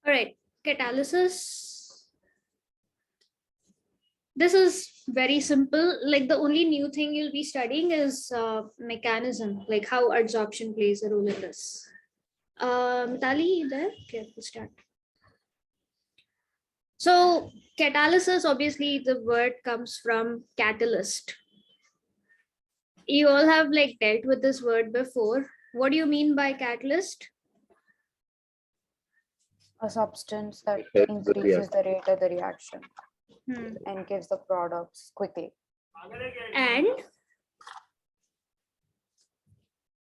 All right, catalysis. This is very simple. Like the only new thing you'll be studying is mechanism, like how adsorption plays a role in this. Tali, there? Okay, we'll start. So catalysis, obviously the word comes from catalyst. You all have like dealt with this word before. What do you mean by catalyst? A substance that Helps the increases the rate of the reaction Hmm. and gives the products quickly.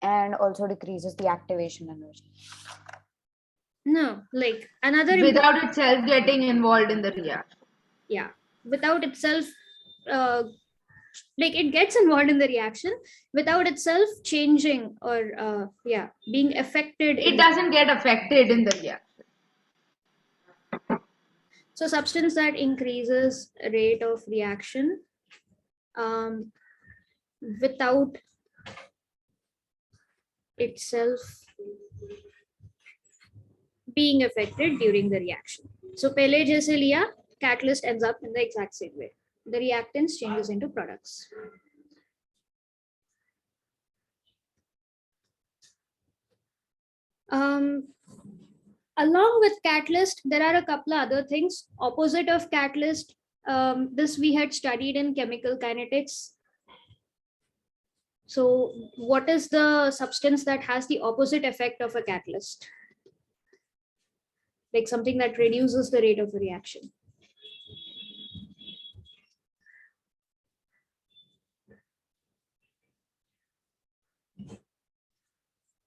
And also decreases the activation energy. No, like another Without itself getting involved in the reaction. Yeah, without itself like it gets involved in the reaction without itself changing or being affected. It doesn't get affected in the reaction. So substance that increases rate of reaction without itself being affected during the reaction. So pehle jaise liya, catalyst ends up in the exact same way. The reactants changes into products. Along with catalyst, there are a couple of other things. Opposite of catalyst, this we had studied in chemical kinetics. So what is the substance that has the opposite effect of a catalyst? Like something that reduces the rate of a reaction.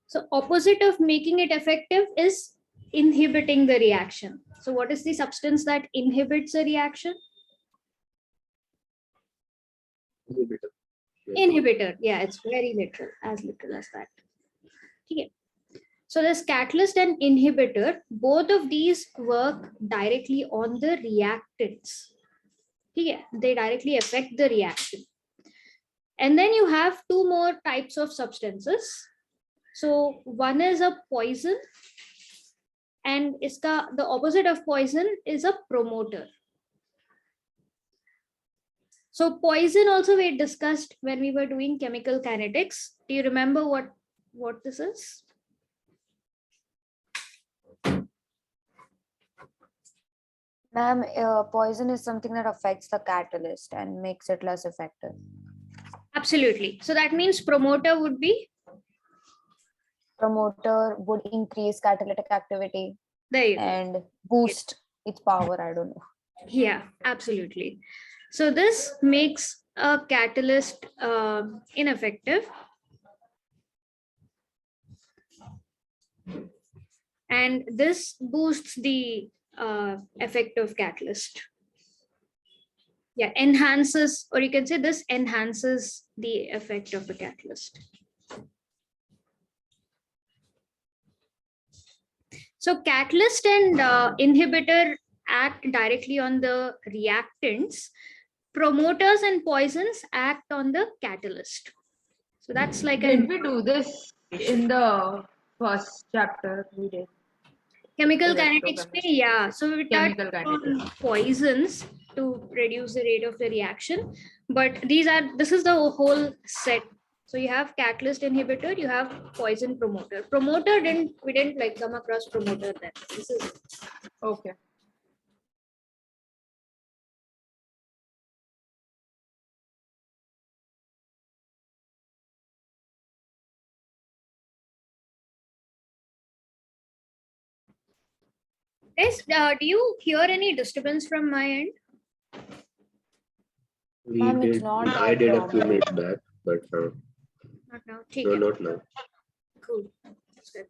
So opposite of making it effective is inhibiting the reaction. So what is the substance that inhibits a reaction? Inhibitor. Inhibitor. Yeah, it's very literal, as literal as that. Okay. So this catalyst and inhibitor, both of these work directly on the reactants. Yeah, they directly affect the reaction. And then you have two more types of substances. So one is a poison, and the opposite of poison is a promoter. So poison also we discussed when we were doing chemical kinetics. Do you remember what this is? Ma'am, poison is something that affects the catalyst and makes it less effective. Absolutely. So that means promoter would be? Promoter would increase catalytic activity There you go. and boost its power. I don't know. Yeah, absolutely. So this makes a catalyst ineffective. And this boosts the effect of catalyst. Yeah, enhances, or you can say this enhances the effect of the catalyst. So catalyst and inhibitor act directly on the reactants. Promoters and poisons act on the catalyst. So that's like Did we do this in the first chapter we did? chemical kinetics. Yeah, so we touched Chemical on kinetics. poisons to reduce the rate of the reaction, but this is the whole set. So you have catalyst inhibitor, you have poison promoter. Promoter we didn't like come across promoter then. This is Okay. guys, do you hear any disturbance from my end? Ma'am, it's not I that did a few problem. minutes back, but Not now. no, not now. Cool. That's good.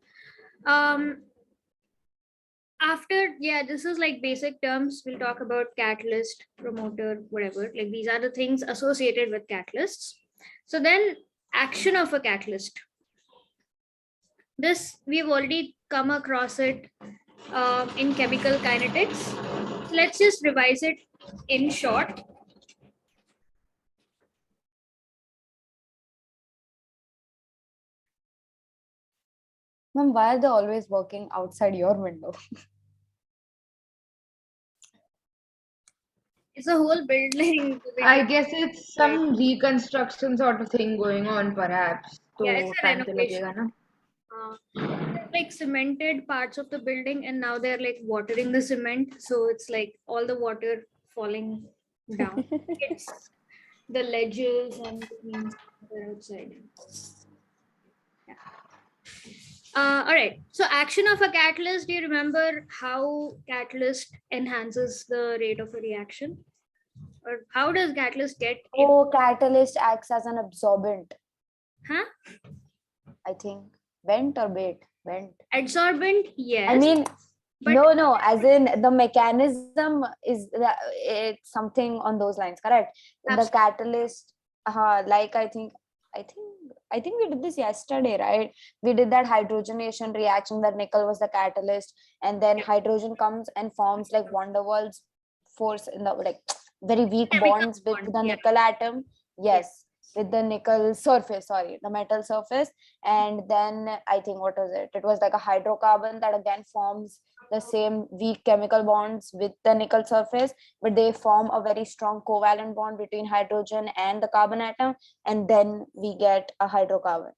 After, yeah, this is like basic terms. We'll talk about catalyst, promoter, whatever. Like these are the things associated with catalysts. So then action of a catalyst. This we've already come across it in chemical kinetics. Let's just revise it in short. Ma'am, why are they always working outside your window? It's a whole building. I guess it's some reconstruction sort of thing going on, perhaps. Yeah, it's So a time to renovation. lagega na. Like cemented parts of the building, and now they're like watering the cement, so it's like all the water falling down. It's the ledges and the things that are outside. Yeah. All right. So action of a catalyst. Do you remember how catalyst enhances the rate of a reaction, or how does catalyst get in? Oh, catalyst acts as an absorbent, Huh? I think. Vent or bait? Vent. Adsorbent, yes. I mean, but no, as in the mechanism is that it's something on those lines, correct? In the Absolutely. catalyst, like I think we did this yesterday, right? We did that hydrogenation reaction where nickel was the catalyst, and then hydrogen comes and forms like van der Waals force in the like very weak chemical bonds with bond, the yeah. nickel atom. Yes, with the nickel surface, sorry, the metal surface. And then I think what was it? It was like a hydrocarbon that again forms the same weak chemical bonds with the nickel surface, but they form a very strong covalent bond between hydrogen and the carbon atom, and then we get a hydrocarbon.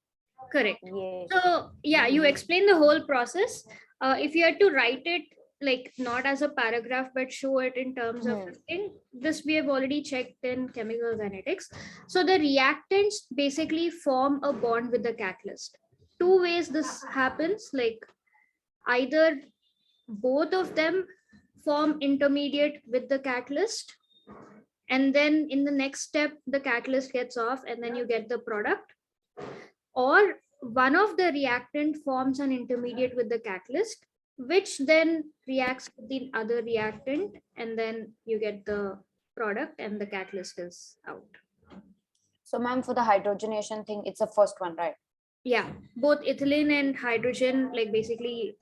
Correct. Yeah. So yeah, you explain the whole process. If you had to write it like not as a paragraph but show it in terms of a thing, this we have already checked in chemical kinetics. So the reactants basically form a bond with the catalyst. Two ways this happens, like either both of them form intermediate with the catalyst, and then in the next step the catalyst gets off and then you get the product, or one of the reactant forms an intermediate with the catalyst, which then reacts with the other reactant, and then you get the product and the catalyst is out. So, ma'am, for the hydrogenation thing, it's the first one, right? Yeah, both ethylene and hydrogen like basically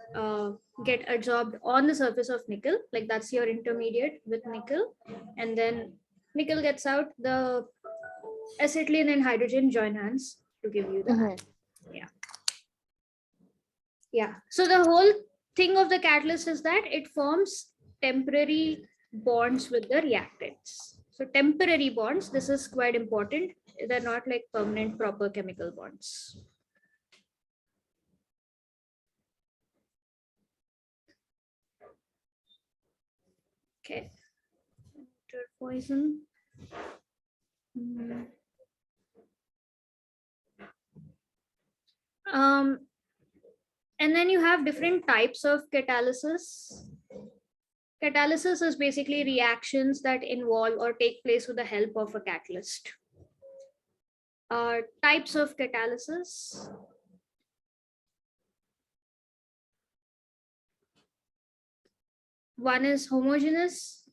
get adsorbed on the surface of nickel, like that's your intermediate with nickel, and then nickel gets out, the acetylene and hydrogen join hands to give you the yeah. So the whole thing of the catalyst is that it forms temporary bonds with the reactants. So temporary bonds, this is quite important. They're not like permanent proper chemical bonds. Okay. Poison. And then you have different types of catalysis. Catalysis is basically reactions that involve or take place with the help of a catalyst. Types of catalysis. One is homogeneous,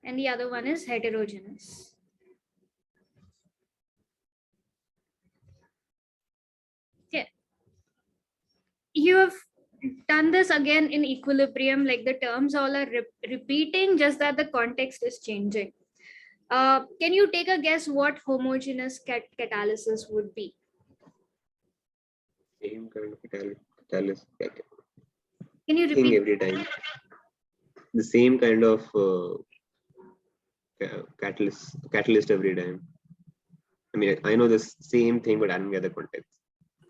and the other one is heterogeneous. Okay. You have done this again in equilibrium, like the terms all are repeating, just that the context is changing. Can you take a guess what homogeneous catalysis would be? Same kind of catalyst Can you thing repeat? every time. The same kind of catalyst every time. I mean, I know the same thing, but I don't get the context.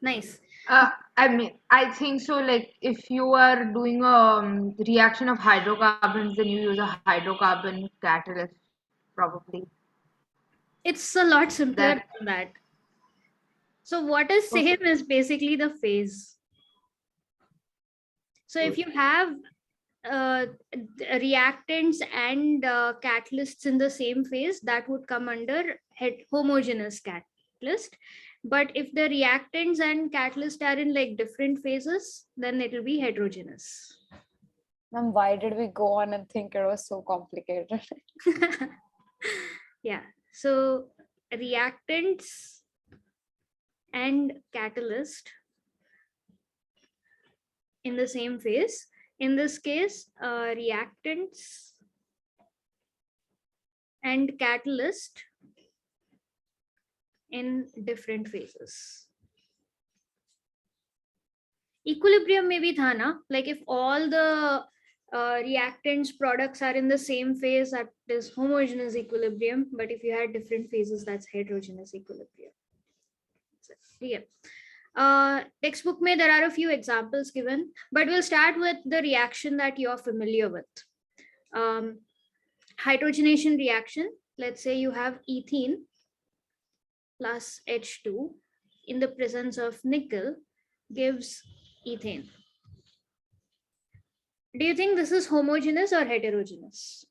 Nice. I mean, I think so. Like, if you are doing a reaction of hydrocarbons, then you use a hydrocarbon catalyst, probably. It's a lot simpler That than that. So what is same is basically the phase. So if you have reactants and catalysts in the same phase, that would come under homogeneous catalyst. But if the reactants and catalyst are in like different phases, then it will be heterogeneous. Ma'am, why did we go on and think it was so complicated? Yeah. So reactants and catalyst in the same phase. In this case, reactants and catalyst in different phases. Equilibrium may be thana, like if all the reactants products are in the same phase, that is homogeneous equilibrium. But if you had different phases, that's heterogeneous equilibrium. Yeah. Textbook mein there are a few examples given, but we'll start with the reaction that you're familiar with. Hydrogenation reaction. Let's say you have ethene plus H2 in the presence of nickel gives ethane. Do you think this is homogeneous or heterogeneous?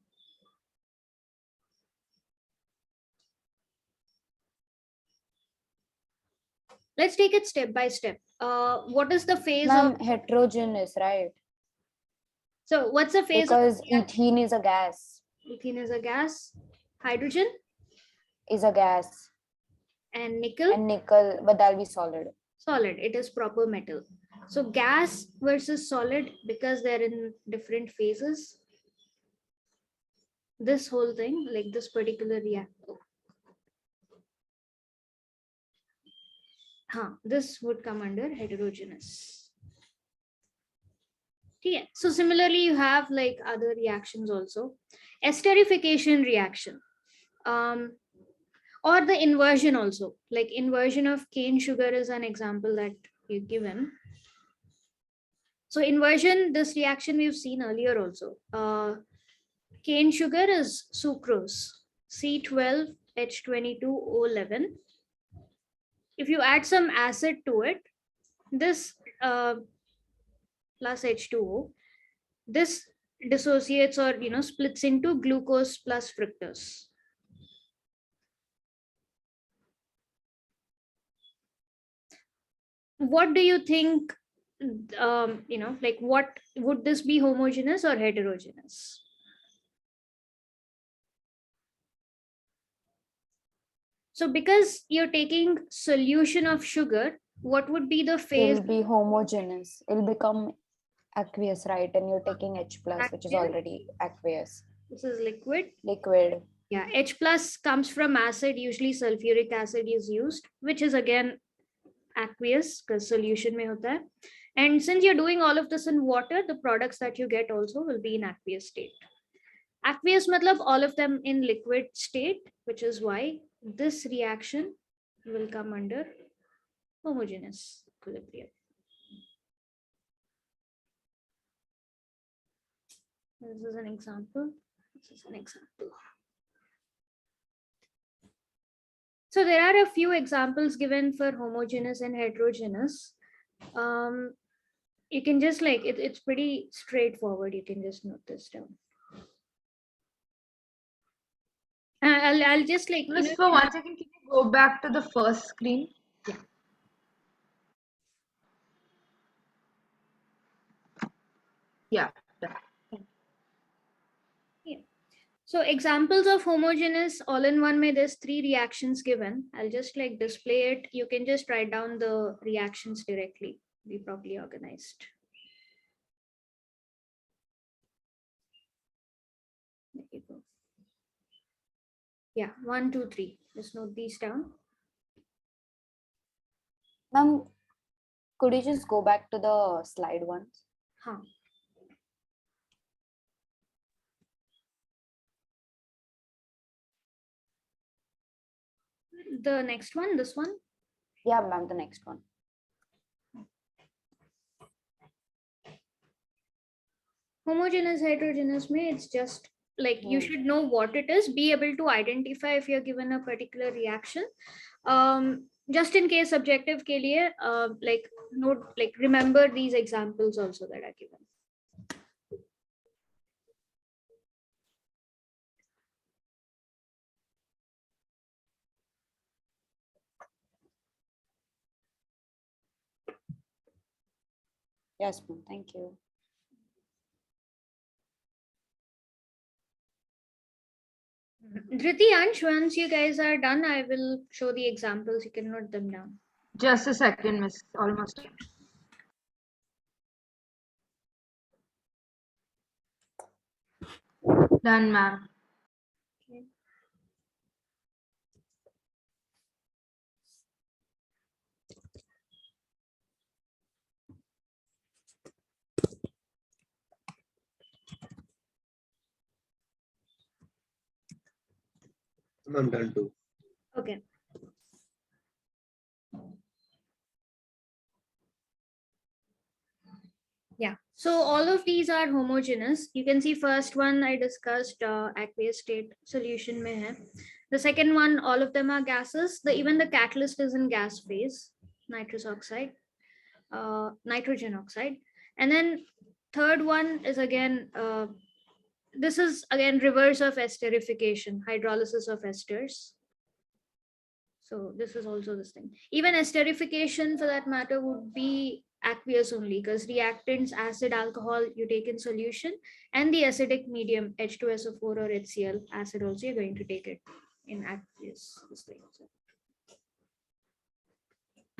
Let's take it step by step. What is the phase of heterogeneous, right? So what's the phase because of ethene is a gas. Ethene is a gas. Hydrogen Is a gas. And nickel, But that'll be solid. Solid. It is proper metal. So gas versus solid, because they're in different phases. This whole thing, like this particular reactor, this would come under heterogeneous. Yeah. So similarly, you have like other reactions also. Esterification reaction. Or the inversion also, like inversion of cane sugar is an example that you've given. So inversion, this reaction we've seen earlier also. Cane sugar is sucrose, C12H22O11. If you add some acid to it, this plus H2O, this dissociates or splits into glucose plus fructose. What do you think? Like what would this be, homogeneous or heterogeneous? So because you're taking solution of sugar, what would be the phase? It'll be homogeneous. It'll become aqueous, right? And you're taking H plus, which is Aqueous? already aqueous. This is liquid. Liquid. Yeah, H plus comes from acid. Usually sulfuric acid is used, which is again aqueous because solution mein hota hai. And since you're doing all of this in water, the products that you get also will be in aqueous state. Aqueous matlab all of them in liquid state, which is why this reaction will come under homogeneous equilibrium. This is an example. This is an example. So there are a few examples given for homogeneous and heterogeneous. You can just like it's pretty straightforward. You can just note this down. I'll just like Miss, for 1 second, can you go back to the first screen? Yeah. Yeah. Yeah. So examples of homogeneous all-in-one may there's 3 reactions given. I'll just like display it. You can just write down the reactions directly. Be properly organized. There you go. Yeah, 1, 2, 3. Just note these down. Ma'am, could you just go back to the slide once? Huh. The next one, this one? Yeah, ma'am, the next one. Homogeneous, heterogeneous may it's just like you should know what it is, be able to identify if you're given a particular reaction. Just in case subjective ke liye, like note, like remember these examples also that are given. Yes, ma'am. Thank you. Dhriti, Ansh, once you guys are done, I will show the examples. You can note them down. Just a second, Miss. Almost. Done, ma'am. Okay. I'm done too. Okay. Yeah, so all of these are homogeneous. You can see first one I discussed, aqueous state solution mein hai. The second one, all of them are gases. Even the catalyst is in gas phase, nitrous oxide, nitrogen oxide. And then third one is again, this is again reverse of esterification, hydrolysis of esters. So this is also this thing. Even esterification for that matter would be aqueous only, because reactants, acid, alcohol, you take in solution, and the acidic medium, H2SO4 or HCl, acid also, you're going to take it in aqueous. This thing. So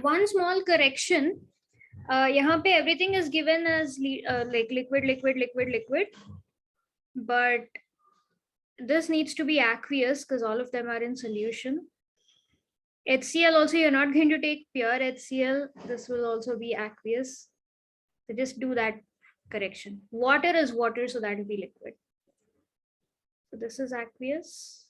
one small correction, यहाँ पे everything is given as like liquid, liquid, liquid, liquid, but this needs to be aqueous because all of them are in solution. HCl also, you're not going to take pure HCl. This will also be aqueous. So just do that correction. Water is water, so that will be liquid. So this is aqueous.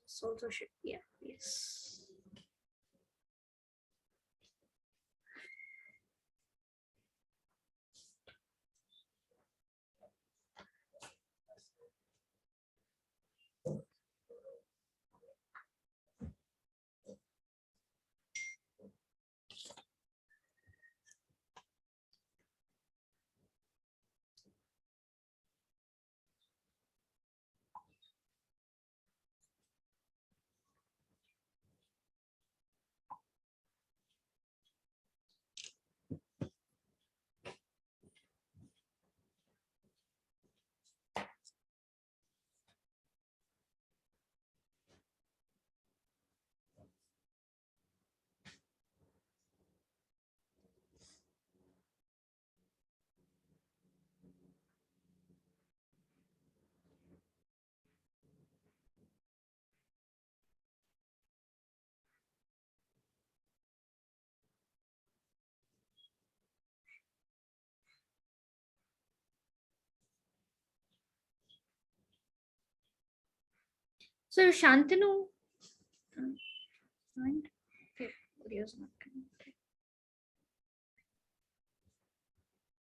This also should be aqueous. So Shantanu, okay, audio is not connected.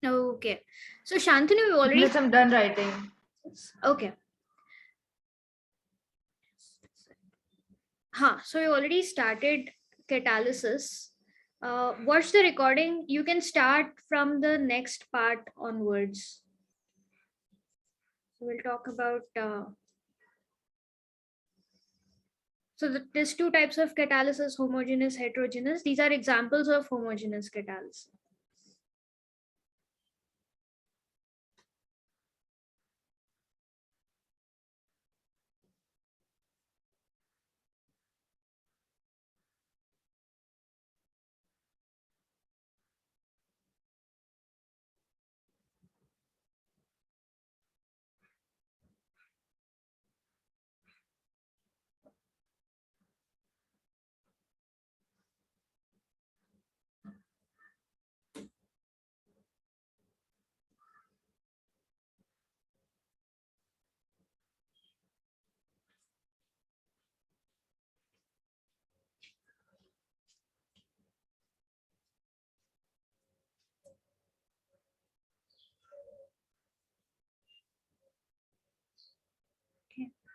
Okay, so Shantanu, we already. Yes, I'm done writing. Okay. So we already started catalysis. Watch the recording. You can start from the next part onwards. So we'll talk about. There's two types of catalysis: homogeneous, heterogeneous. These are examples of homogeneous catalysis.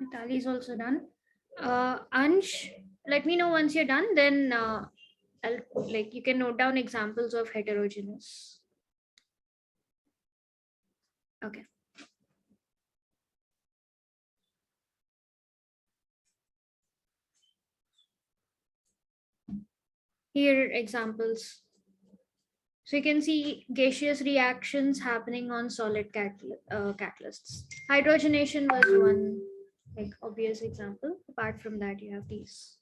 Mitali is also done. Ansh, let me know once you're done. Then you can note down examples of heterogeneous. Okay. Here examples. So you can see gaseous reactions happening on solid catalysts. Hydrogenation was one obvious example. Apart from that, you have these.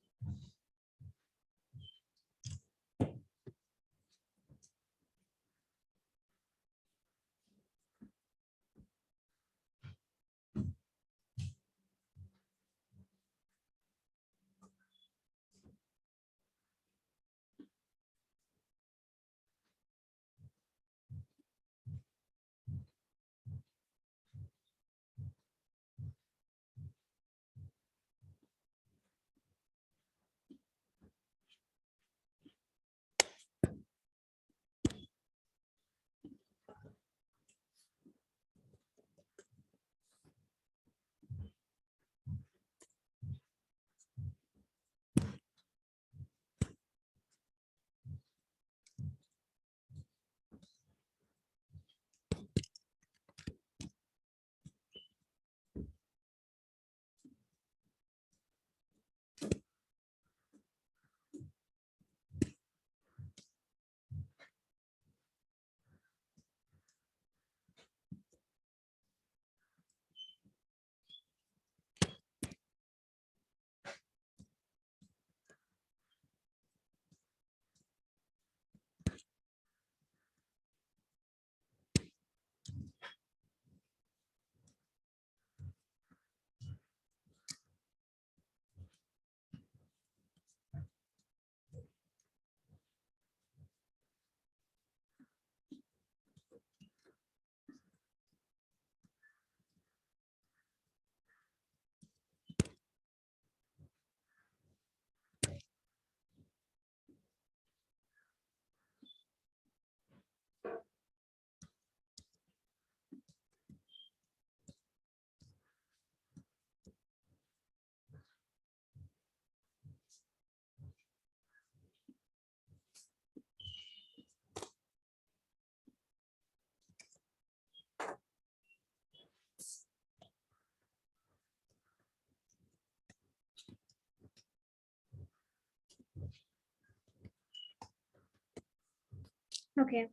Okay.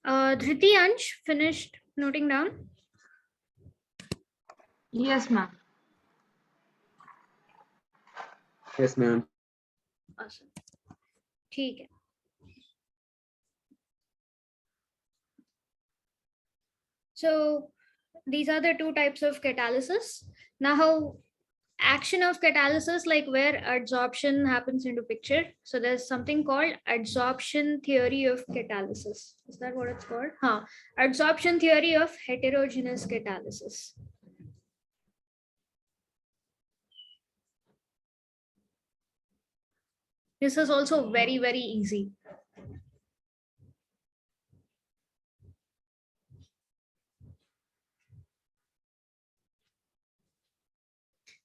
Dhriti, Ansh, finished noting down? Yes, ma'am. Yes, ma'am. Awesome. ठीक है. So these are the two types of catalysis. Now, action of catalysis, like where adsorption happens into picture. So there's something called adsorption theory of catalysis. Is that what it's called? Huh. Adsorption theory of heterogeneous catalysis. This is also very, very easy.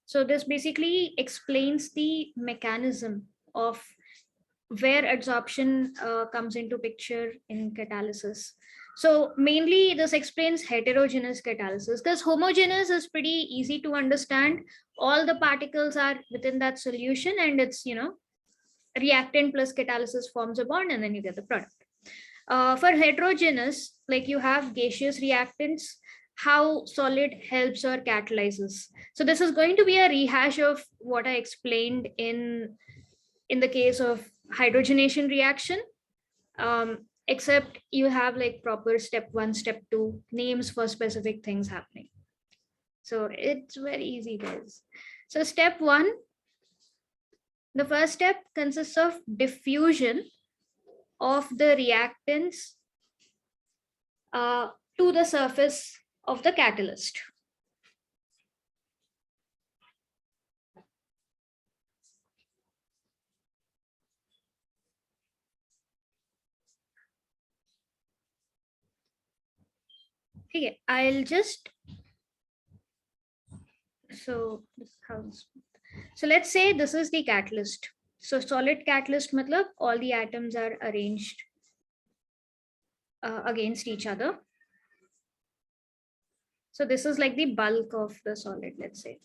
So this basically explains the mechanism of where adsorption comes into picture in catalysis. So mainly this explains heterogeneous catalysis, because homogeneous is pretty easy to understand. All the particles are within that solution and it's, reactant plus catalysis forms a bond and then you get the product. For heterogeneous, like you have gaseous reactants, how solid helps or catalyzes. So this is going to be a rehash of what I explained in the case of hydrogenation reaction, except you have like proper step 1, step 2 names for specific things happening. So it's very easy, guys. So step 1, the first step consists of diffusion of the reactants to the surface of the catalyst. Okay, I'll just, so this is how this, so let's say this is the catalyst. So solid catalyst matlab all the atoms are arranged against each other. So this is like the bulk of the solid, let's say.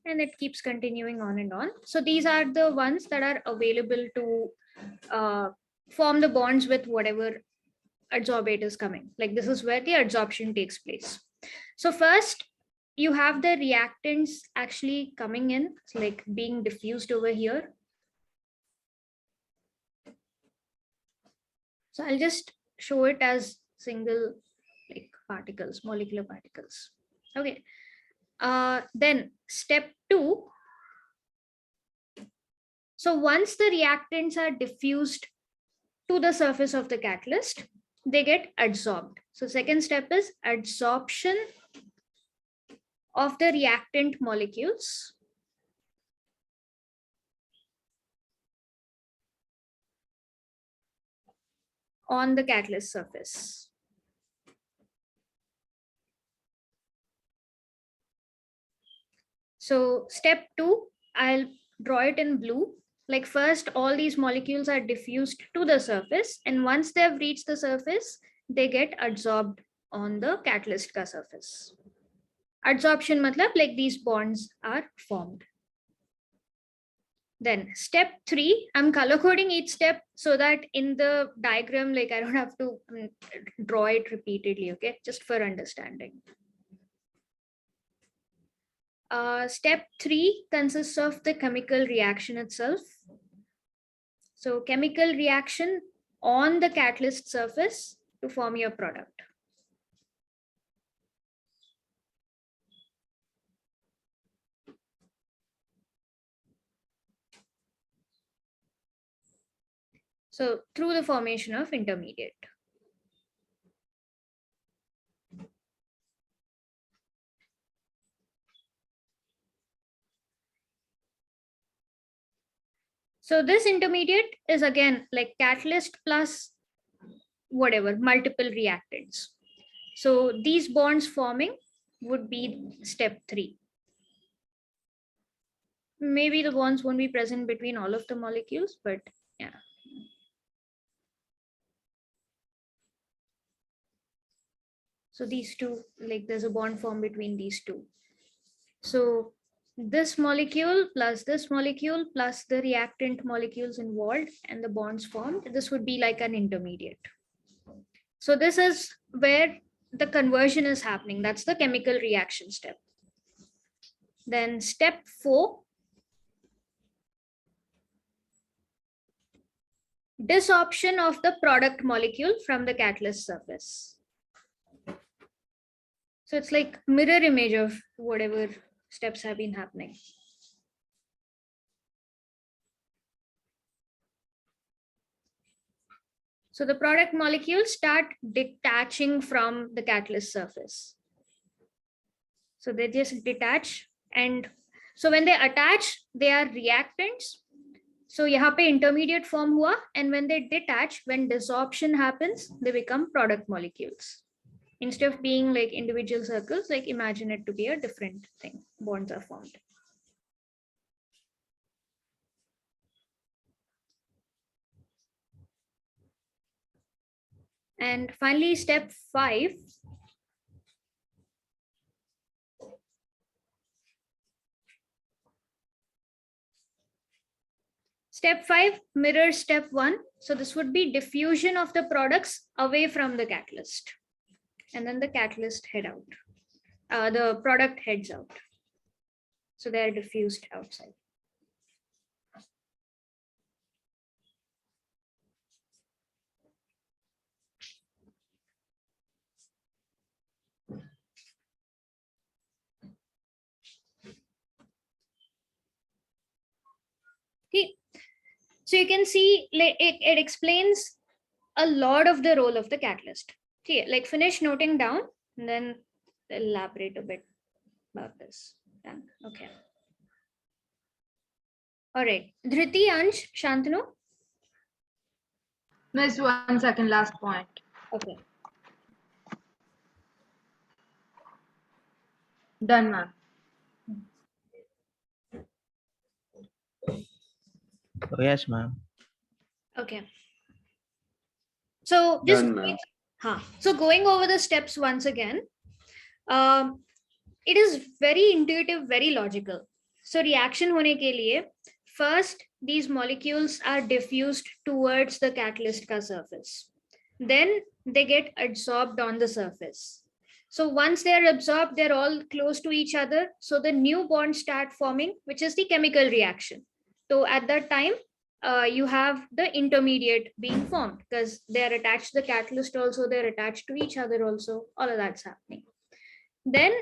And it keeps continuing on and on. So these are the ones that are available to form the bonds with whatever adsorbate is coming. Like this is where the adsorption takes place. So first, you have the reactants actually coming in, like being diffused over here. So I'll just show it as single like particles, molecular particles. Okay. Then step 2. So once the reactants are diffused to the surface of the catalyst, they get adsorbed. So second step is adsorption of the reactant molecules on the catalyst surface. So step 2, I'll draw it in blue. Like first, all these molecules are diffused to the surface, and once they've reached the surface, they get adsorbed on the catalyst ka surface. Adsorption matlab like these bonds are formed. Then step 3, I'm color coding each step so that in the diagram, like I don't have to draw it repeatedly, okay? Just for understanding. Step 3 consists of the chemical reaction itself. So chemical reaction on the catalyst surface to form your product. So through the formation of intermediate. So this intermediate is again like catalyst plus whatever, multiple reactants. So these bonds forming would be step 3. Maybe the bonds won't be present between all of the molecules, but yeah. So these two, like there's a bond formed between these two. So this molecule plus this molecule plus the reactant molecules involved and the bonds formed, this would be like an intermediate. So this is where the conversion is happening. That's the chemical reaction step. Then step 4, desorption of the product molecule from the catalyst surface. So it's like mirror image of whatever steps have been happening. So the product molecules start detaching from the catalyst surface. So they just detach, and so when they attach, they are reactants. So यहाँ पे intermediate form हुआ, and when they detach, when desorption happens, they become product molecules. Instead of being like individual circles, like imagine it to be a different thing. Bonds are formed. And finally, step 5. Step 5 mirrors step 1. So this would be diffusion of the products away from the catalyst. And then the catalyst head out. The product heads out. So they are diffused outside. Okay. So you can see it explains a lot of the role of the catalyst. Okay, like finish noting down and then elaborate a bit about this. Done. Okay. All right. Dhriti, Ansh, Shantanu. Miss, 1 second, last point. Okay. Done, ma'am. Oh, yes, ma'am. Okay. So just Done, ma'am. so going over the steps once again, it is very intuitive, very logical. So reaction hone ke liye, first these molecules are diffused towards the catalyst ka surface. Then they get absorbed on the surface. So once they are absorbed, they're all close to each other. So the new bonds start forming, which is the chemical reaction. So at that time, you have the intermediate being formed because they're attached to the catalyst also, they're attached to each other also, all of that's happening. Then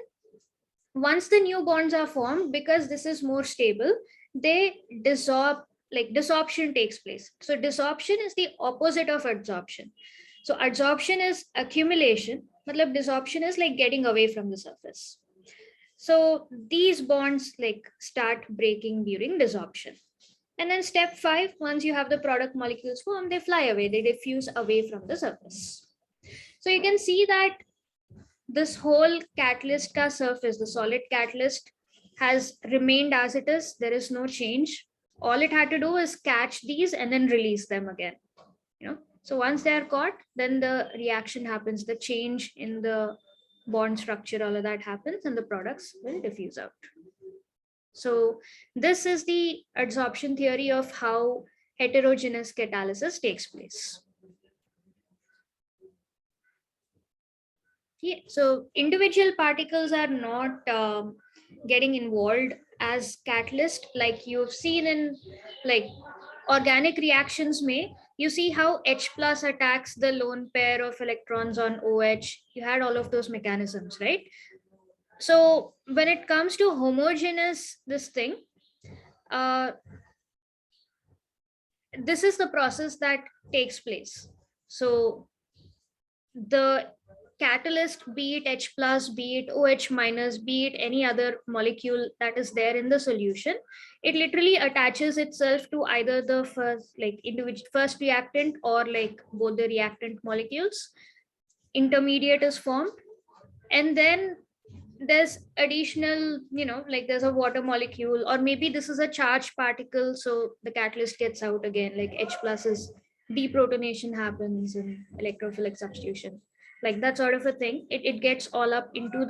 once the new bonds are formed, because this is more stable, they dissolve, like desorption takes place. So desorption is the opposite of adsorption. So adsorption is accumulation, matlab desorption is like getting away from the surface. So these bonds like start breaking during desorption. And then step 5, once you have the product molecules formed, they fly away, they diffuse away from the surface. So you can see that this whole catalyst ka surface, the solid catalyst, has remained as it is. There is no change. All it had to do is catch these and then release them again. So once they are caught, then the reaction happens, the change in the bond structure, all of that happens, and the products will diffuse out. So this is the adsorption theory of how heterogeneous catalysis takes place. Yeah, so individual particles are not getting involved as catalyst, like you've seen in like organic reactions may, you see how H plus attacks the lone pair of electrons on OH. You had all of those mechanisms, right? So when it comes to homogeneous, this thing, this is the process that takes place. So the catalyst, be it H plus, be it OH minus, be it any other molecule that is there in the solution, it literally attaches itself to either the first like individual first reactant or like both the reactant molecules. Intermediate is formed, and then there's additional, like there's a water molecule, or maybe this is a charged particle, so the catalyst gets out again, like H plus is deprotonation happens in electrophilic substitution, like that sort of a thing. It gets all up into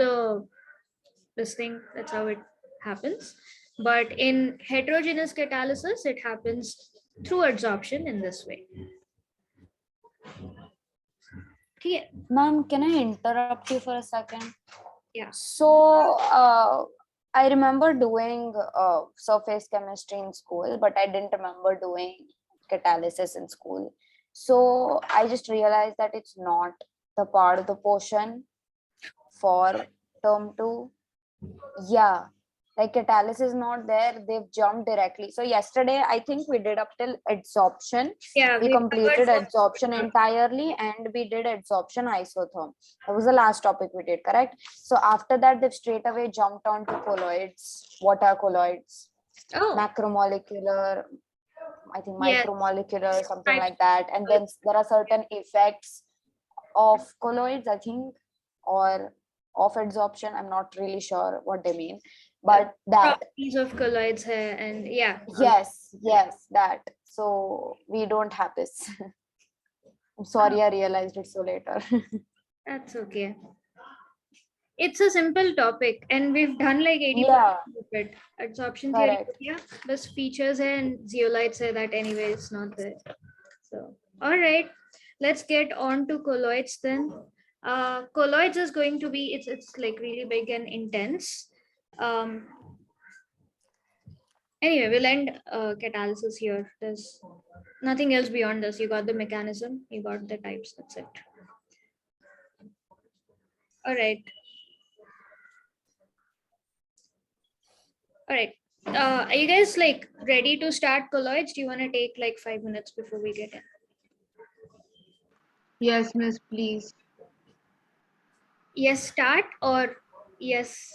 this thing. That's how it happens. But in heterogeneous catalysis, it happens through adsorption in this way. Okay. Ma'am, can I interrupt you for a second? Yeah. So, I remember doing surface chemistry in school, but I didn't remember doing catalysis in school. So I just realized that it's not the part of the portion for term 2. Yeah, like catalysis is not there. They've jumped directly. So yesterday, I think we did up till adsorption. Yeah, We completed adsorption entirely, and we did adsorption isotherm. That was the last topic we did, correct? So after that, they've straight away jumped on to colloids. What are colloids? Oh, Macromolecular, I think yes. micromolecular, something like that. And then there are certain effects of colloids, I think, or of adsorption. I'm not really sure what they mean, but that, Properties of colloids here, and yeah. yes, that. So we don't have this. I'm sorry, I realized it so later. That's okay. It's a simple topic, and we've done like 80% Yeah, of it. Absorption theory, correct. yeah, bus features and zeolites say that anyway it's not there. So, all right, let's get on to colloids then. Colloids is going to be it's like really big and intense. Anyway, we'll end catalysis here. There's nothing else beyond this. You got the mechanism, you got the types. That's it. All right. All right. Are you guys like ready to start colloids? Do you want to take like 5 minutes before we get in? Yes, miss, please. Yes, start, or yes,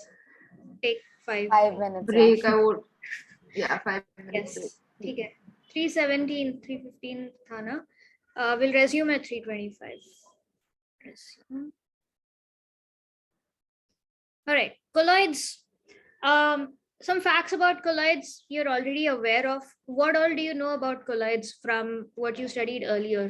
take 5. 5 minutes. Break, Yeah. I would. Yeah, 5 minutes break. Yes. Okay. 3:17, 3:15 Thana. We'll resume at 3:25. Resume. All right. Colloids. Some facts about colloids you're already aware of. What all do you know about colloids from what you studied earlier?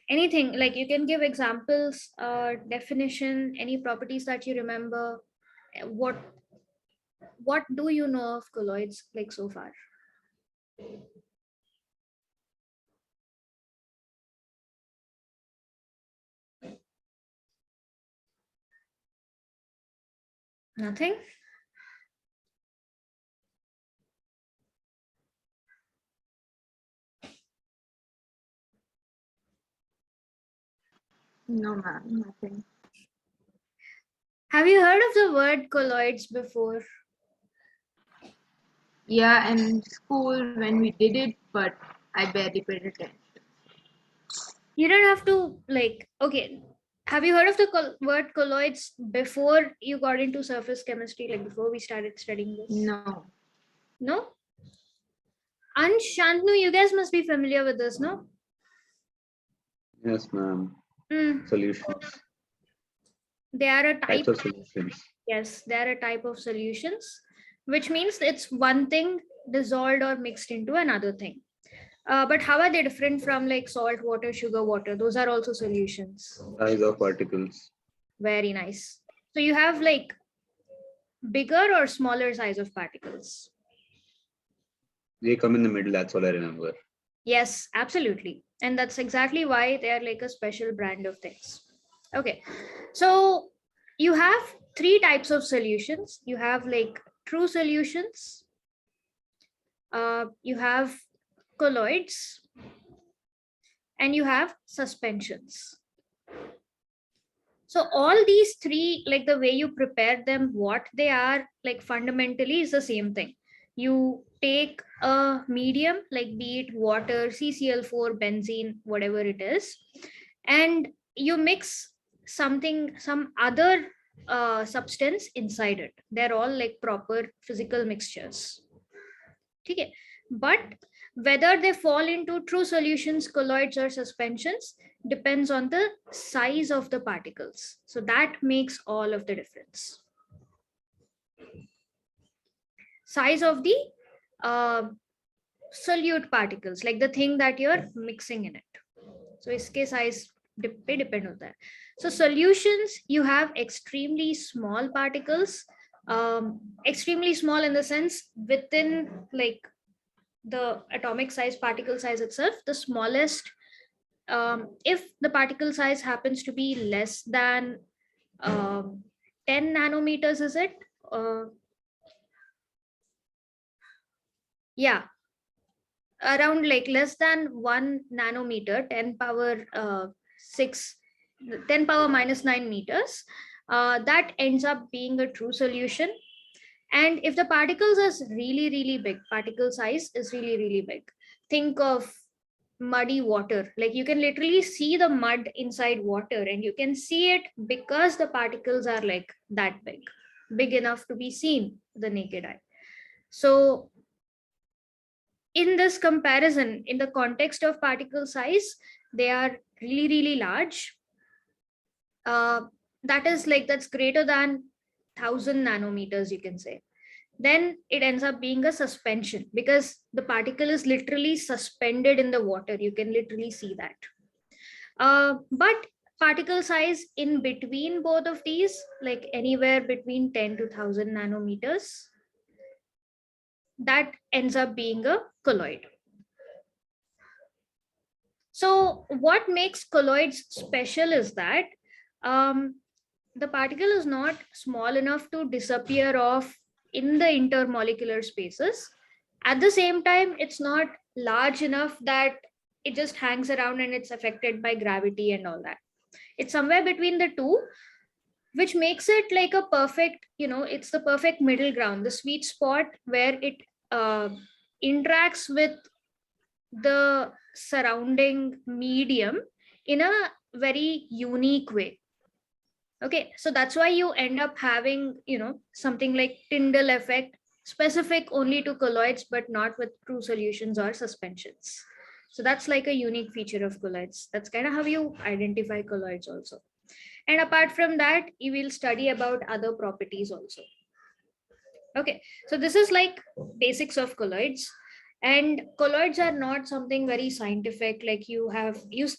Anything, like you can give examples, definition, any properties that you remember. What do you know of colloids like so far? Nothing? No, ma'am, nothing. Have you heard of the word colloids before? Yeah, in school when we did it, but I barely paid attention. You don't have to like, okay. Have you heard of the word colloids before you got into surface chemistry, like before we started studying this? No. No? Ansh, Shantanu, you guys must be familiar with this, no? Yes, ma'am. Hmm. Solutions. They are a type Types of solutions. Yes, they're a type of solutions, which means it's one thing dissolved or mixed into another thing. But how are they different from like salt water, sugar water? Those are also solutions. Size of particles. Very nice. So you have like bigger or smaller size of particles? They come in the middle, that's all I remember. Yes, absolutely. And that's exactly why they are like a special brand of things. Okay, so you have 3 types of solutions. You have like true solutions, you have colloids, and you have suspensions. So all these 3, like the way you prepare them, what they are, like fundamentally is the same thing. You take a medium, like be it water, CCl4, benzene, whatever it is, and you mix some other substance inside it. They're all like proper physical mixtures. Okay. But whether they fall into true solutions, colloids, or suspensions depends on the size of the particles. So that makes all of the difference. Size of the solute particles, like the thing that you're mixing in it. So iske size पे depend होता है. So solutions, you have extremely small particles, extremely small in the sense within like the atomic size, particle size itself, the smallest. If the particle size happens to be less than 10 nanometers, is it? Yeah, around like less than 1 nanometer, 10 power 6, 10 power minus 9 meters, that ends up being a true solution. And if the particles is really, really big, particle size is really, really big, think of muddy water. Like you can literally see the mud inside water, and you can see it because the particles are like that big enough to be seen with the naked eye. So in this comparison, in the context of particle size, they are really, really large. That is like, that's greater than 1000 nanometers, you can say. Then it ends up being a suspension because the particle is literally suspended in the water. You can literally see that. But particle size in between both of these, like anywhere between 10 to 1000 nanometers, that ends up being a colloid. So what makes colloids special is that the particle is not small enough to disappear off in the intermolecular spaces. At the same time, it's not large enough that it just hangs around and it's affected by gravity and all that. It's somewhere between the two, which makes it like a perfect, it's the perfect middle ground, the sweet spot where it interacts with the surrounding medium in a very unique way. Okay, so that's why you end up having, something like Tyndall effect, specific only to colloids, but not with true solutions or suspensions. So that's like a unique feature of colloids. That's kind of how you identify colloids also. And apart from that, you will study about other properties also. Okay, so this is like basics of colloids. And colloids are not something very scientific, like you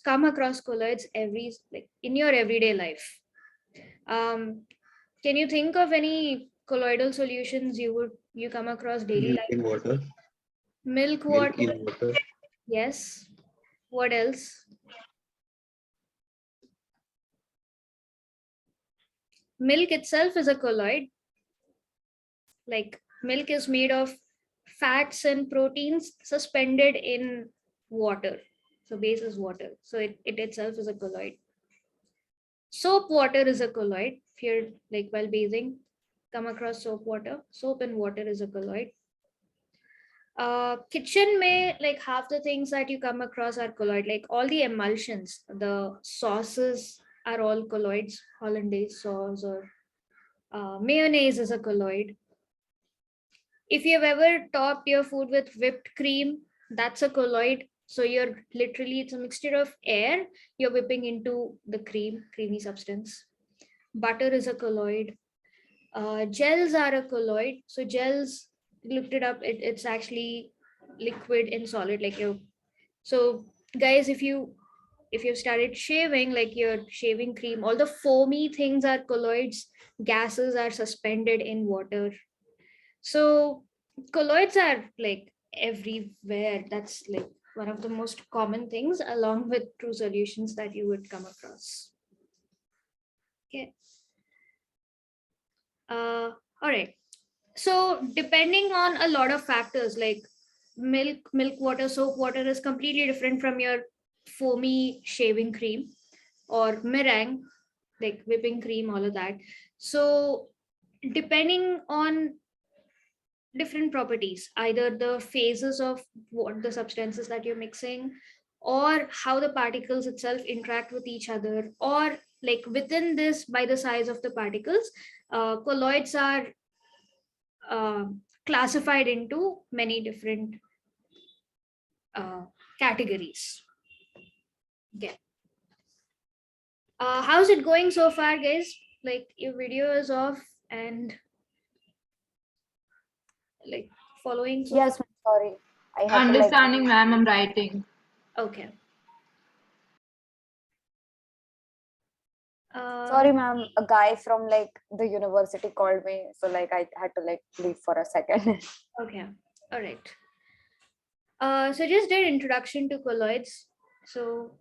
come across colloids in your everyday life. Can you think of any colloidal solutions you come across daily Milk life? in water. Milk Milk water. in water. Yes. What else? Milk itself is a colloid. Like milk is made of fats and proteins suspended in water. So base is water. So it itself is a colloid. Soap water is a colloid. If you're like while bathing, come across soap water. Soap and water is a colloid. Kitchen may, like half the things that you come across are colloid, like all the emulsions, the sauces are all colloids. Hollandaise sauce or mayonnaise is a colloid. If you've ever topped your food with whipped cream, that's a colloid. So you're literally, it's a mixture of air, you're whipping into the creamy substance. Butter is a colloid. Gels are a colloid. So gels, looked it up, it's actually liquid in solid, like you. So guys, if you've started shaving, like your shaving cream, all the foamy things are colloids. Gases are suspended in water. So colloids are like everywhere. That's like one of the most common things, along with true solutions that you would come across. Okay. All right. So depending on a lot of factors like milk water, soap water is completely different from your foamy shaving cream or meringue, like whipping cream, all of that. So depending on different properties, either the phases of what the substances that you're mixing, or how the particles itself interact with each other, or like within this, by the size of the particles, colloids are classified into many different categories. Okay. How's it going so far, guys? Like your video is off and like following so Yes, far? sorry. I had to like Understanding, ma'am, I'm writing. Okay. Sorry, ma'am. A guy from like the university called me, so like I had to like leave for a second. Okay. All right. So just did introduction to colloids. So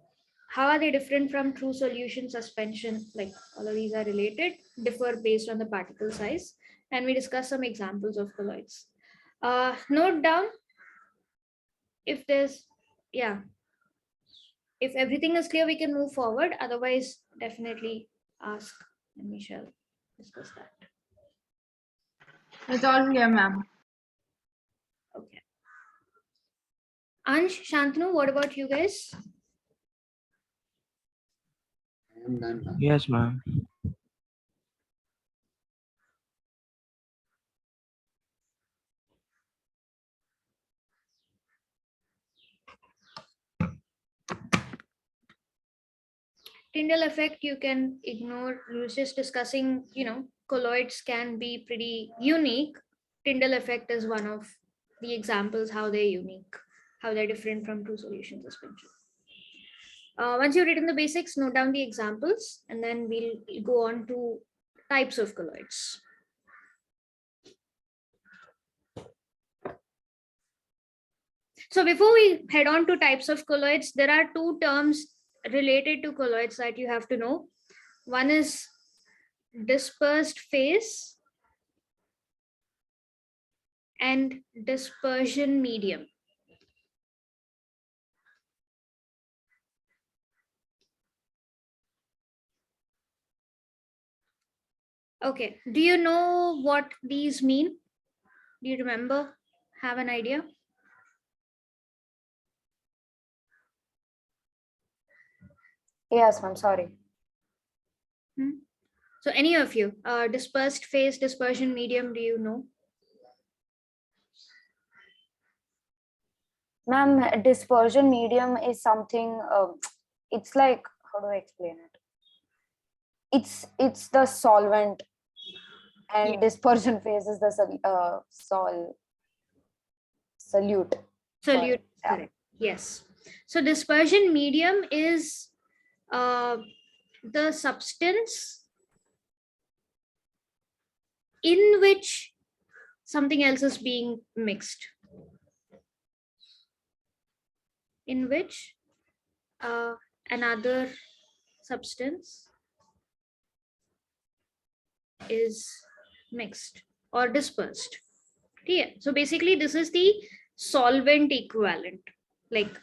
how are they different from true solution suspension? Like all of these are related, differ based on the particle size. And we discuss some examples of colloids. Note down if there's, yeah, if everything is clear, we can move forward. Otherwise, definitely ask and we shall discuss that. It's all clear, ma'am. Okay. Ansh, Shantanu, what about you guys? I am done now. Yes, ma'am. Tyndall effect you can ignore. We was just discussing, colloids can be pretty unique. Tyndall effect is one of the examples how they're unique, how they're different from true solution suspension. Once you've written the basics, note down the examples, and then we'll go on to types of colloids. So before we head on to types of colloids, there are two terms related to colloids that you have to know. One is dispersed phase and dispersion medium. Okay, do you know what these mean? Do you remember? Have an idea? Yes, ma'am. Sorry. So any of you, dispersed phase, dispersion medium, do you know? Ma'am, dispersion medium is something. It's like, how do I explain it? It's the solvent, and Yeah. dispersion phase is the solute. Solute, Yeah. correct. Yes. So dispersion medium is the substance in which something else is being mixed. In which another substance is mixed or dispersed. Yeah. So basically, this is the solvent equivalent. Like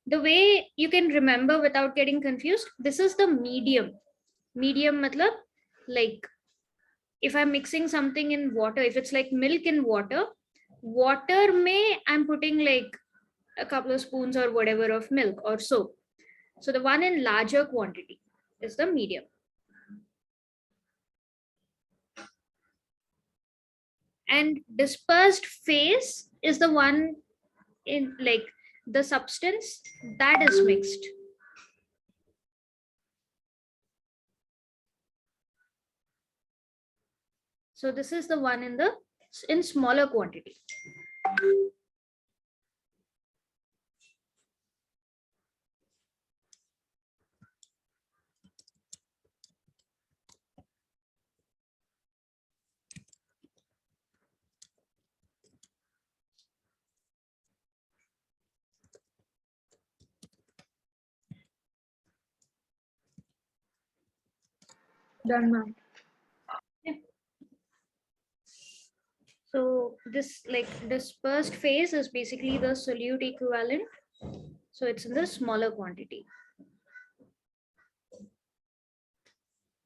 the way you can remember without getting confused, this is the medium. Medium matlab, like if I'm mixing something in water, if it's like milk in water, water may I'm putting like a couple of spoons or whatever of milk or so. So the one in larger quantity is the medium. And dispersed phase is the one in like the substance that is mixed. So this is the one in smaller quantity. Done, ma'am. So this like dispersed phase is basically the solute equivalent. So it's in the smaller quantity.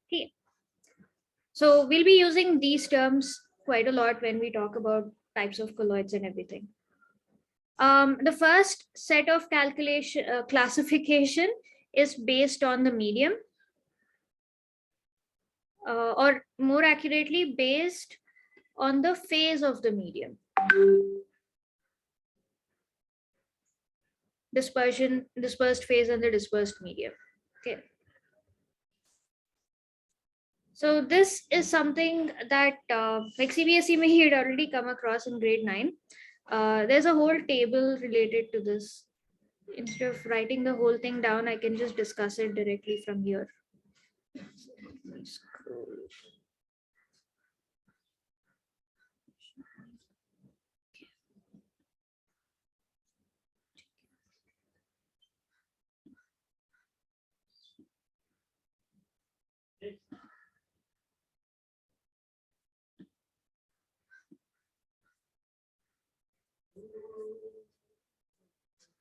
Okay. So we'll be using these terms quite a lot when we talk about types of colloids and everything. The first set of classification is based on the medium, or more accurately, based on the phase of the medium. Dispersed phase and the dispersed medium. Okay. So this is something that like CBSE may had already come across in grade 9. There's a whole table related to this Instead of writing the whole thing down, I can just discuss it directly from here. Scroll.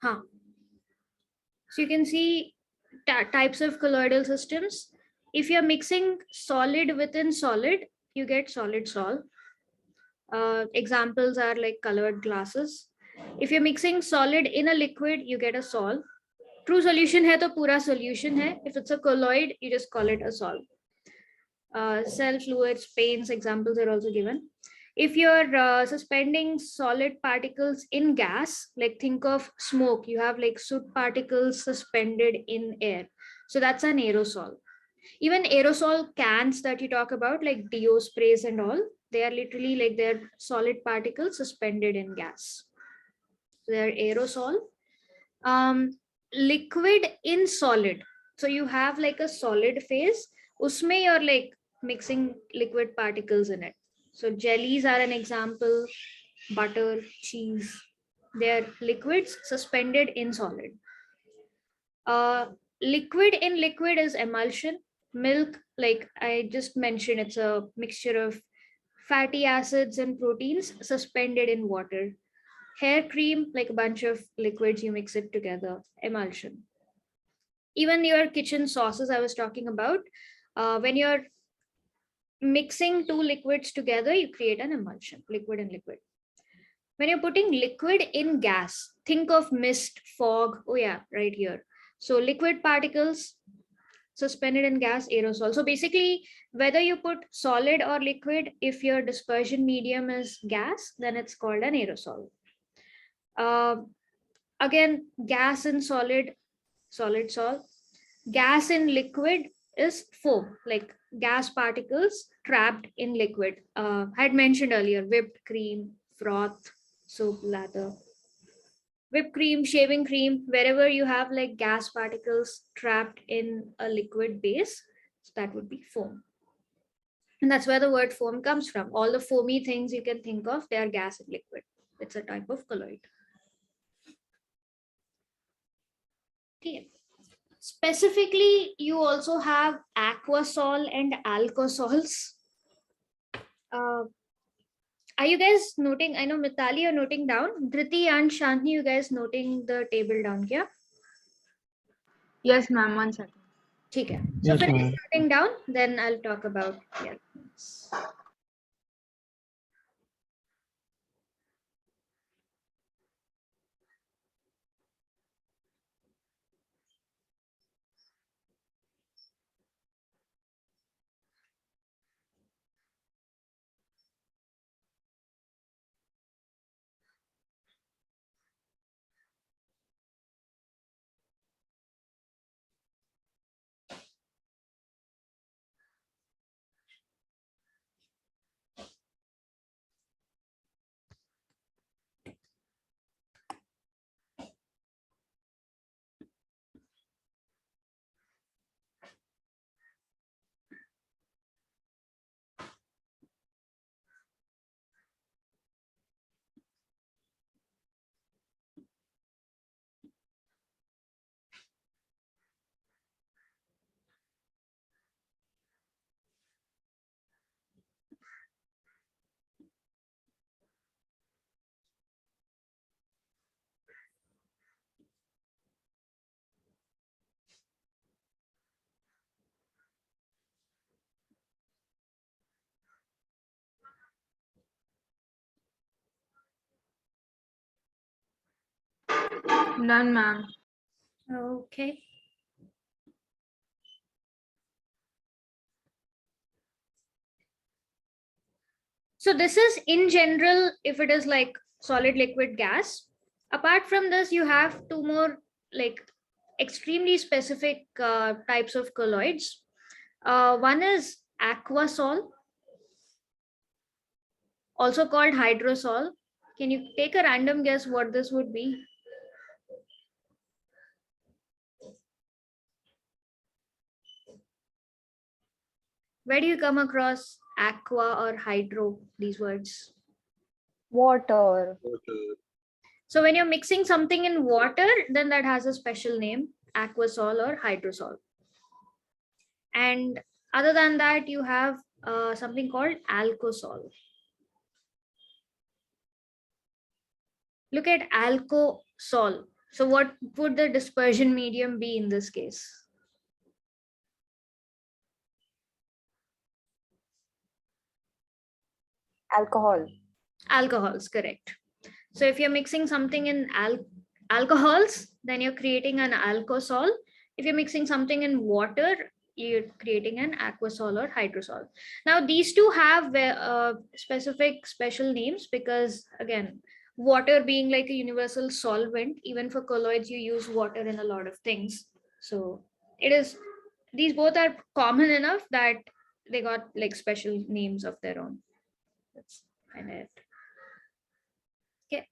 Huh. So you can see types of colloidal systems. If you're mixing solid within solid, you get solid sol. Examples are like colored glasses. If you're mixing solid in a liquid, you get a sol. True solution hai to pura solution hai. If it's a colloid, you just call it a sol. Cell fluids, paints, examples are also given. If you're suspending solid particles in gas, like think of smoke, you have like soot particles suspended in air. So that's an aerosol. Even aerosol cans that you talk about, like deo sprays and all, they are literally like they're solid particles suspended in gas. So they're aerosol. Liquid in solid. So you have like a solid phase. Usme you're like mixing liquid particles in it. So jellies are an example, butter, cheese. They're liquids suspended in solid. Liquid in liquid is emulsion. Milk, like I just mentioned, it's a mixture of fatty acids and proteins suspended in water. Hair cream, like a bunch of liquids, you mix it together, emulsion. Even your kitchen sauces I was talking about, when you're mixing two liquids together, you create an emulsion, liquid and liquid. When you're putting liquid in gas, think of mist, fog. Oh yeah, right here. So liquid particles suspended in gas, aerosol. So basically, whether you put solid or liquid, if your dispersion medium is gas, then it's called an aerosol. Again, gas in solid, solid sol. Gas in liquid is foam, like gas particles trapped in liquid. I had mentioned earlier, whipped cream, froth, soap lather. Whipped cream, shaving cream, wherever you have like gas particles trapped in a liquid base, so that would be foam. And that's where the word foam comes from. All the foamy things you can think of, they are gas and liquid. It's a type of colloid. Okay. Specifically, you also have aquasol and alcosols. Are you guys noting? I know Mitali, you're noting down. Dhriti and Shantni, you guys noting the table down here? Yes, ma'am. 1 second. Okay. So Yes, finish ma'am. noting down, then I'll talk about the elements. Done, ma'am. Okay. So this is in general, if it is like solid, liquid, gas. Apart from this, you have two more like extremely specific types of colloids. One is aquasol, also called hydrosol. Can you take a random guess what this would be? Where do you come across aqua or hydro, these words? Water. So when you're mixing something in water, then that has a special name, aquasol or hydrosol. And other than that, you have something called alcohol. Look at alcohol. So what would the dispersion medium be in this case? Alcohol. Alcohols, correct. So if you're mixing something in alcohols, then you're creating an alcohol. If you're mixing something in water, you're creating an aquasol or hydrosol. Now these two have specific special names because, again, water being like a universal solvent, even for colloids you use water in a lot of things. So it is, these both are common enough that they got like special names of their own. That's kind of it. Okay,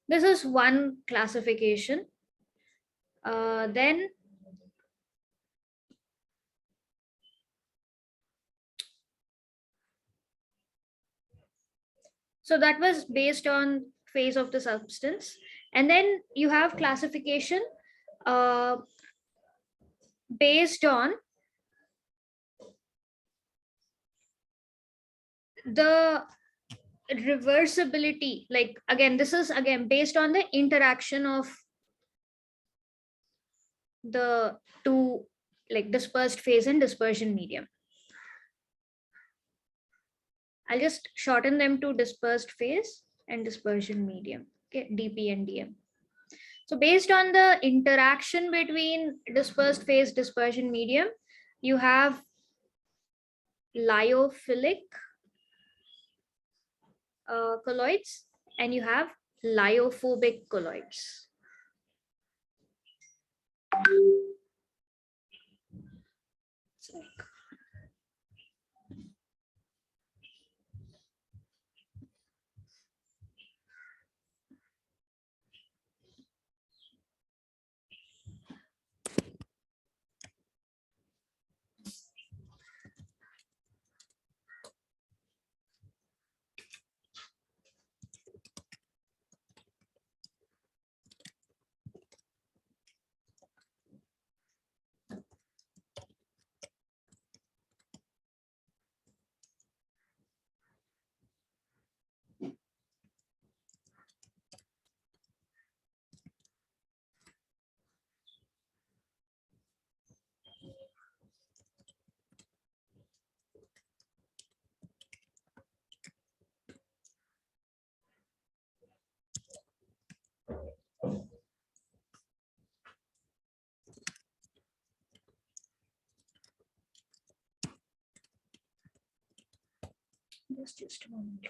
this is one classification. Then so that was based on phase of the substance, and then you have classification based on the reversibility. Like, again, this is again based on the interaction of the two, like dispersed phase and dispersion medium. I'll just shorten them to dispersed phase and dispersion medium. Okay, DP and DM. So based on the interaction between dispersed phase, dispersion medium, you have lyophilic colloids and you have lyophobic colloids. Just a moment.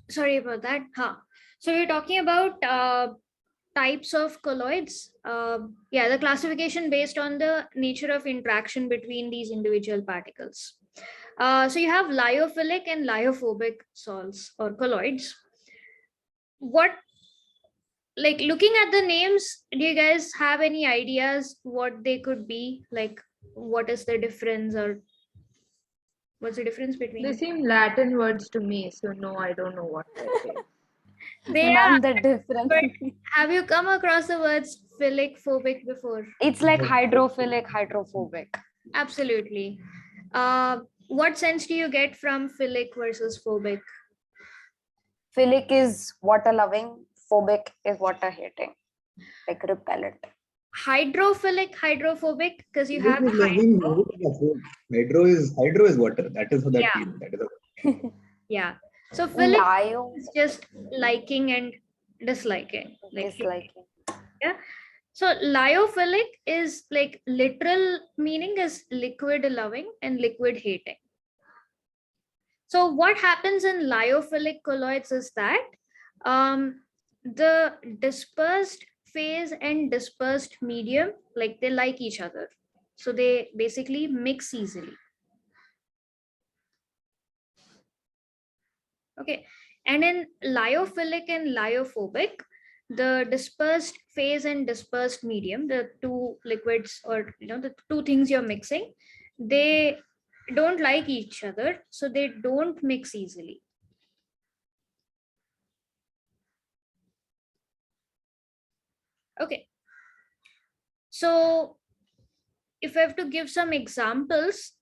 Sorry about that. So we're talking about types of colloids. Yeah, the classification based on the nature of interaction between these individual particles. So you have lyophilic and lyophobic salts or colloids. What, like, looking at the names, do you guys have any ideas what they could be? Like, what is the difference? Or What's the difference They between? seem Latin words to me, so no, I don't know what that is. They are. Ma'am, the difference. But have you come across the words philic, phobic before? It's like hydrophilic, hydrophobic. Absolutely. What sense do you get from philic versus phobic? Philic is water loving, phobic is water hating, like repellent. Hydrophilic, hydrophobic, because you have Philic is loving, hydro is water. That is how that Yeah. is. That is yeah. So philic Lio, is just liking and disliking. Like disliking. so lyophilic is like literal meaning is liquid loving and liquid hating. So what happens in lyophilic colloids is that the dispersed phase and dispersed medium, like they like each other. So they basically mix easily. Okay. And in lyophilic and lyophobic, the dispersed phase and dispersed medium, the two liquids or the two things you're mixing, they don't like each other, so they don't mix easily. Okay. So if I have to give some examples,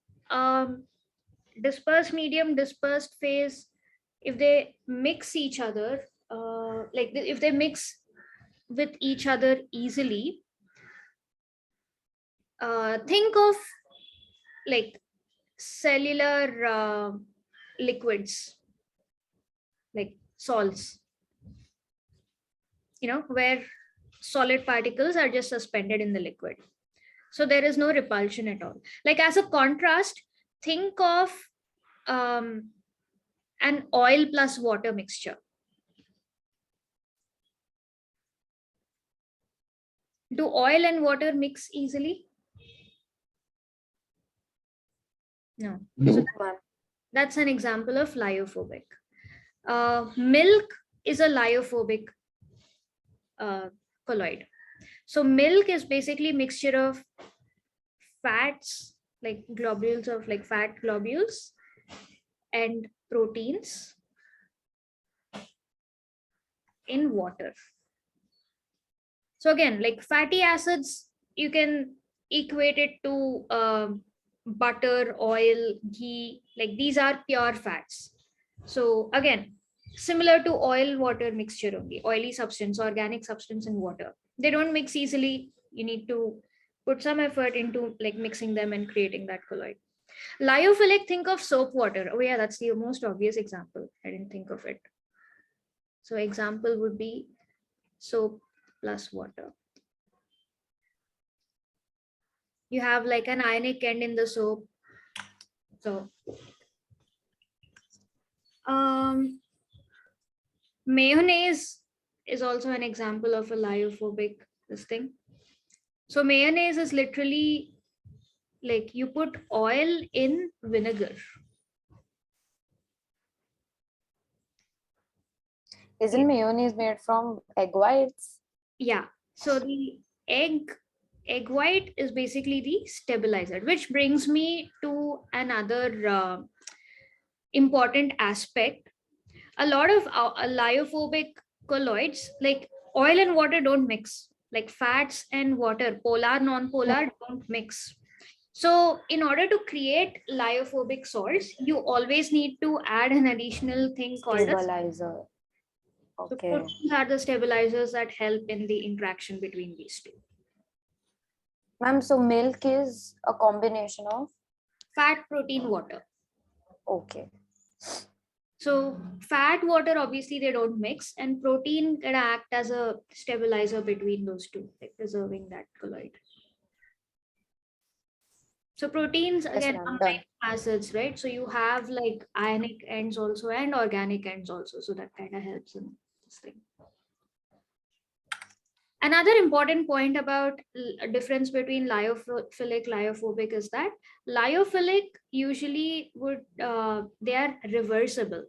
dispersed medium, dispersed phase, if they mix each other, if they mix with each other easily, think of like cellular liquids, like salts, where solid particles are just suspended in the liquid. So there is no repulsion at all. Like as a contrast, think of an oil plus water mixture. Do oil and water mix easily? No. So that's an example of lyophobic. Milk is a lyophobic colloid. So milk is basically mixture of fats, like globules of like fat globules and proteins in water. So again, like fatty acids, you can equate it to butter, oil, ghee, like these are pure fats. So again, similar to oil water mixture only, oily substance, organic substance in water. They don't mix easily. You need to put some effort into like mixing them and creating that colloid. Lyophilic, think of soap water. Oh yeah, that's the most obvious example. I didn't think of it. So example would be soap plus water. You have like an ionic end in the soap. So mayonnaise is also an example of a lyophobic this thing. So mayonnaise is literally like you put oil in vinegar. Isn't mayonnaise made from egg whites? Yeah. So the egg white is basically the stabilizer, which brings me to another important aspect. A lot of lyophobic colloids, like oil and water don't mix, like fats and water, polar, non-polar don't mix. So in order to create lyophobic salts, you always need to add an additional thing called a Stabilizer. So Okay. proteins are the stabilizers that help in the interaction between these two. Ma'am, so milk is a combination of? Fat, protein, water. Okay. So fat, water, obviously they don't mix, and protein can act as a stabilizer between those two, like preserving that colloid. So proteins, Yes, again, ma'am, amino done. acids, right? So you have like ionic ends also and organic ends also. So that kind of helps in this thing. Another important point about difference between lyophilic, lyophobic is that lyophilic usually would, they are reversible.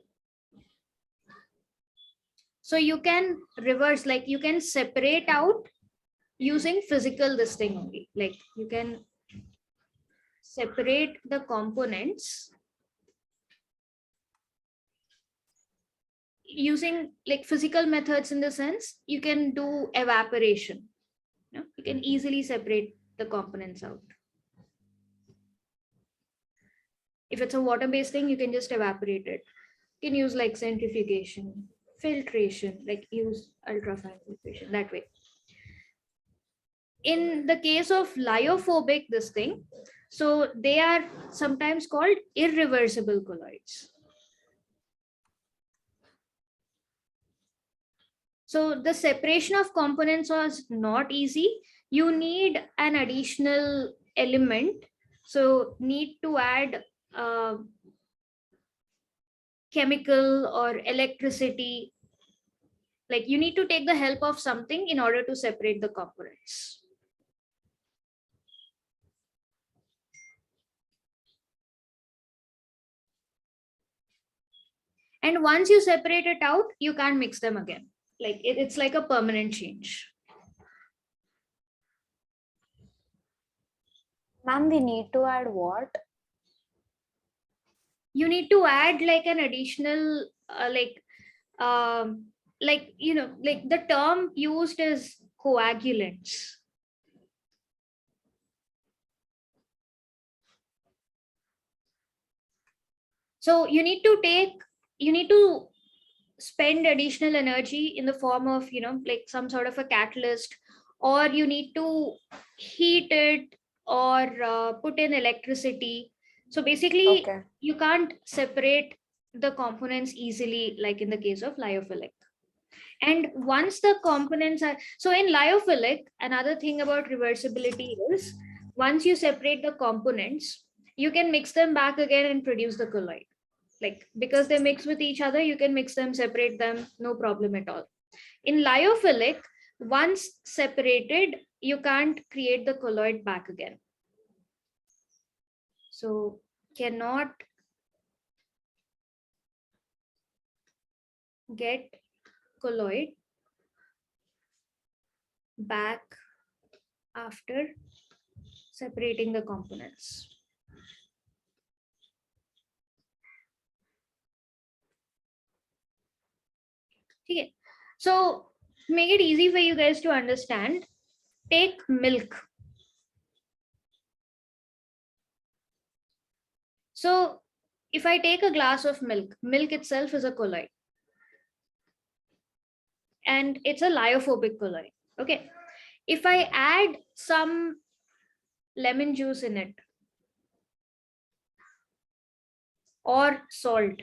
So you can reverse, like you can separate out using physical this thing only. Like you can separate the components using like physical methods in the sense, you can do evaporation. You can easily separate the components out. If it's a water-based thing, you can just evaporate it. You can use like centrifugation, filtration, like use ultrafine filtration that way. In the case of lyophobic, this thing, so they are sometimes called irreversible colloids. So the separation of components was not easy. You need an additional element. So need to add chemical or electricity. Like you need to take the help of something in order to separate the components. And once you separate it out, you can't mix them again. Like it's like a permanent change. Ma'am, we need to add what? You need to add like an additional like the term used is coagulants. So you need to spend additional energy in the form of like some sort of a catalyst, or you need to heat it, or put in electricity. So basically Okay. you can't separate the components easily like in the case of lyophilic. And once the components are, so in lyophilic, another thing about reversibility is once you separate the components, you can mix them back again and produce the colloid. Like because they mix with each other, you can mix them, separate them, no problem at all. In lyophilic, once separated, you can't create the colloid back again. So cannot get colloid back after separating the components. Okay. So make it easy for you guys to understand. Take milk. So if I take a glass of milk, milk itself is a colloid. And it's a lyophobic colloid. Okay. If I add some lemon juice in it or salt,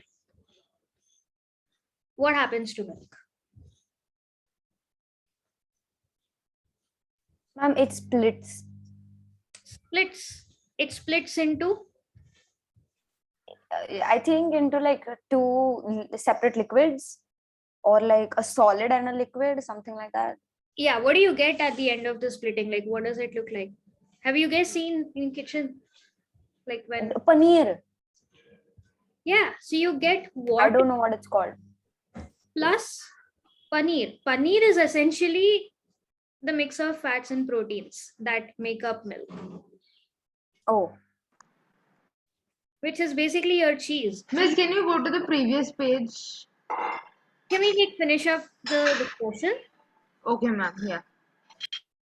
what happens to milk? Ma'am, it splits. It splits into, I think into like two separate liquids, or like a solid and a liquid, something like that. yeah, what do you get at the end of the splitting? Like what does it look like? Have you guys seen in kitchen? Like when Paneer. Yeah, so you get I water don't know what it's called. plus paneer. Paneer is essentially the mix of fats and proteins that make up milk, Oh, which is basically your cheese. Miss, can you go to the previous page? Can we finish up the discussion? Okay, ma'am. Yeah.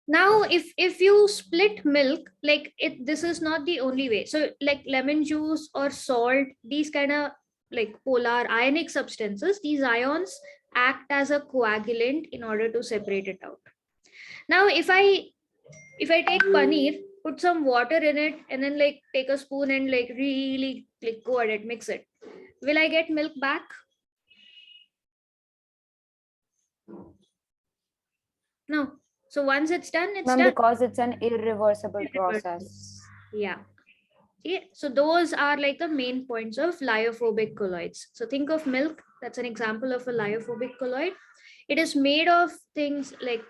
Now, if you split milk, like this is not the only way. So like lemon juice or salt, these kind of like polar ionic substances, these ions act as a coagulant in order to separate it out. Now, if I take paneer, put some water in it, and then like take a spoon and like really like go at it, mix it, will I get milk back? No. So once it's done, it's ma'am, done. because it's an irreversible process. Yeah. Okay. So those are like the main points of lyophobic colloids. So think of milk. That's an example of a lyophobic colloid. It is made of things like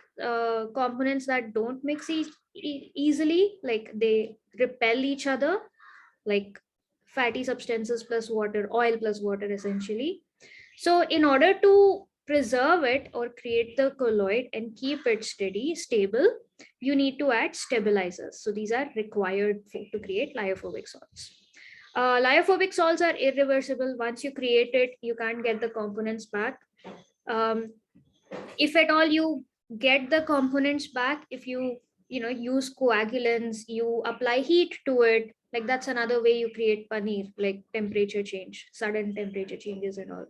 components that don't mix easily, like they repel each other, like fatty substances plus water, oil plus water essentially. So in order to preserve it or create the colloid and keep it stable, you need to add stabilizers. So these are required to create lyophobic salts. Lyophobic salts are irreversible. Once you create it, you can't get the components back. If at all you get the components back, if you use coagulants, you apply heat to it, like that's another way you create paneer, like temperature change, sudden temperature changes and all.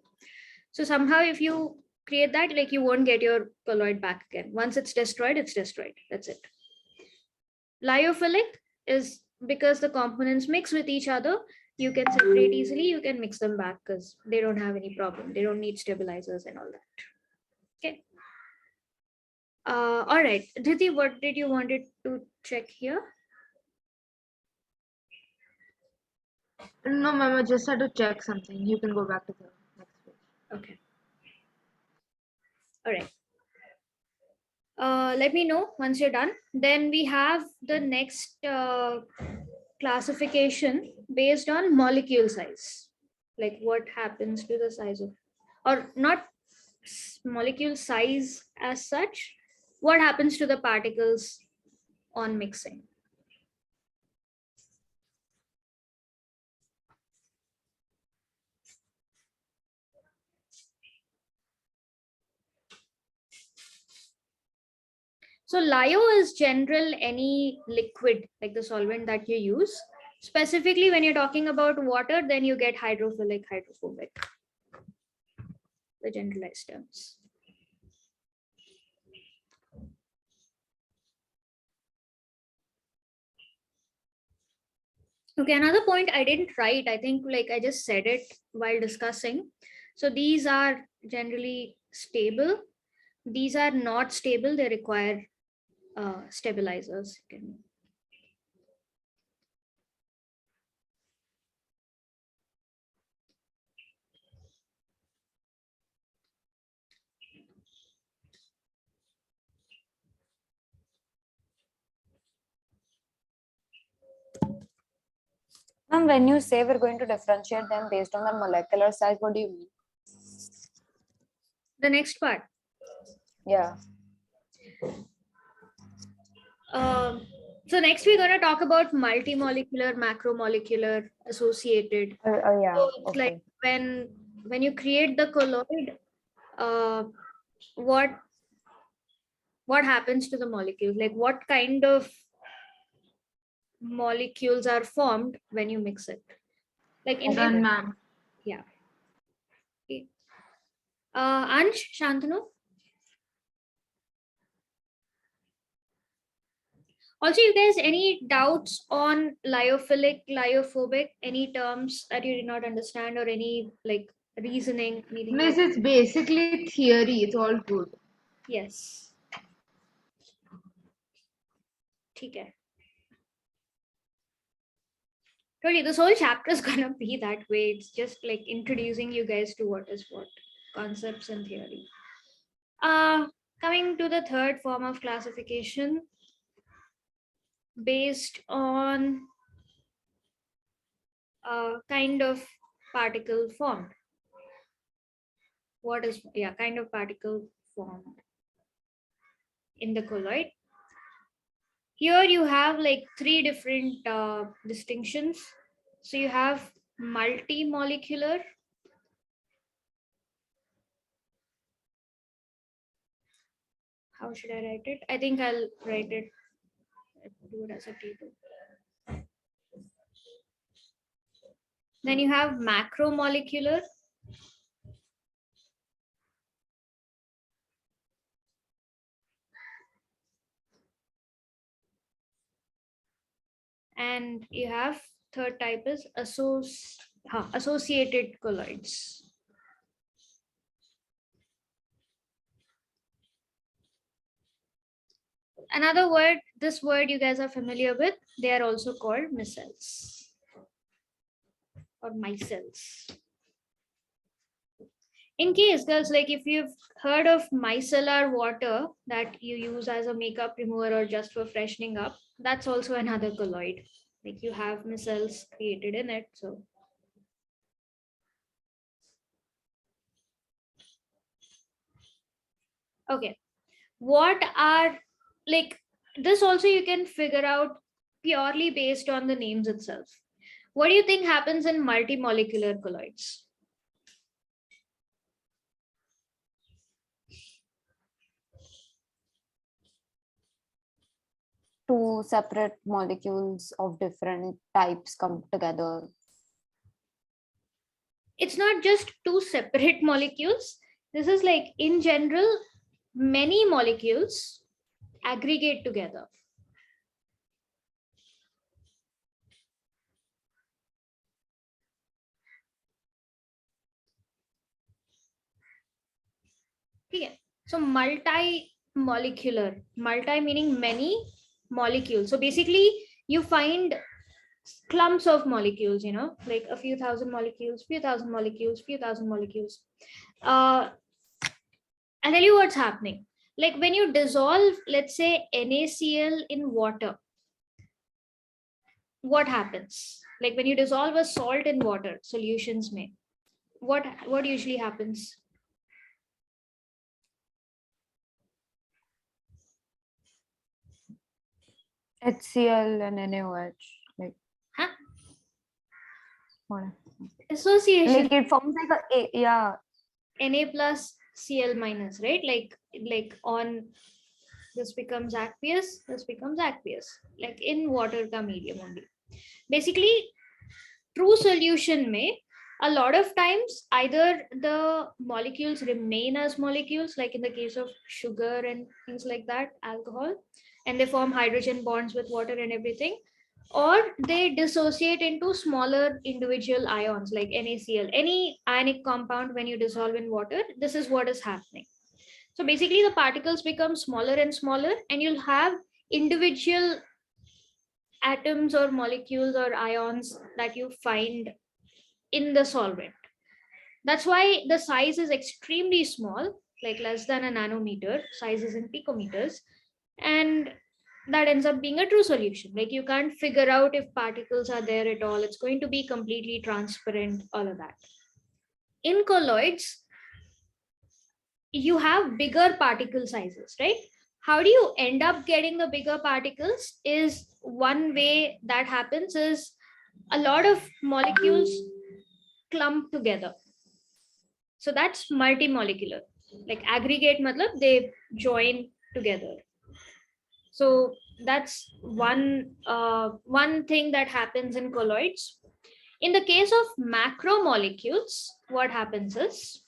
So somehow if you create that, like you won't get your colloid back again. Once it's destroyed, it's destroyed. That's it. Lyophilic is because the components mix with each other. You can separate easily, you can mix them back because they don't have any problem. They don't need stabilizers and all that. Okay. All right. Didi, what did you wanted to check here? No, ma'am, I just had to check something. You can go back to the next page. Okay. All right. Let me know once you're done. Then we have the next classification based on molecule size. Like what happens to the size of, or not molecule size as such, what happens to the particles on mixing. So lyo is general any liquid, like the solvent that you use. Specifically, when you're talking about water, then you get hydrophilic, hydrophobic, the generalized terms. Okay, another point I didn't write, I think like I just said it while discussing. So these are generally stable. These are not stable, they require stabilizers. Ma'am, when you say we're going to differentiate them based on their molecular size, what do you mean? The next part. Yeah. So next we're going to talk about multimolecular, macromolecular, associated. Yeah. So it's Okay. like when you create the colloid, what happens to the molecules? Like what kind of molecules are formed when you mix it? Like in Done, ma'am. yeah. Okay. Ansh, Shantanu. Also, you guys, any doubts on lyophilic, lyophobic, any terms that you did not understand or any like reasoning? Anything Miss, it's basically theory. It's all good. Yes. Okay. Told you this whole chapter is gonna be that way. It's just like introducing you guys to what is what, concepts and theory. Coming to the third form of classification based on kind of particle formed. What is kind of particle formed in the colloid? Here you have like three different distinctions. So you have multimolecular, how should I write it? I think I'll write it, do it as a table. Then you have macromolecular, and you have third type is associated colloids. Another word, this word you guys are familiar with, they are also called micelles or micelles. In case girls, like if you've heard of micellar water that you use as a makeup remover or just for freshening up, that's also another colloid. Like you have micelles created in it. So okay, what are like this also you can figure out purely based on the names itself. What do you think happens in multimolecular colloids? two separate molecules of different types come together. It's not just two separate molecules. This is like, in general, many molecules aggregate together. Okay. So multi-molecular, multi meaning many molecules. So basically you find clumps of molecules, like a few thousand molecules, few thousand molecules, few thousand molecules. I'll tell you what's happening. Like when you dissolve, let's say, NaCl in water, what happens? Like when you dissolve a salt in water, solutions may, what usually happens? HCl and NaOH. Like, Huh? what? Association. Like it forms like yeah. Na plus Cl minus, right? Like on this becomes aqueous, this becomes aqueous, like in water ka medium only. Basically, true solution may, a lot of times either the molecules remain as molecules, like in the case of sugar and things like that, alcohol, and they form hydrogen bonds with water and everything, or they dissociate into smaller individual ions like NaCl. Any ionic compound, when you dissolve in water, this is what is happening. So basically the particles become smaller and smaller, and you'll have individual atoms or molecules or ions that you find in the solvent. That's why the size is extremely small, like less than a nanometer, sizes in picometers, and that ends up being a true solution. Like you can't figure out if particles are there at all. It's going to be completely transparent, all of that. In colloids, you have bigger particle sizes, right? How do you end up getting the bigger particles? Is one way that happens is a lot of molecules clump together. So that's multimolecular. Like aggregate matlab they join together. So that's one thing that happens in colloids. In the case of macromolecules, what happens is,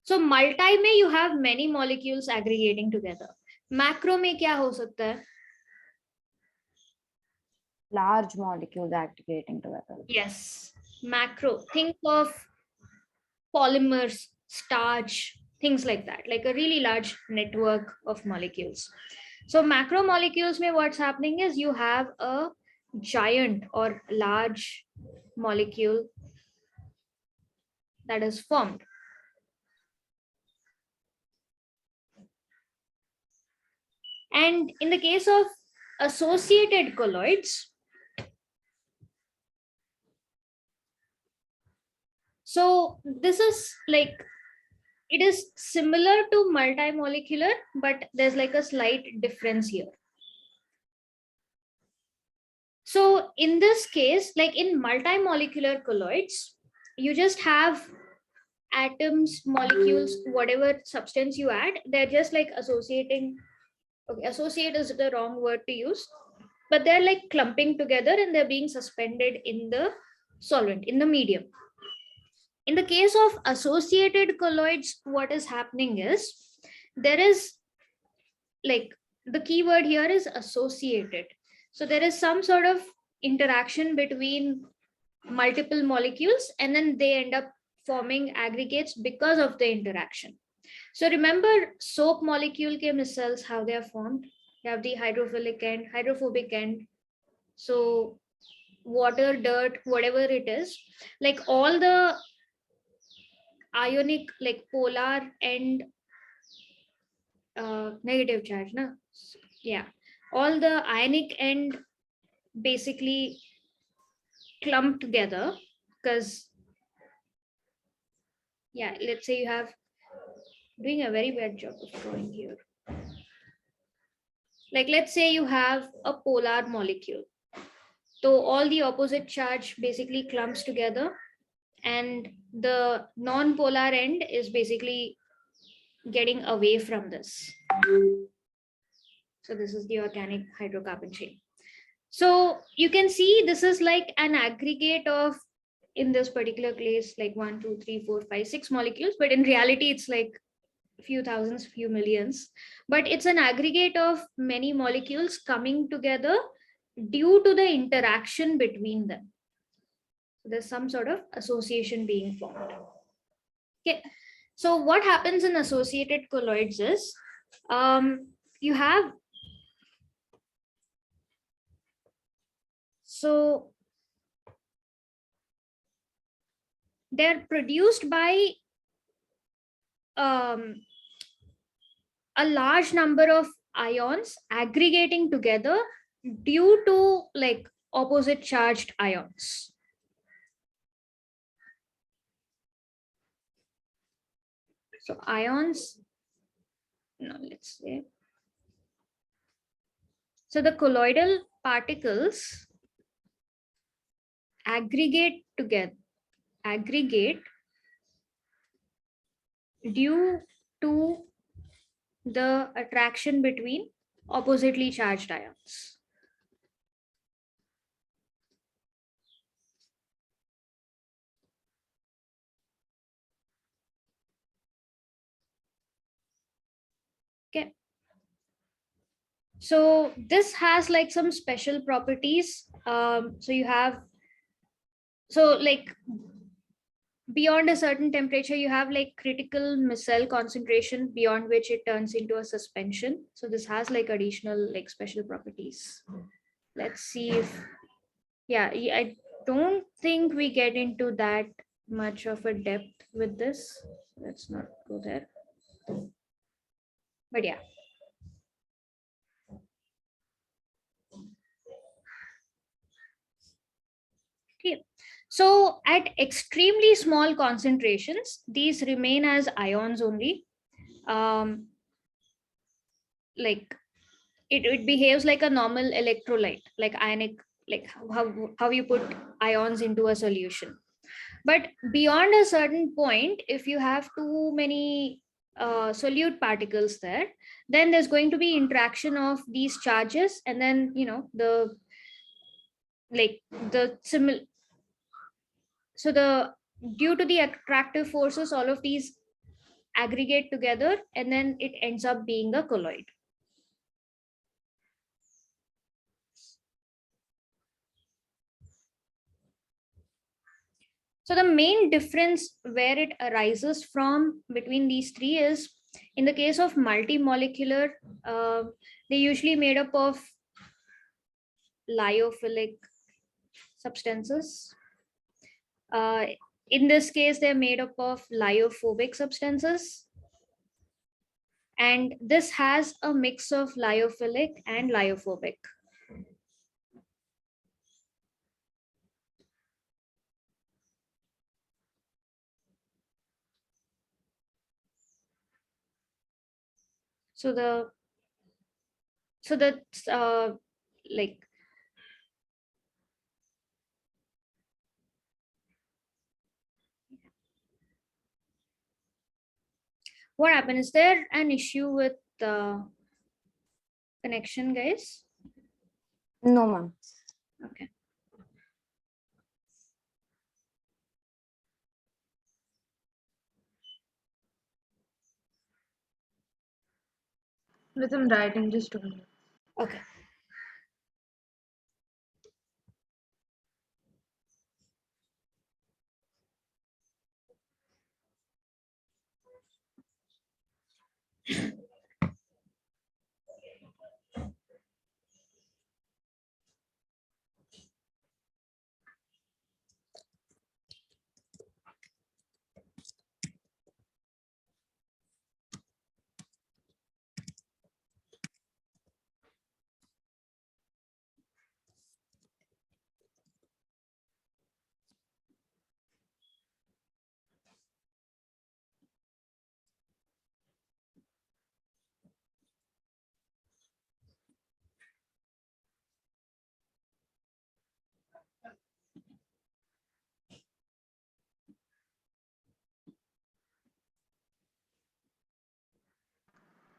so multi में you have many molecules aggregating together. Macro में क्या हो सकता है? Large molecules aggregating together. Yes, macro. Think of polymers, starch, things like that, like a really large network of molecules. So macromolecules mein what's happening is you have a giant or large molecule that is formed. And in the case of associated colloids, so this is like, it is similar to multimolecular, but there's like a slight difference here. So in this case, like in multimolecular colloids, you just have atoms, molecules, whatever substance you add, they're just like associating. Okay, associate is the wrong word to use, but they're like clumping together and they're being suspended in the solvent, in the medium. In the case of associated colloids, what is happening is there is, like, the key word here is associated. So there is some sort of interaction between multiple molecules, and then they end up forming aggregates because of the interaction. So remember soap molecule ke micelles, how they are formed. You have the hydrophilic end, hydrophobic end. So water, dirt, whatever it is, like all the ionic, like polar end, negative charge, na? Yeah, all the ionic end basically clump together, because yeah, let's say you have, doing a very bad job of drawing here. Like let's say you have a polar molecule, so all the opposite charge basically clumps together, and the non-polar end is basically getting away from this. So this is the organic hydrocarbon chain. So you can see this is like an aggregate of, in this particular case, like 1, 2, 3, 4, 5, 6 molecules, but in reality it's like few thousands, few millions, but it's an aggregate of many molecules coming together due to the interaction between them. So there's some sort of association being formed. Okay, so what happens in associated colloids is you have, so they're produced by a large number of ions aggregating together due to like opposite charged ions. So ions, no, let's say, so the colloidal particles aggregate together, aggregate due to the attraction between oppositely charged ions. Okay. So this has like some special properties. So you have, so like beyond a certain temperature, you have like critical micelle concentration beyond which it turns into a suspension. So this has like additional like special properties. Let's see if, yeah, I don't think we get into that much of a depth with this. Let's not go there. But yeah. Okay. So at extremely small concentrations, these remain as ions only. Like it behaves like a normal electrolyte, like ionic, like how you put ions into a solution. But beyond a certain point, if you have too many solute particles there, then there's going to be interaction of these charges, and then the like the similar, so the due to the attractive forces, all of these aggregate together and then it ends up being a colloid. So the main difference where it arises from between these three is, in the case of multimolecular, they usually made up of lyophilic substances. In this case, they're made up of lyophobic substances. And this has a mix of lyophilic and lyophobic. So that's like, what happened? Is there an issue with the connection, guys? No, ma'am. Okay. With some writing, just 2 minutes. Okay.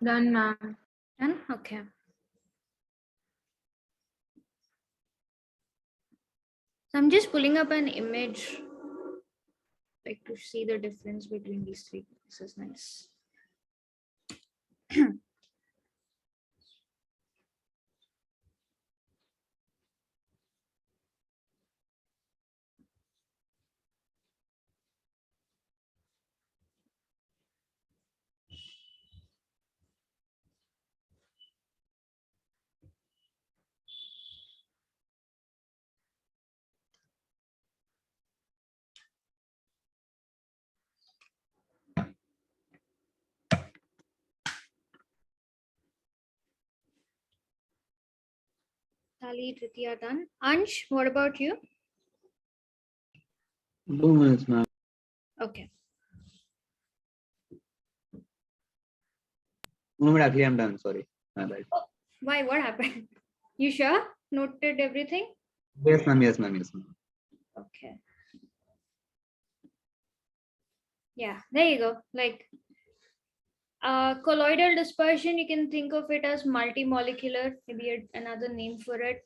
Done, ma'am. Done? Okay. I'm just pulling up an image like to see the difference between these three. This is nice. Tali, Tritiya done. Ansh, what about you? 2 minutes, ma'am. Okay. No, but actually I'm done. Sorry. My bad. Why? What happened? You sure? Noted everything? Yes, ma'am. Yes, ma'am. Yes, ma'am. Okay. Yeah, there you go. Like colloidal dispersion, you can think of it as multimolecular, maybe another name for it.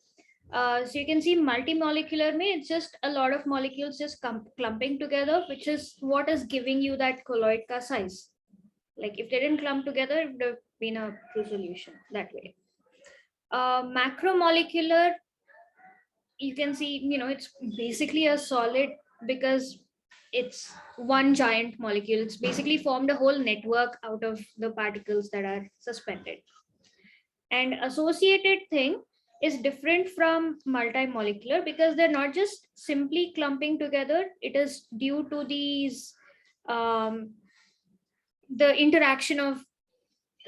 So you can see multimolecular means it's just a lot of molecules just clumping together, which is what is giving you that colloid ka size. Like if they didn't clump together, it would have been a true solution that way. Macromolecular, you can see, it's basically a solid because it's one giant molecule. It's basically formed a whole network out of the particles that are suspended. And associated thing is different from multimolecular because they're not just simply clumping together. It is due to these the interaction of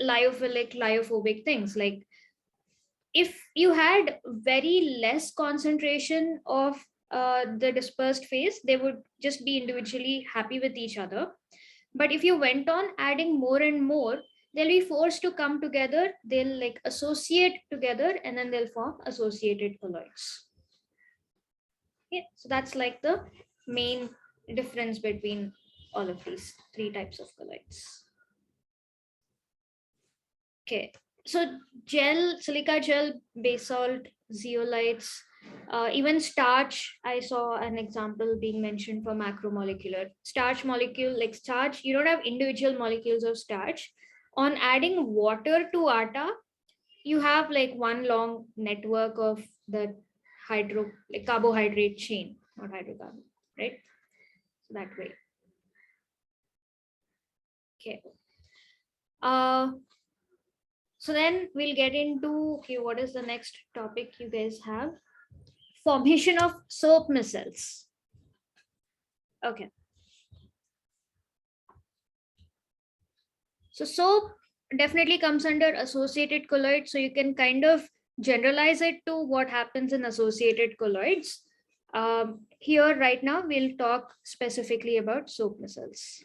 lyophilic lyophobic things. Like if you had very less concentration of the dispersed phase, they would just be individually happy with each other. But if you went on adding more and more, they'll be forced to come together. They'll like associate together and then they'll form associated colloids. Yeah, so that's like the main difference between all of these three types of colloids. Okay, so gel, silica gel, basalt, zeolites, even starch. I saw an example being mentioned for macromolecular. Starch molecule, like starch, you don't have individual molecules of starch. On adding water to atta, you have like one long network of the like carbohydrate chain, not hydrocarbon, right? So that way. Okay. So then we'll get into, okay, what is the next topic you guys have? Formation of soap micelles. Okay. So soap definitely comes under associated colloids. So you can kind of generalize it to what happens in associated colloids. Here right now, we'll talk specifically about soap micelles.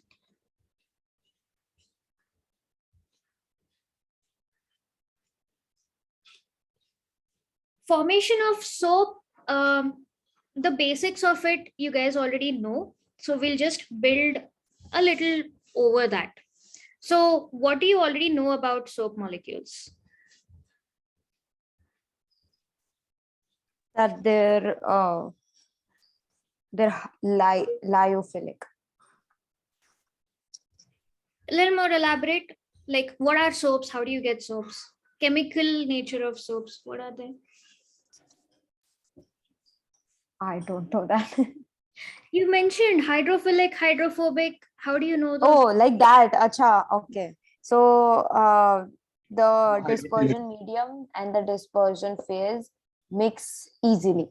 Formation of soap, the basics of it, you guys already know. So we'll just build a little over that. So what do you already know about soap molecules? That they're lyophilic. A little more elaborate, like what are soaps? How do you get soaps? Chemical nature of soaps, what are they? I don't know that. You mentioned hydrophilic, hydrophobic. How do you know those? Oh, like that. Acha, okay. So the Hydrophilic. dispersion medium and the dispersion phase mix easily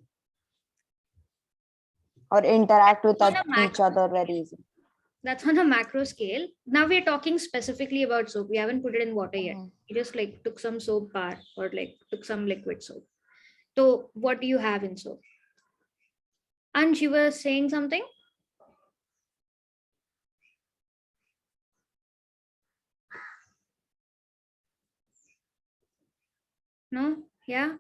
or interact with each other very easily. That's on a macro scale. Now we're talking specifically about soap. We haven't put it in water yet. We just like took some soap bar or like took some liquid soap. So what do you have in soap? And she was saying something? No? Yeah?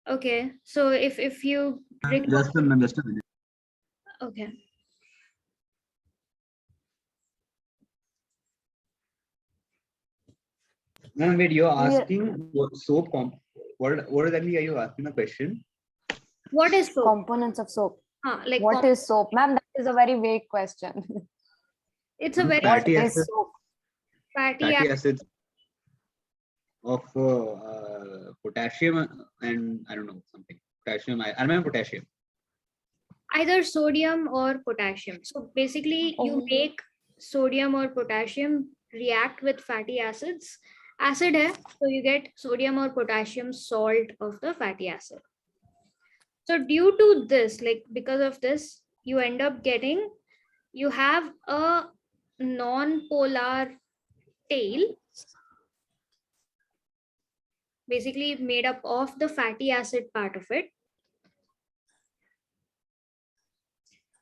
Okay. So if you Just a minute. okay. Ma'am, wait, you're asking what soap what exactly are you asking the question? What is soap? Components of soap. Like What is soap? Ma'am, that is a very vague question. it's a very What Fatty is acids, soap? fatty fatty acid. acids of potassium and I don't know something. Potassium. I remember potassium. Either sodium or potassium. So basically, you Oh. make sodium or potassium react with fatty acids. Acid hai, so you get sodium or potassium salt of the fatty acid. So due to this, like because of this, you end up getting, you have a non-polar tail, basically made up of the fatty acid part of it.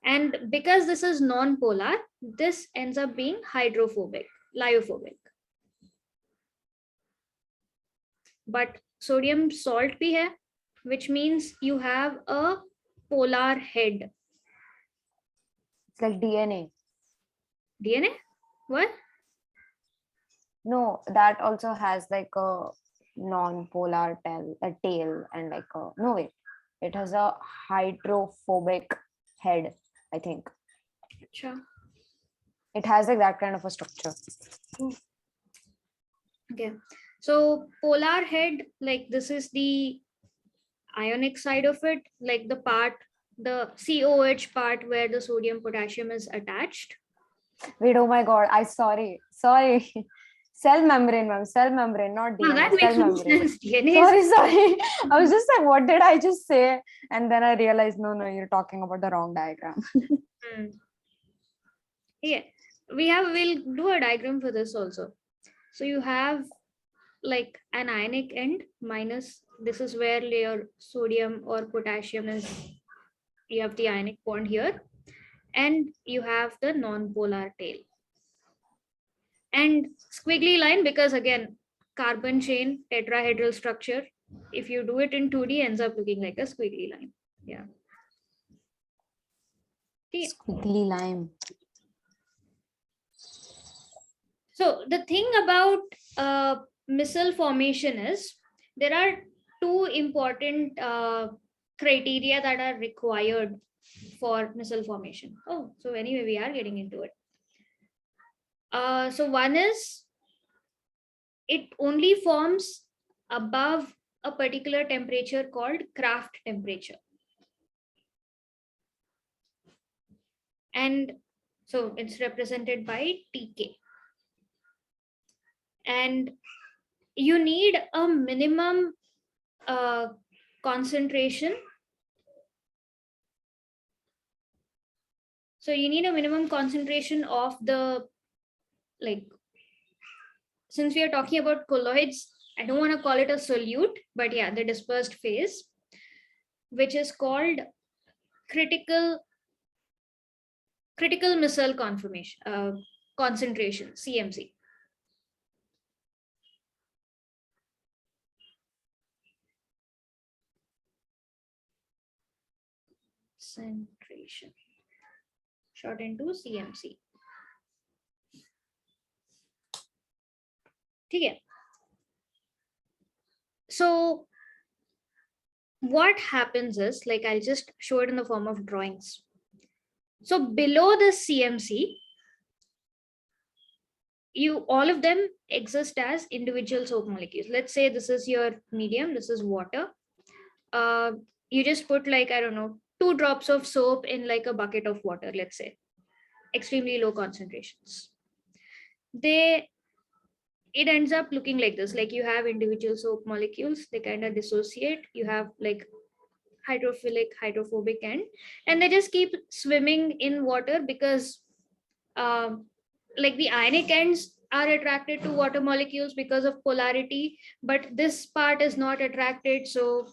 And because this is non-polar, this ends up being hydrophobic, lyophobic. But sodium salt bhi hai, which means you have a polar head. It's like DNA. DNA? What? No, that also has like a non-polar tail and like a, no wait, it has a hydrophobic head, I think. Acha. It has like that kind of a structure. Okay. So polar head, like this is the ionic side of it, like the part, the COH part where the sodium potassium is attached. Wait, oh my god, sorry. Cell membrane, ma'am. Cell membrane, not Now DNA. that Cell makes no membrane. sense. DNA is Sorry. I was just like, what did I just say? And then I realized, no, you're talking about the wrong diagram. Yeah, we'll do a diagram for this also. So you have like an ionic end minus, this is where your sodium or potassium is, you have the ionic bond here, and you have the non-polar tail. And squiggly line, because again, carbon chain, tetrahedral structure, if you do it in 2D, ends up looking like a squiggly line. Yeah. Squiggly line. So the thing about missile formation is there are two important criteria that are required for missile formation. Oh, so anyway, we are getting into it. So one is it only forms above a particular temperature called Kraft temperature. And so it's represented by TK. And you need a minimum concentration. So you need a minimum concentration of the, like, since we are talking about colloids, I don't want to call it a solute, but yeah, the dispersed phase, which is called critical missile conformation, concentration, CMC. Concentration, short into CMC. Okay. So what happens is, like, I'll just show it in the form of drawings. So below the CMC, all of them exist as individual soap molecules. Let's say this is your medium, this is water. You just put, like, I don't know, 2 drops of soap in like a bucket of water, let's say, extremely low concentrations. It ends up looking like this, like you have individual soap molecules, they kind of dissociate, you have like hydrophilic, hydrophobic end, and they just keep swimming in water because like the ionic ends are attracted to water molecules because of polarity, but this part is not attracted, so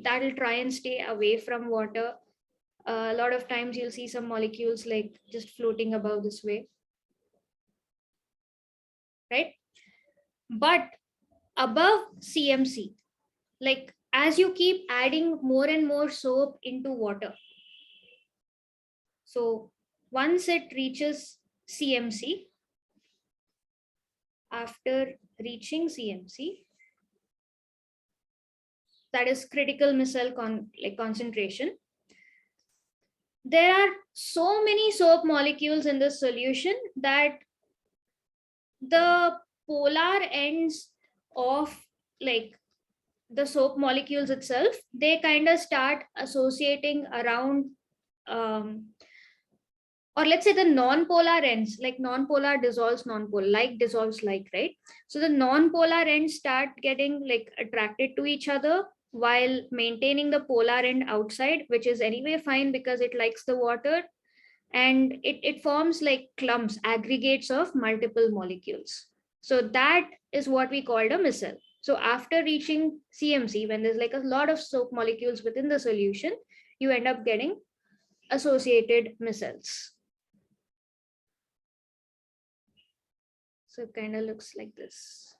that'll try and stay away from water. A lot of times you'll see some molecules like just floating above this way, right? But above CMC, like as you keep adding more and more soap into water, so once it reaches CMC, after reaching CMC, that is critical micelle concentration, there are so many soap molecules in the solution that the polar ends of like the soap molecules itself, they kind of start associating around or let's say the non-polar ends, like non-polar dissolves non-polar, like dissolves like, right? So the non-polar ends start getting like attracted to each other while maintaining the polar end outside, which is anyway fine because it likes the water, and it forms like clumps, aggregates of multiple molecules. So that is what we called a micelle. So after reaching CMC, when there's like a lot of soap molecules within the solution, you end up getting associated micelles. So it kind of looks like this.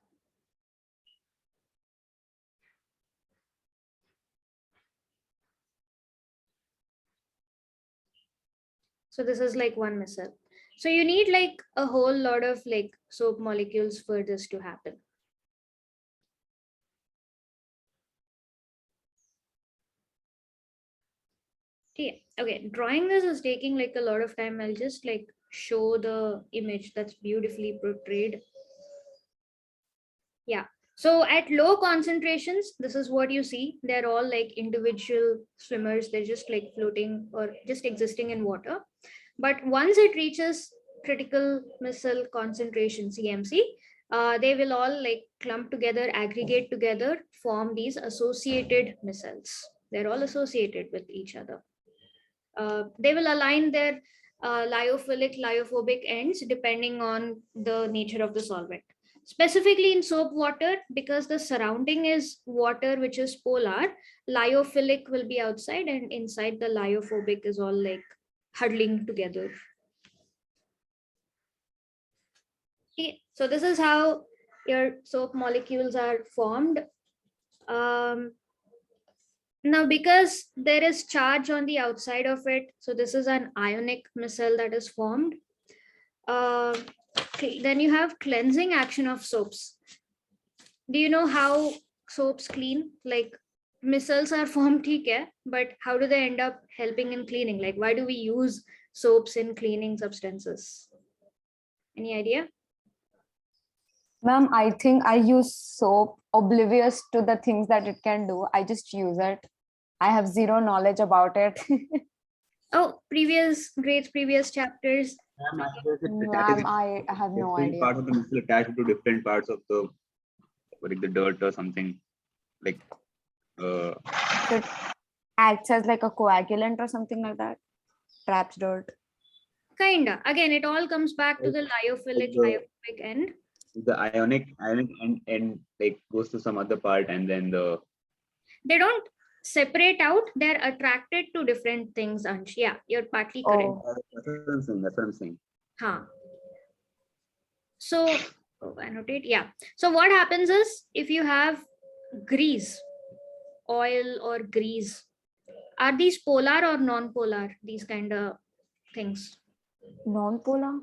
So this is like one micelle. So you need like a whole lot of like soap molecules for this to happen. Yeah. Okay, drawing this is taking like a lot of time. I'll just like show the image that's beautifully portrayed. Yeah. So at low concentrations, this is what you see. They're all like individual swimmers. They're just like floating or just existing in water. But once it reaches critical micelle concentration, CMC, they will all like clump together, aggregate together, form these associated micelles. They're all associated with each other. They will align their lyophilic, lyophobic ends depending on the nature of the solvent. Specifically in soap water, because the surrounding is water which is polar, lyophilic will be outside and inside the lyophobic is all like huddling together. Okay, so this is how your soap molecules are formed. Now, because there is charge on the outside of it, so this is an ionic micelle that is formed. Then you have cleansing action of soaps. Do you know how soaps clean? Like micelles are formed, but how do they end up helping in cleaning? Like why do we use soaps in cleaning substances? Any idea? Ma'am, I think I use soap oblivious to the things that it can do. I just use it. I have zero knowledge about it. Oh, previous grades, previous chapters. Ma'am, I have no Different idea. parts of the missile attached to different parts of the, like the dirt or something. Like It acts as like a coagulant or something like that. Traps dirt. Kinda. Again, it all comes back to the lyophobic end. the ionic end like goes to some other part, and then the They don't separate out, they're attracted to different things, Ansh. Yeah, you're partly correct. Oh, that's what I'm saying. Huh. So annotate. Yeah. So what happens is if you have grease, oil or grease, are these polar or non-polar? These kind of things. non-polar?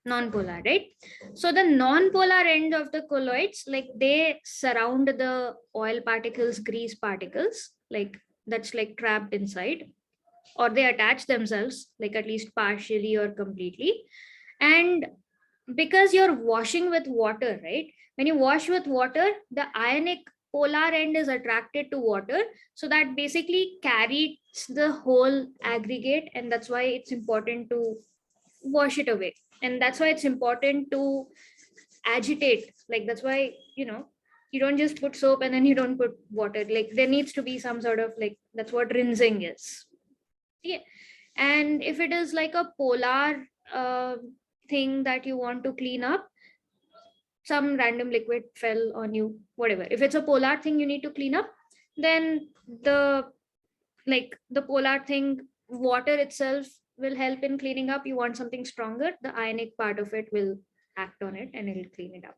Non-polar, right? So the non-polar end of the colloids, like they surround the oil particles, grease particles, like that's like trapped inside, or they attach themselves, like at least partially or completely. And because you're washing with water, right? When you wash with water, the ionic polar end is attracted to water, so that basically carries the whole aggregate, and that's why it's important to wash it away, and that's why it's important to agitate. Like that's why you don't just put soap and then you don't put water. Like there needs to be some sort of like, that's what rinsing is. Yeah. And if it is like a polar thing that you want to clean up, some random liquid fell on you, whatever, if it's a polar thing you need to clean up, then the polar thing, water itself will help in cleaning up. You want something stronger, the ionic part of it will act on it and it'll clean it up.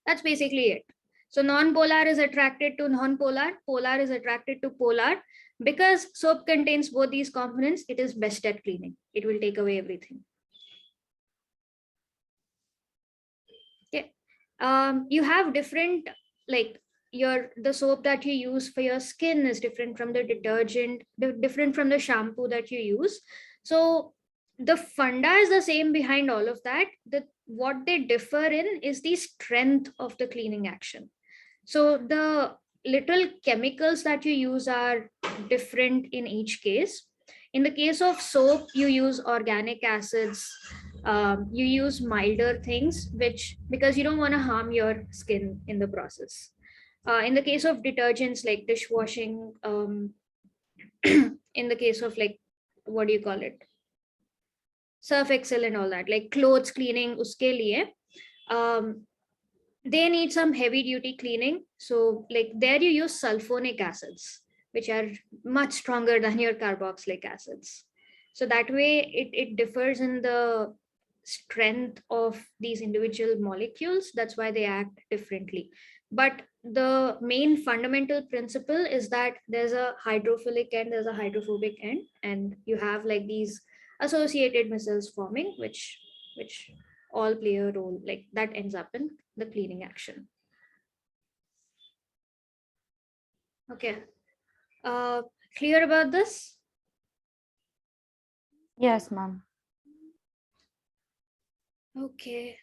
That's basically it. So non-polar is attracted to non-polar, polar is attracted to polar. Because soap contains both these components, it is best at cleaning. It will take away everything. Okay. You have different like the soap that you use for your skin is different from the detergent, different from the shampoo that you use. So the funda is the same behind all of that. What they differ in is the strength of the cleaning action. So the little chemicals that you use are different in each case. In the case of soap, you use organic acids, you use milder things, which because you don't want to harm your skin in the process. In the case of detergents like dishwashing, in the case of like, what do you call it? Surf excel and all that, like clothes cleaning, uske liye, they need some heavy duty cleaning. So like there you use sulfonic acids, which are much stronger than your carboxylic acids. So that way it differs in the strength of these individual molecules. That's why they act differently. But the main fundamental principle is that there's a hydrophilic end, there's a hydrophobic end, and you have like these associated micelles forming, which all play a role, like that ends up in the cleaning action. Okay. Clear about this? Yes, ma'am. Okay.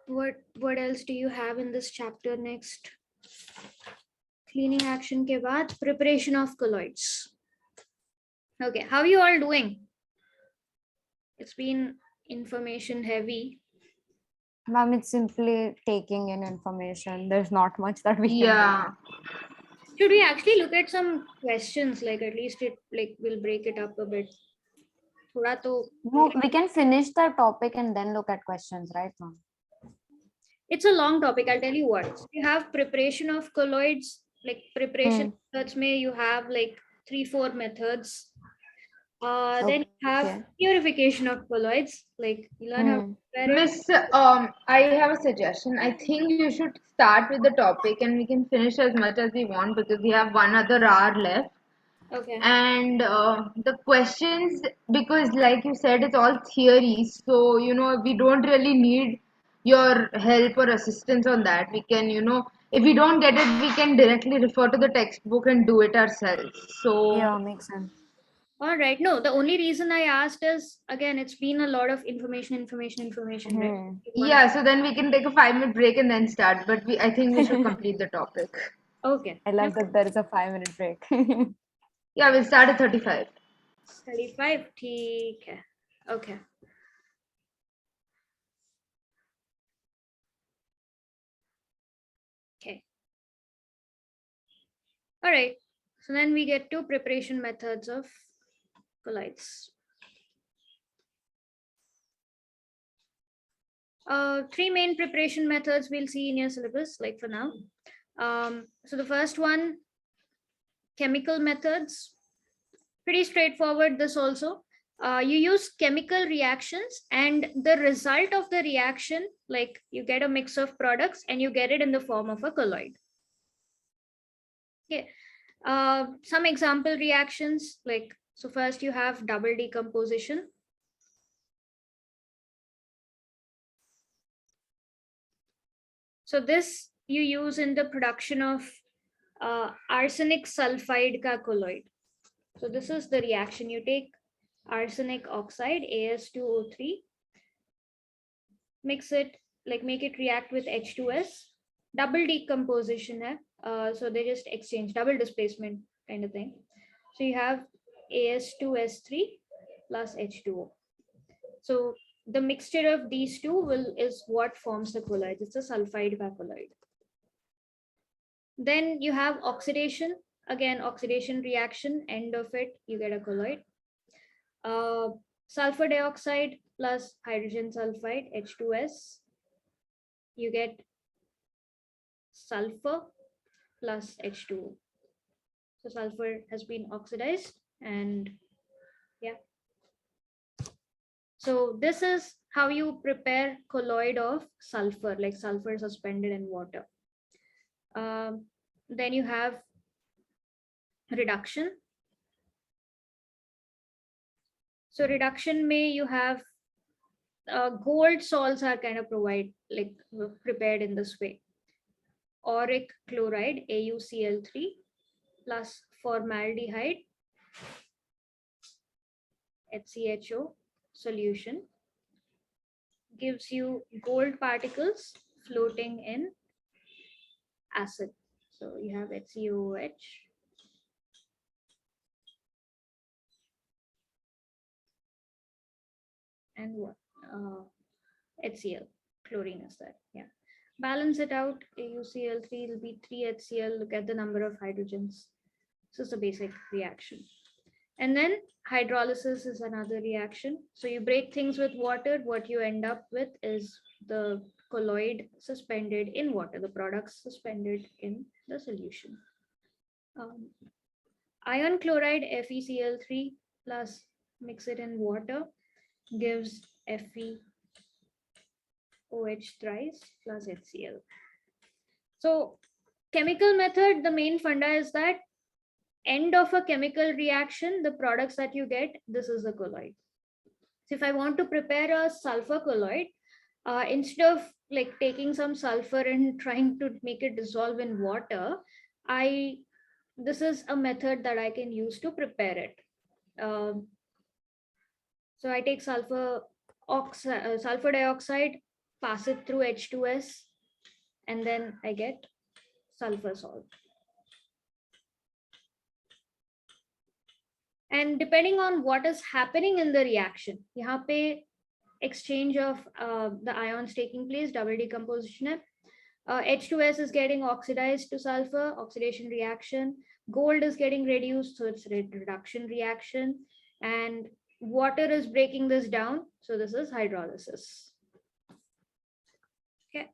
What else do you have in this chapter next? Cleaning action ke baad preparation of colloids. Okay, how are you all doing? It's been information heavy. Ma'am, it's simply taking in information. There's not much that we can Yeah. Should we actually look at some questions? Like at least it like will break it up a bit. Thoda to, do. No, we can finish the topic and then look at questions, right, ma'am? it's a long topic. I'll tell you what. So you have preparation of colloids, like preparation methods. May you have like 3-4 methods. Then you have Okay. purification of colloids. Like you learn how to prepare it. Miss, I have a suggestion. I think you should start with the topic and we can finish as much as we want because we have 1 other hour left. Okay. And the questions, because like you said, it's all theories. So, we don't really need your help or assistance on that. We can, if we don't get it, we can directly refer to the textbook and do it ourselves. So, Yeah, makes sense. All right. No, the only reason I asked is again, it's been a lot of information, right? yeah, so then we can take a 5-minute break and then start. But I think we should complete the topic. Okay. I love that there is a 5-minute break. Yeah, we'll start at 35. 35. ठीक है. Okay. Okay. All right. So then we get to preparation methods of colloids. 3 main preparation methods we'll see in your syllabus, like for now. So the first one, chemical methods. Pretty straightforward, this also. You use chemical reactions and the result of the reaction, like you get a mix of products and you get it in the form of a colloid. Okay. Some example reactions, like, so first you have double decomposition. So this you use in the production of arsenic sulfide ka colloid. So this is the reaction. You take arsenic oxide, As2O3, mix it, like make it react with H2S, double decomposition hai. So they just exchange, double displacement kind of thing. So you have As2S3 plus H2O. So the mixture of these two is what forms the colloid. It's a sulfide colloid. Then you have oxidation. Again, oxidation reaction, end of it, you get a colloid. Sulfur dioxide plus hydrogen sulfide, H2S, you get sulfur plus H2O. So sulfur has been oxidized, and yeah. So this is how you prepare colloid of sulfur, like sulfur suspended in water. Then you have reduction. So reduction may you have gold salts are kind of prepared in this way. auric chloride, AuCl3, plus formaldehyde, HCHO solution, gives you gold particles floating in acid. So you have HCOOH. And what? HCl, chlorine is that, yeah. Balance it out, AuCl3 will be 3 HCl, look at the number of hydrogens. So it's a basic reaction. And then hydrolysis is another reaction. So you break things with water, what you end up with is the colloid suspended in water, the products suspended in the solution. Iron chloride, FeCl3 plus mix it in water, gives FeOH thrice plus HCl. So chemical method, the main funda is that end of a chemical reaction, the products that you get, this is the colloid. So if I want to prepare a sulfur colloid, instead of like taking some sulfur and trying to make it dissolve in water, this is a method that I can use to prepare it. So I take sulfur dioxide, pass it through H2S, and then I get sulfur salt. And depending on what is happening in the reaction, यहाँ पे exchange of the ions taking place, double decomposition. H2S is getting oxidized to sulfur, oxidation reaction. Gold is getting reduced, so it's a reduction reaction. And water is breaking this down, so this is hydrolysis. Okay.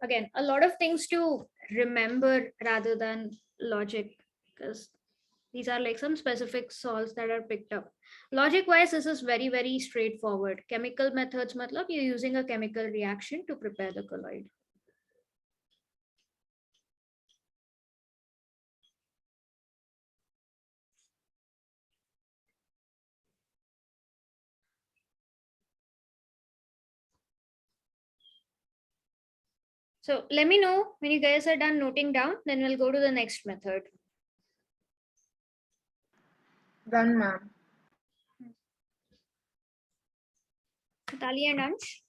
Again, a lot of things to remember rather than logic, because these are like some specific solves that are picked up. Logic wise, this is very, very straightforward. Chemical methods, matlab you're using a chemical reaction to prepare the colloid. So let me know when you guys are done noting down, then we'll go to the next method. Done, ma'am. Tali and Ansh.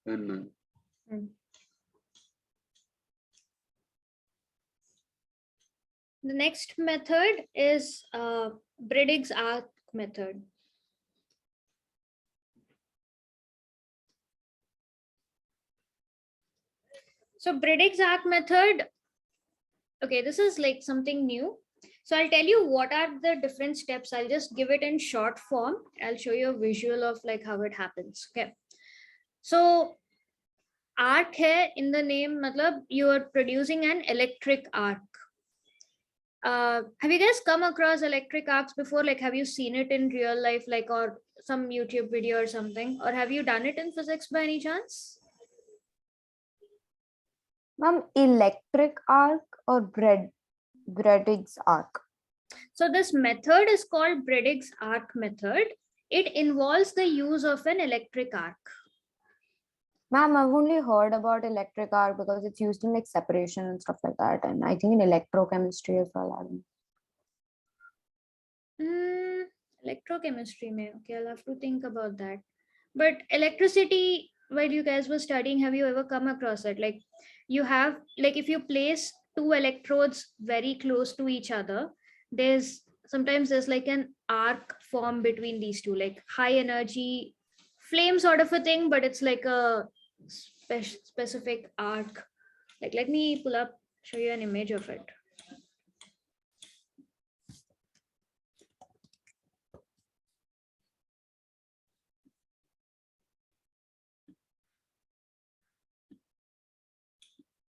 Done, ma'am. The next method is Briggs arc method. So Briggs arc method, okay, this is like something new. So I'll tell you what are the different steps. I'll just give it in short form. I'll show you a visual of like how it happens. Okay. So arc hai in the name, matlab you are producing an electric arc. Have you guys come across electric arcs before? Like, have you seen it in real life, like, or some YouTube video or something? Or have you done it in physics by any chance? Ma'am, electric arc or Briggs arc? So this method is called Briggs arc method. It involves the use of an electric arc. Ma'am, I've only heard about electric arc because it's used in like separation and stuff like that. And I think in electrochemistry as well. I don't know. Electrochemistry, mein. Okay, I'll have to think about that. But electricity, while you guys were studying, have you ever come across it? Like you have, like if you place two electrodes very close to each other, sometimes there's like an arc formed between these two, like high energy flame sort of a thing, but it's like a specific arc. Like let me show you an image of it.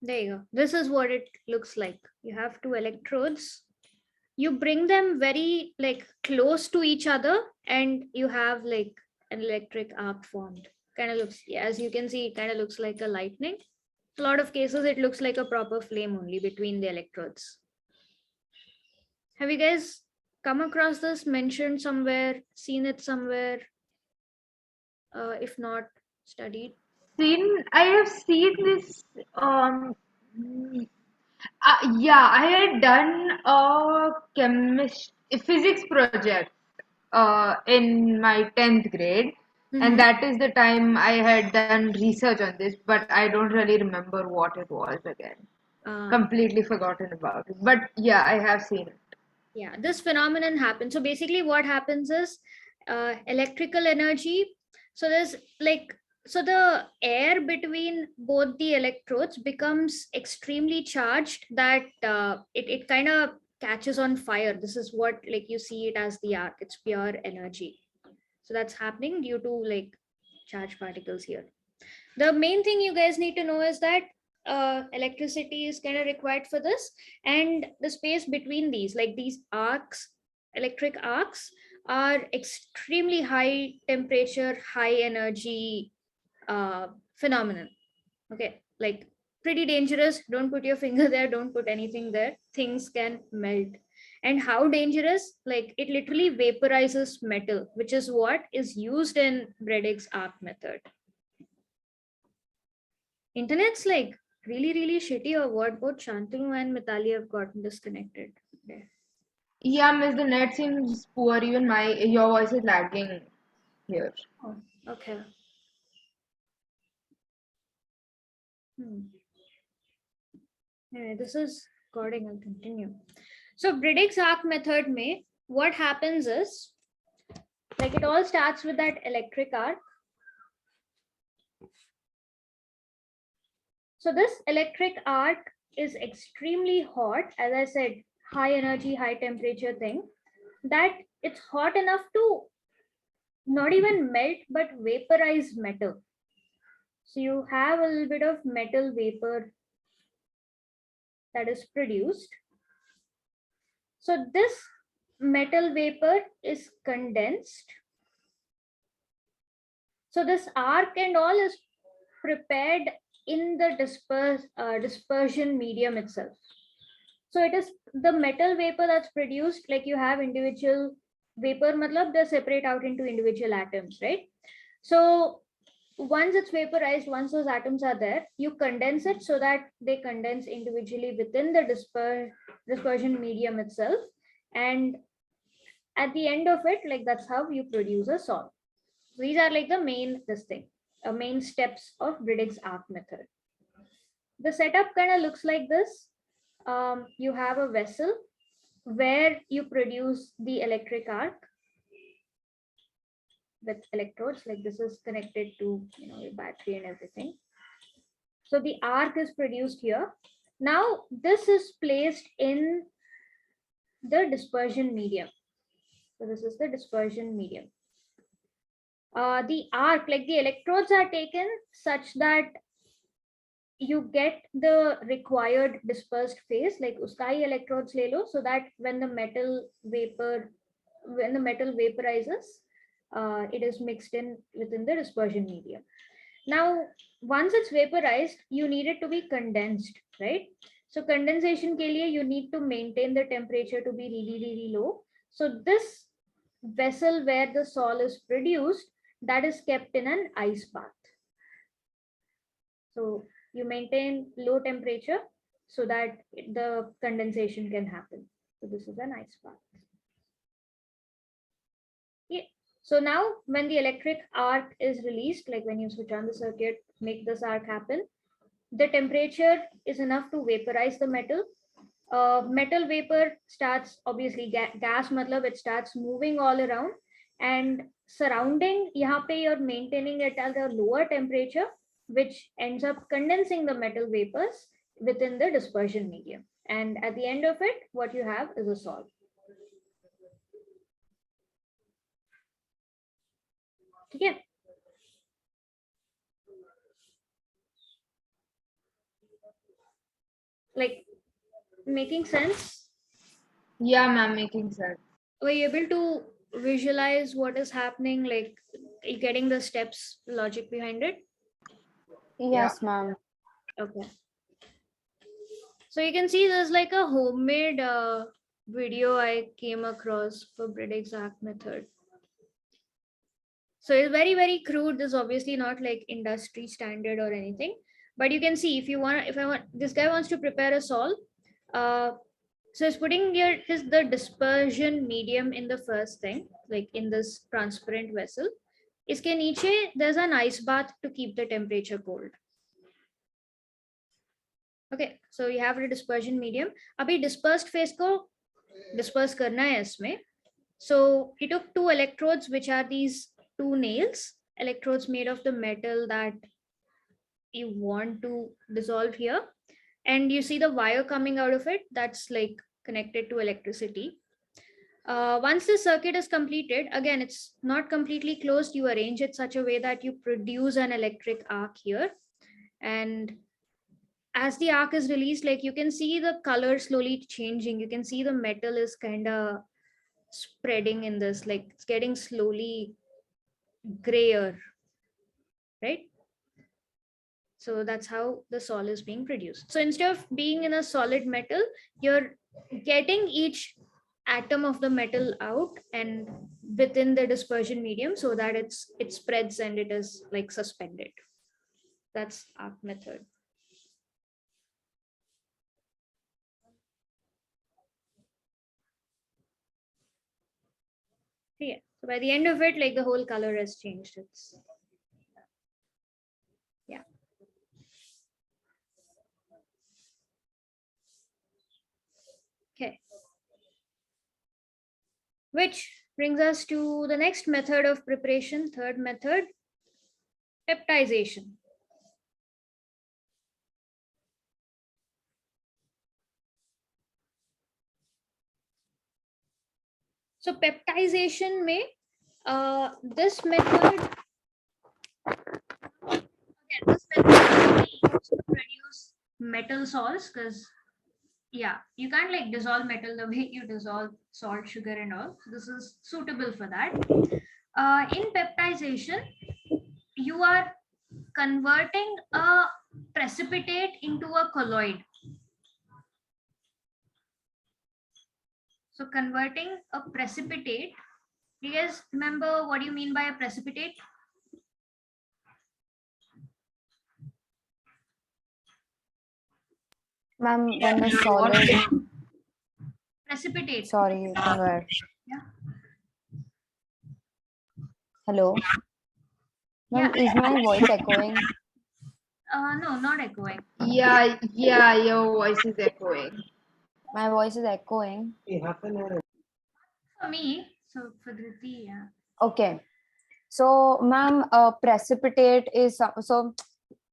There you go. This is what it looks like. You have two electrodes. You bring them very like close to each other and you have like an electric arc formed. Kind of looks, yeah, as you can see, it kind of looks like a lightning. A lot of cases, it looks like a proper flame only between the electrodes. Have you guys come across this mentioned somewhere, seen it somewhere? If not, studied. I have seen this. Mm, yeah, I had done a physics project in my 10th grade, and Mhm. that is the time I had done research on this, but I don't really remember what it was again. Completely forgotten about it. But yeah, I have seen it. Yeah, this phenomenon happens. So basically what happens is electrical energy. So there's like, so the air between both the electrodes becomes extremely charged that it kind of catches on fire. This is what, like, you see it as the arc. It's pure energy. So that's happening due to like charged particles here. The main thing you guys need to know is that electricity is kind of required for this, and the space between these, like these arcs, electric arcs, are extremely high temperature, high energy phenomenon. Okay, like pretty dangerous. Don't put your finger there, don't put anything there, things can melt. And how dangerous? Like, it literally vaporizes metal, which is what is used in Bredik's arc method. Internet's like really shitty, or what? Both Shantanu and Mitali have gotten disconnected. Okay. Yeah, Miss, the net seems poor. Even your voice is lagging here. Oh, okay. Anyway, this is recording. I'll continue. So Bredik's arc method may, what happens is, like, it all starts with that electric arc. So this electric arc is extremely hot, as I said, high energy, high temperature thing, that it's hot enough to not even melt but vaporize metal. So you have a little bit of metal vapor that is produced. So this metal vapor is condensed. So this arc and all is prepared in the dispersion medium itself. So it is the metal vapor that's produced, like you have individual vapor, matlab they're separate out into individual atoms, right? So once it's vaporized, once those atoms are there, you condense it so that they condense individually within the dispersion medium itself. And at the end of it, like, that's how you produce a solid. So these are like the main main steps of Bredik's arc method. The setup kind of looks like this. You have a vessel where you produce the electric arc with electrodes, like this is connected to, your battery and everything. So the arc is produced here. Now this is placed in the dispersion medium. So this is the dispersion medium. The arc, like the electrodes are taken such that you get the required dispersed phase, like uska hi electrodes le lo, so that when the metal vaporizes, it is mixed in within the dispersion medium. Now, once it's vaporized, you need it to be condensed, right? So condensation ke liye you need to maintain the temperature to be really low. So this vessel where the sol is produced, that is kept in an ice bath. So you maintain low temperature so that the condensation can happen. So this is an ice bath. Yeah. So now when the electric arc is released, like when you switch on the circuit, make this arc happen, the temperature is enough to vaporize the metal. Metal vapor starts, obviously gas matlab it starts moving all around, and surrounding yahan pe you're maintaining it at a lower temperature, which ends up condensing the metal vapors within the dispersion medium. And at the end of it, what you have is a solid. Yeah. Like, making sense? Yeah, ma'am, making sense. Were you able to visualize what is happening, like getting the steps logic behind it? Yes, ma'am. Okay. So you can see there's like a homemade video I came across for Briggs exact method. So it's very, very crude. This is obviously not like industry standard or anything, but you can see this guy wants to prepare a sol. So he's putting the dispersion medium in the first thing, like in this transparent vessel. Iske niche, there's an ice bath to keep the temperature cold. Okay, so you have the dispersion medium. Abhi dispersed phase ko disperse karna hai isme. So he took two electrodes, which are these two nails, electrodes made of the metal that you want to dissolve here. And you see the wire coming out of it, that's like connected to electricity. Once the circuit is completed, again, it's not completely closed. You arrange it such a way that you produce an electric arc here. And as the arc is released, like you can see the color slowly changing. You can see the metal is kind of spreading in this, like it's getting slowly grayer, right? So that's how the sol is being produced. So instead of being in a solid metal, you're getting each atom of the metal out and within the dispersion medium so that it spreads and it is like suspended. That's arc method. Yeah. So by the end of it, like the whole color has changed. It's yeah. Okay. Which brings us to the next method of preparation, third method, peptization. So peptization may this method is used to produce metal salts, because yeah, you can't like dissolve metal the way you dissolve salt, sugar, and all. So this is suitable for that. In peptization, you are converting a precipitate into a colloid. So converting a precipitate, you guys remember what do you mean by a precipitate? Ma'am, when a solid. Precipitate. Sorry, you can go ahead. Yeah. Hello. Ma'am, is my voice echoing? No, not echoing. Yeah, your voice is echoing. My voice is echoing. For me, so for Dhriti, yeah. Okay. So, ma'am, precipitate is so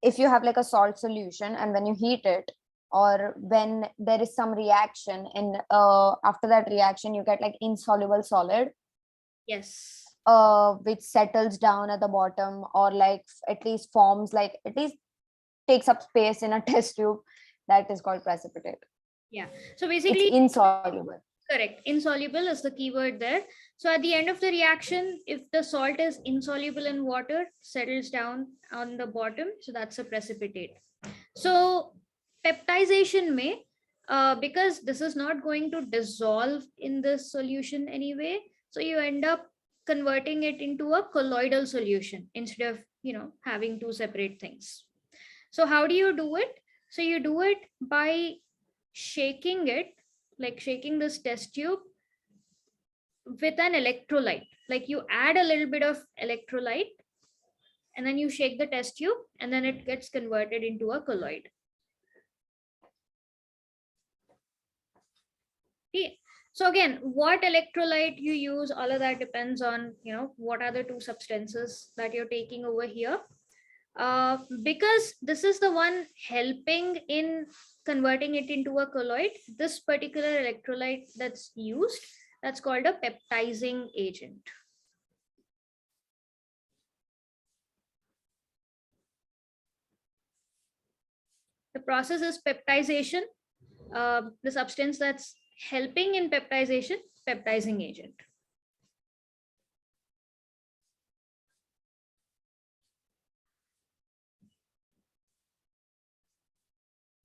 if you have like a salt solution and when you heat it, or when there is some reaction, and after that reaction you get like insoluble solid, Yes. which settles down at the bottom, or like at least forms, like at least takes up space in a test tube, that is called precipitate. Yeah. So It's basically, insoluble. correct. Insoluble is the keyword there. So at the end of the reaction, if the salt is insoluble in water, settles down on the bottom, so that's a precipitate. So peptization may, because this is not going to dissolve in the solution anyway, so you end up converting it into a colloidal solution instead of having two separate things. So how do you do it? So you do it by shaking it, like shaking this test tube with an electrolyte. Like you add a little bit of electrolyte and then you shake the test tube and then it gets converted into a colloid. Okay. So again, what electrolyte you use, all of that depends on what are the two substances that you're taking over here. Because this is the one helping in converting it into a colloid, this particular electrolyte that's used, that's called a peptizing agent. The process is peptization. The substance that's helping in peptization, peptizing agent.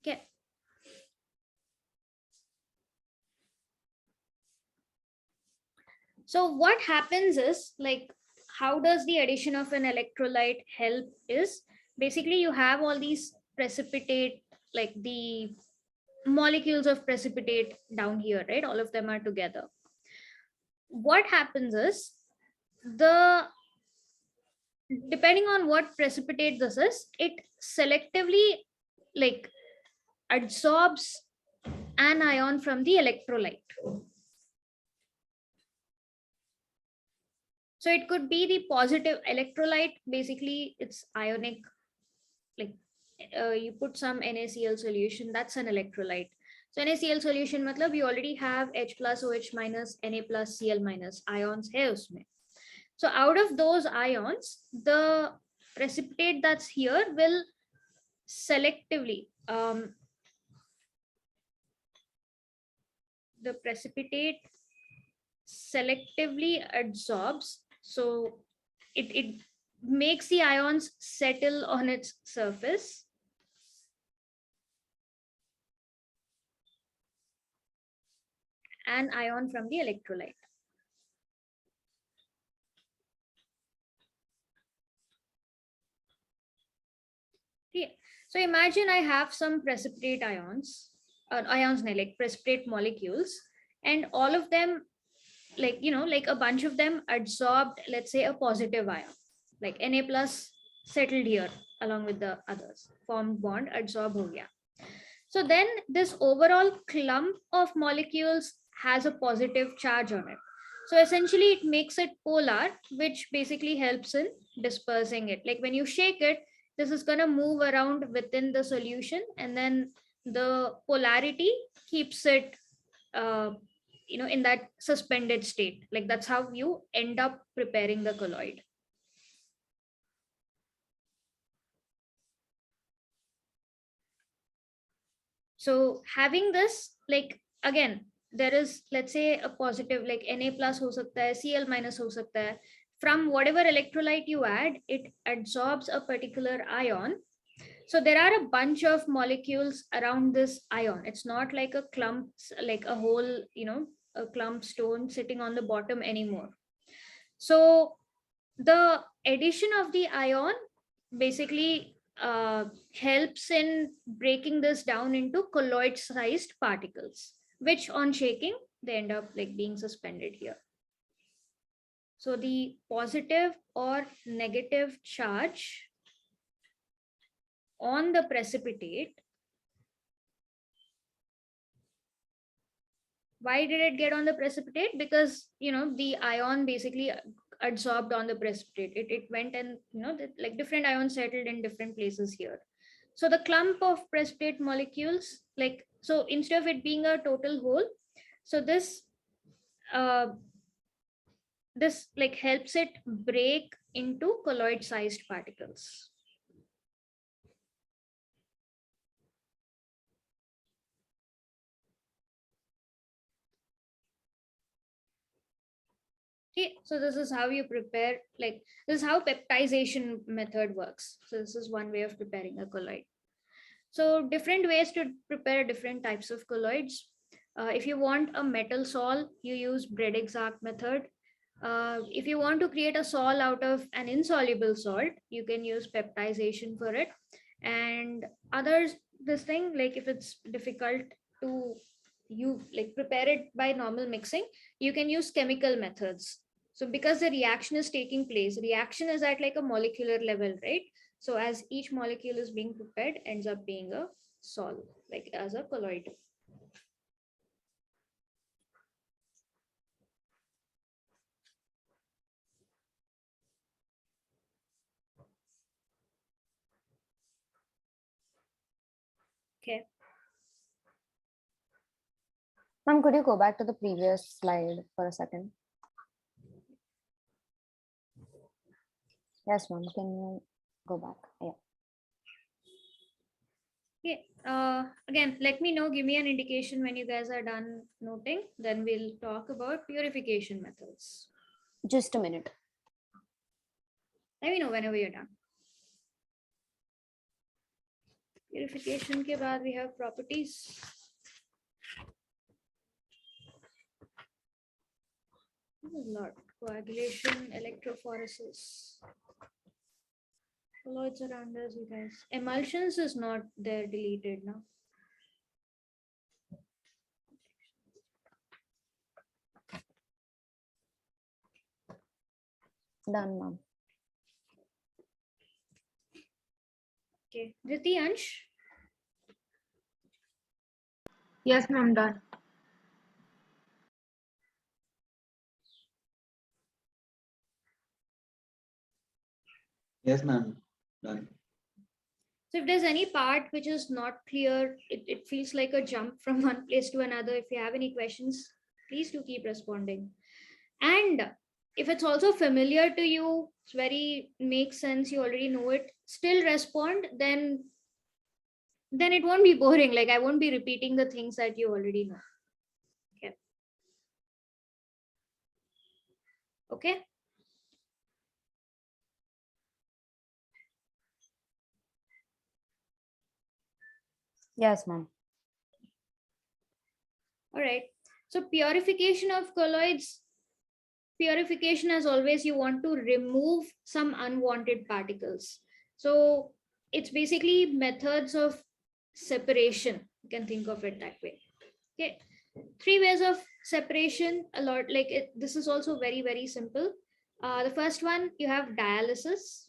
Okay. So what happens is, like, how does the addition of an electrolyte help is basically you have all these precipitate, like the molecules of precipitate down here, right? All of them are together. What happens is, the depending on what precipitate this is, it selectively like absorbs an ion from the electrolyte. So it could be the positive electrolyte, basically it's ionic, like you put some NaCl solution, that's an electrolyte. So NaCl solution matlab you already have H plus OH minus Na plus Cl minus ions hai usme. So out of those ions, the precipitate that's here will selectively the precipitate selectively absorbs, so it makes the ions settle on its surface, an ion from the electrolyte. Okay. So imagine I have some precipitate ions, like precipitate molecules, and all of them, like, you know, like a bunch of them absorbed, let's say, a positive ion, like Na plus settled here along with the others, formed bond, absorb ho gaya. So then this overall clump of molecules has a positive charge on it. So essentially it makes it polar, which basically helps in dispersing it. Like when you shake it, this is going to move around within the solution, and then the polarity keeps it in that suspended state. Like that's how you end up preparing the colloid. So having this, like, again, there is, let's say, a positive, like Na plus ho sakta hai, Cl minus ho sakta hai. From whatever electrolyte you add, it absorbs a particular ion. So there are a bunch of molecules around this ion. It's not like a clump, like a whole, a clump stone sitting on the bottom anymore. So the addition of the ion basically helps in breaking this down into colloid sized particles, which on shaking, they end up like being suspended here. So the positive or negative charge on the precipitate, why did it get on the precipitate? Because, the ion basically adsorbed on the precipitate. It went and, like different ions settled in different places here. So the clump of precipitate molecules, like, so instead of it being a total whole, so this like helps it break into colloid sized particles. Okay, so this is how you prepare, like this is how peptization method works. So this is one way of preparing a colloid. So different ways to prepare different types of colloids. If you want a metal sol, you use Bredig-Zark method. If you want to create a sol out of an insoluble salt, you can use peptization for it. And others, this thing, like if it's difficult to prepare it by normal mixing, you can use chemical methods. So because the reaction is taking place, reaction is at like a molecular level, right? So as each molecule is being prepared, ends up being a sol, like as a colloid. Okay. Ma'am, could you go back to the previous slide for a second? Yes, ma'am. Can you go back? Yeah. Okay. Again, let me know, give me an indication when you guys are done noting, then we'll talk about purification methods. Just a minute. Let me know whenever you're done. Purification ke baad we have properties. There's a lot. Coagulation, electrophoresis. Colloids around us, you guys. Emulsions is not there, deleted now. Done, ma'am. Okay. Ritiansh? Yes, ma'am, done. Yes, ma'am. Done. So if there's any part which is not clear, it feels like a jump from one place to another. If you have any questions, please do keep responding. And if it's also familiar to you, it's very makes sense, you already know it, still respond, then it won't be boring. Like I won't be repeating the things that you already know. Okay. Okay. Yes, ma'am. All right. So purification of colloids. Purification, as always, you want to remove some unwanted particles. So it's basically methods of separation. You can think of it that way. Okay. 3 ways of separation, a lot like it. This is also very, very simple. The first one, you have dialysis.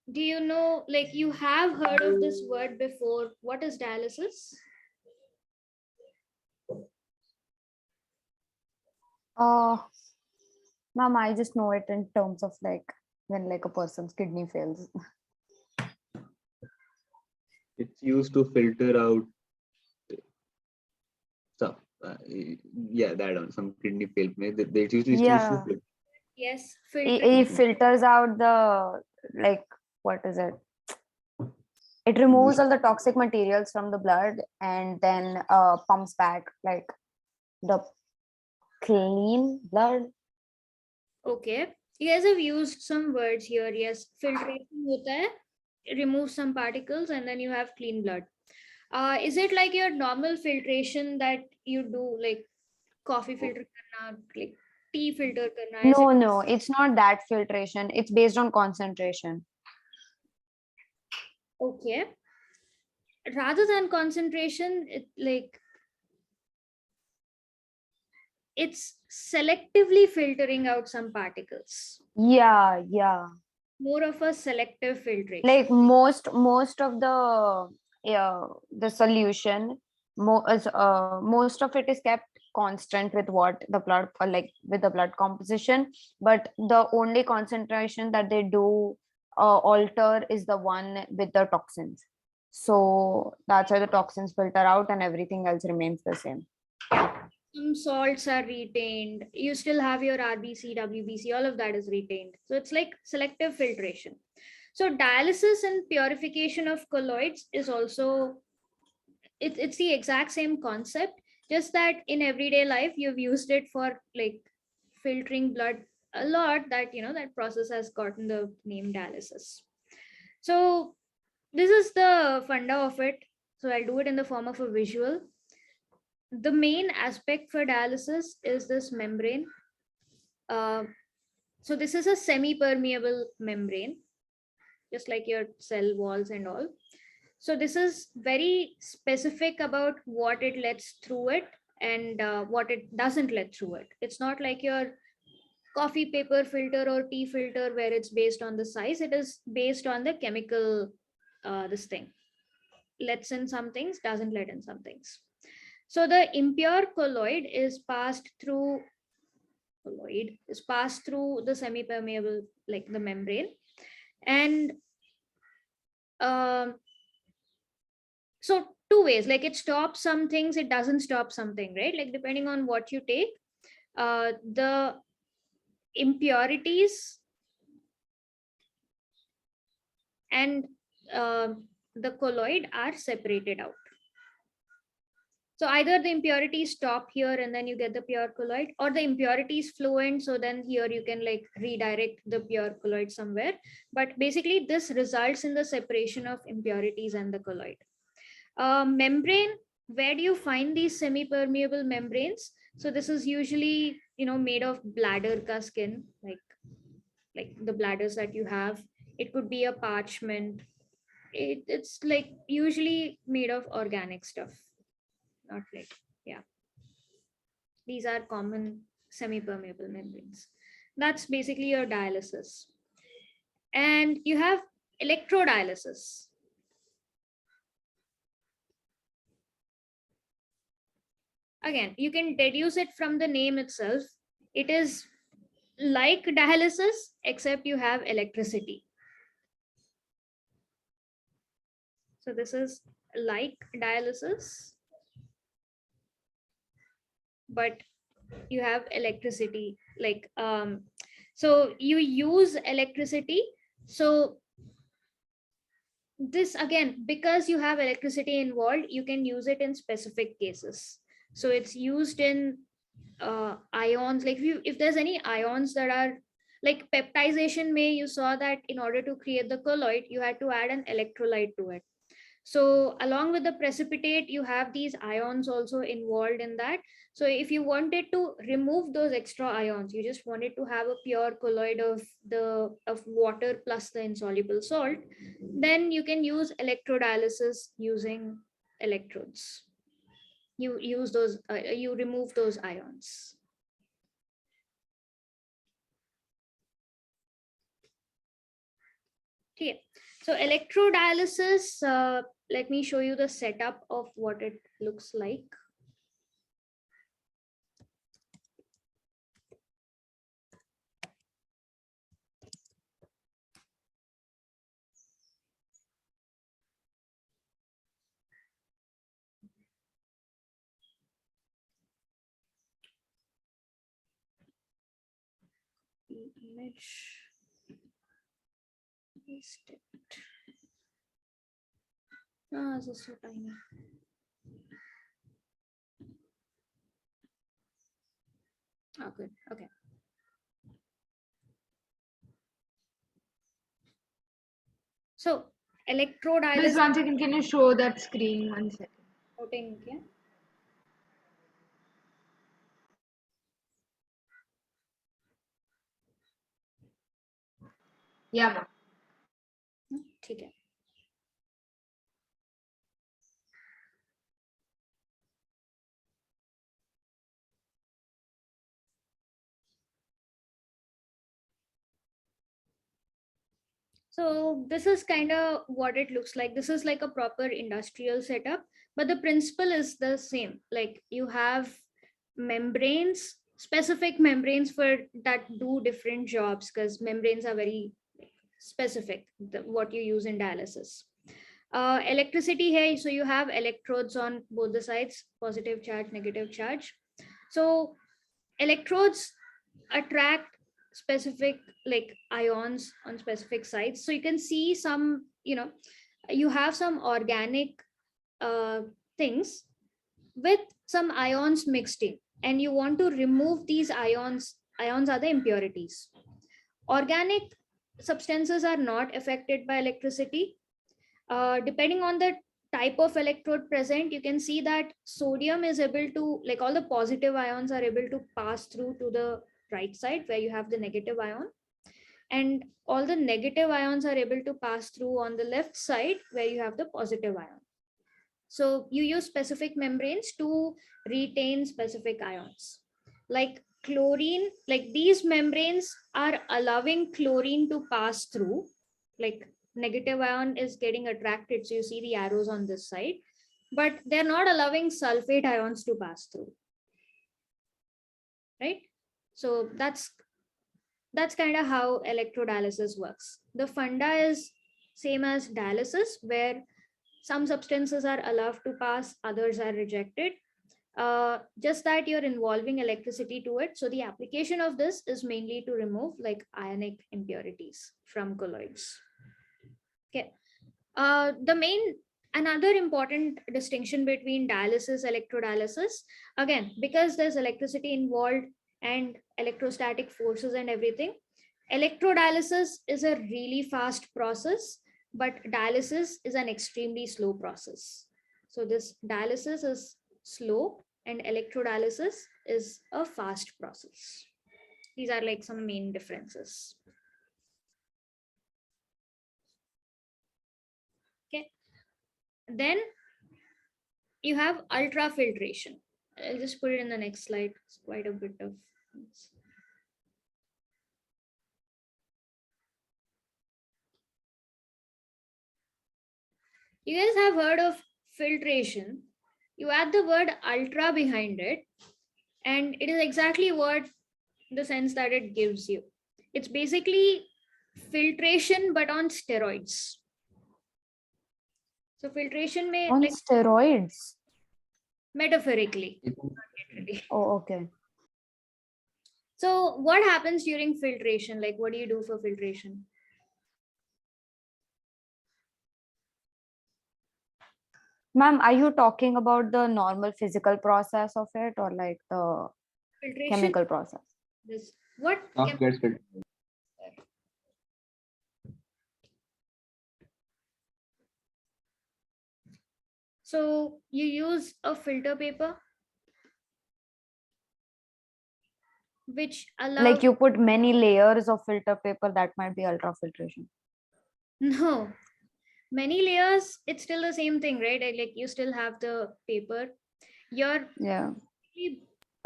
Do you know, like you have heard of this word before? What is dialysis? Ma'am, I just know it in terms of like when like a person's kidney fails. It's used to filter out stuff. Yeah, that on some kidney fail. They usually used to Yeah. filter. Yes, It filters out the like what is it? It removes all the toxic materials from the blood and then pumps back like the clean blood. Okay. You guys have used some words here. Yes, filtration hota hai, remove some particles, and then you have clean blood. Is it like your normal filtration that you do, like coffee filter karna, like tea filter karna? Is it No, it's not that filtration. It's based on concentration. okay? Rather than concentration, it like it's selectively filtering out some particles. Yeah. More of a selective filtration. Like most of the solution, most of it is kept constant with what the blood like with the blood composition, but the only concentration that they do alter is the one with the toxins. So that's why the toxins filter out and everything else remains the same. Some salts are retained. You still have your RBC, WBC, all of that is retained. So it's like selective filtration. So dialysis and purification of colloids is also, it's the exact same concept, just that in everyday life you've used it for like filtering blood a lot, that that process has gotten the name dialysis. So this is the funda of it. So I'll do it in the form of a visual. The main aspect for dialysis is this membrane. So this is a semi-permeable membrane, just like your cell walls and all. So this is very specific about what it lets through it and what it doesn't let through it. It's not like your coffee paper filter or tea filter where it's based on the size. It is based on the chemical, this thing. Lets in some things, doesn't let in some things. So the impure colloid is passed through the semi-permeable, like the membrane. And so 2 ways, like it stops some things, it doesn't stop something, right? Like depending on what you take, the impurities and the colloid are separated out. So either the impurities stop here and then you get the pure colloid, or the impurities flow in, so then here you can like redirect the pure colloid somewhere. But basically this results in the separation of impurities and the colloid. Membrane, where do you find these semi-permeable membranes? So this is usually, made of bladder ka skin, like the bladders that you have. It could be a parchment. It's like usually made of organic stuff, not like, yeah. These are common semi-permeable membranes. That's basically your dialysis. And you have electrodialysis. Again, you can deduce it from the name itself. It is like dialysis, except you have electricity. So this is like dialysis, but you have electricity. So you use electricity. So this, again, because you have electricity involved, you can use it in specific cases. So it's used in ions, like if there's any ions that are like peptidization, you saw that in order to create the colloid, you had to add an electrolyte to it. So along with the precipitate, you have these ions also involved in that. So if you wanted to remove those extra ions, you just wanted to have a pure colloid of water plus the insoluble salt, then you can use electrodialysis using electrodes. You use those, you remove those ions. Okay. So electrodialysis, let me show you the setup of what it looks like. The image. Paste it. This is so tiny. Oh, good. Okay. So electrodialysis. Miss, 1 second, can you show that screen? 1 second. Okay. Yeah, ma'am. Okay. So this is kind of what it looks like. This is like a proper industrial setup, but the principle is the same. Like you have membranes, specific membranes for that do different jobs, because membranes are very specific, what you use in dialysis. Electricity here, so you have electrodes on both the sides, positive charge, negative charge. So electrodes attract specific like ions on specific sites. So you can see some, you have some organic things with some ions mixed in, and you want to remove these ions. Ions are the impurities. Organic substances are not affected by electricity. Depending on the type of electrode present, you can see that sodium is able to, like all the positive ions are able to pass through to the right side where you have the negative ion, and all the negative ions are able to pass through on the left side where you have the positive ion. So you use specific membranes to retain specific ions. Like chlorine, like these membranes are allowing chlorine to pass through, like negative ion is getting attracted, so you see the arrows on this side, but they're not allowing sulfate ions to pass through, right? So that's kind of how electrodialysis works. The funda is same as dialysis, where some substances are allowed to pass, others are rejected. Just that you're involving electricity to it. So the application of this is mainly to remove like ionic impurities from colloids. Okay. Another important distinction between dialysis, electrodialysis, again, because there's electricity involved and electrostatic forces and everything, electrodialysis is a really fast process, but dialysis is an extremely slow process. So this dialysis is slow and electrodialysis is a fast process. These are like some main differences. Okay. Then you have ultrafiltration. I'll just put it in the next slide. It's quite a bit of. You guys have heard of filtration. You add the word ultra behind it, and it is exactly what the sense that it gives you. It's basically filtration but on steroids. So filtration may On like steroids. metaphorically. Oh, okay. So what happens during filtration? Like what do you do for filtration? Ma'am, are you talking about the normal physical process of it or like the Filtration. chemical process? This what Stuff gets filtered. So you use a filter paper which allows Like you put many layers of filter paper, that might be ultrafiltration. no many layers, it's still the same thing, right? Like you still have the paper. You're Yeah.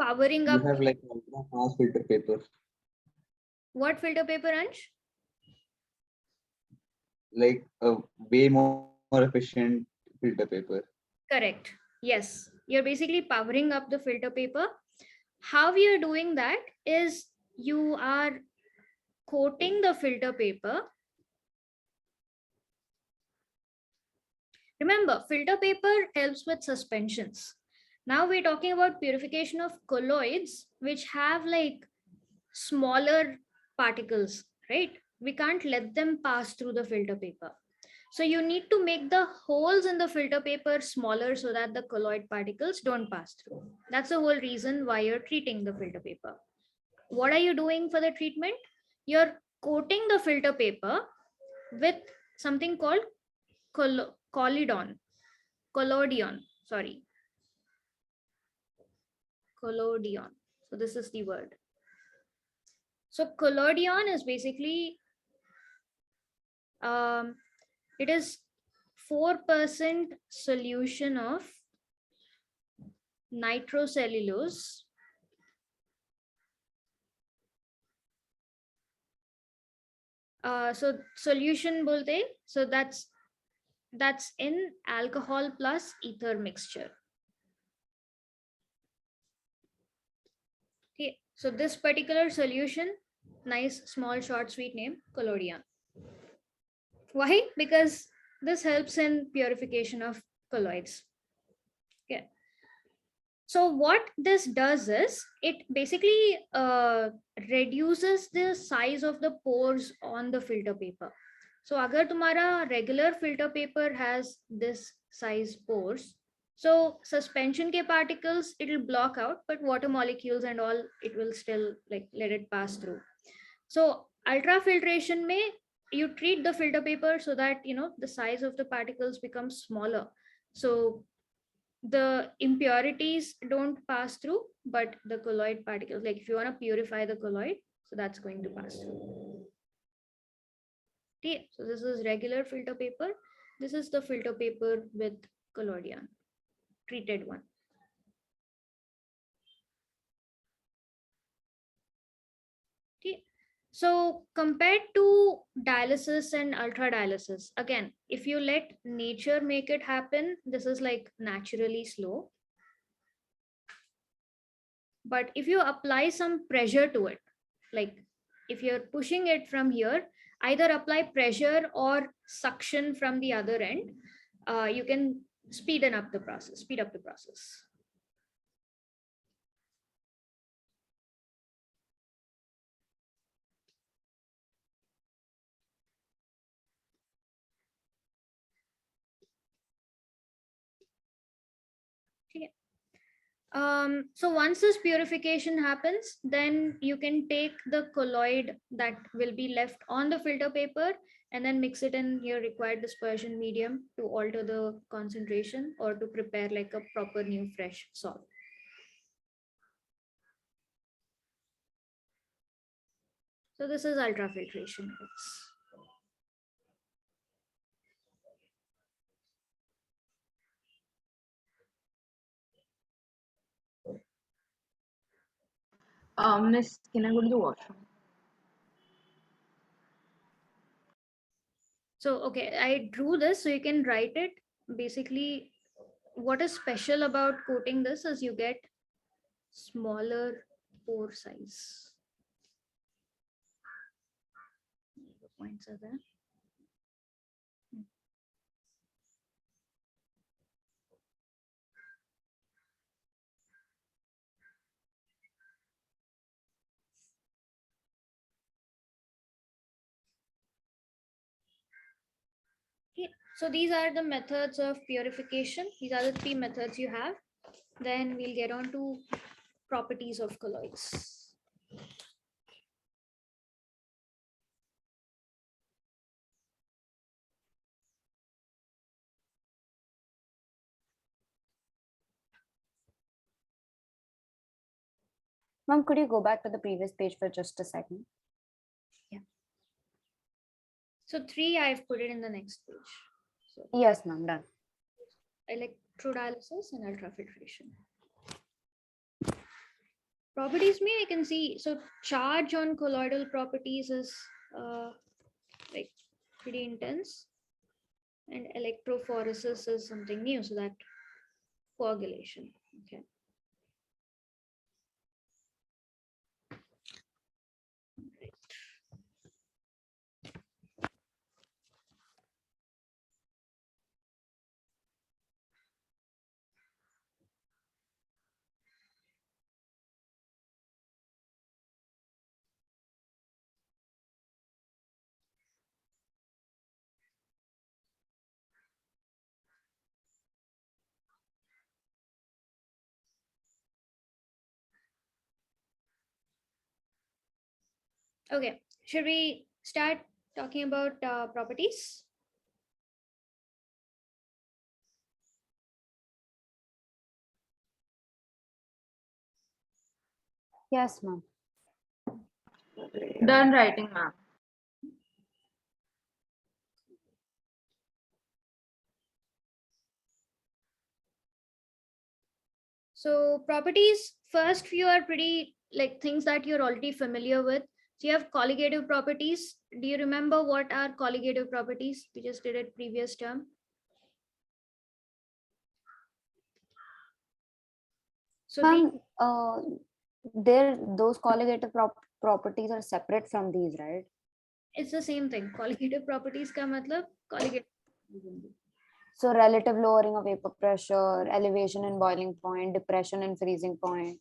powering You up have like ultra fast filter paper, what filter paper, Ansh? like a way more efficient filter paper. Correct. Yes. You're basically powering up the filter paper. How you're doing that is you are coating the filter paper. Remember, filter paper helps with suspensions. Now we're talking about purification of colloids, which have like smaller particles, right? We can't let them pass through the filter paper. So you need to make the holes in the filter paper smaller so that the colloid particles don't pass through. That's the whole reason why you're treating the filter paper. What are you doing for the treatment? You're coating the filter paper with something called collodion. Sorry. Collodion. So this is the word. So collodion is basically it is 4% solution of nitrocellulose so solution bolte, so that's in alcohol plus ether mixture. Okay, so this particular solution, nice small short sweet name, collodion. Why? Because this helps in purification of colloids. Okay. So what this does is it basically reduces the size of the pores on the filter paper. So agar tumhara regular filter paper has this size pores, so suspension ke particles it will block out, but water molecules and all it will still like let it pass through. So ultrafiltration may you treat the filter paper so that the size of the particles becomes smaller. So the impurities don't pass through, but the colloid particles, like if you want to purify the colloid, so that's going to pass through. Okay, so this is regular filter paper. This is the filter paper with collodion, treated one. Okay. So compared to dialysis and ultra dialysis, again, if you let nature make it happen, this is like naturally slow. But if you apply some pressure to it, like if you're pushing it from here, either apply pressure or suction from the other end, you can speed up the process. Okay. So once this purification happens, then you can take the colloid that will be left on the filter paper and then mix it in your required dispersion medium to alter the concentration or to prepare like a proper new fresh salt. So this is ultrafiltration. Miss, can I go to the washroom? So, okay, I drew this so you can write it. Basically, what is special about coating this is you get smaller pore size. The points are there. Okay, so these are the methods of purification. These are the three methods you have. Then we'll get on to properties of colloids. Ma'am, could you go back to the previous page for just a second? So 3, I've put it in the next page. So Yes, ma'am, done. electrodialysis and ultrafiltration. Properties me, I can see. So charge on colloidal properties is like pretty intense. And electrophoresis is something new. So that coagulation. Okay. Okay, should we start talking about properties? Yes, ma'am. Done writing, ma'am. So properties, first few are pretty like things that you're already familiar with. So you have colligative properties. Do you remember what are colligative properties? We just did it previous term. So Ma'am, those colligative properties are separate from these, right? it's the same thing. Colligative properties ka matlab colligative. So relative lowering of vapor pressure, elevation in boiling point, depression in freezing point,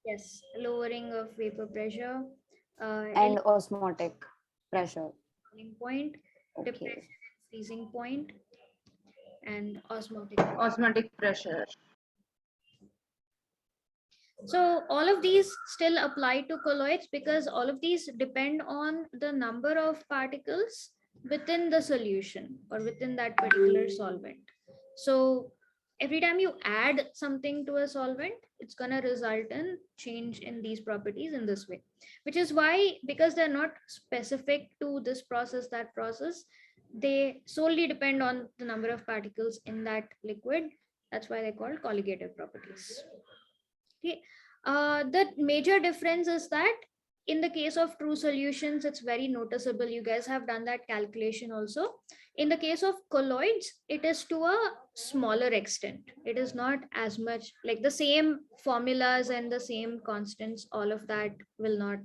Yes, lowering of vapor pressure, and osmotic pressure. boiling point, Okay. depression and freezing point, and osmotic. Osmotic pressure. So all of these still apply to colloids because all of these depend on the number of particles within the solution or within that particular solvent. So every time you add something to a solvent, it's going to result in change in these properties in this way, which is why, because they're not specific to this process, that process, they solely depend on the number of particles in that liquid. That's why they're called colligative properties. Okay. The major difference is that in the case of true solutions, it's very noticeable. You guys have done that calculation also. In the case of colloids, it is to a smaller extent. It is not as much like the same formulas and the same constants, all of that will not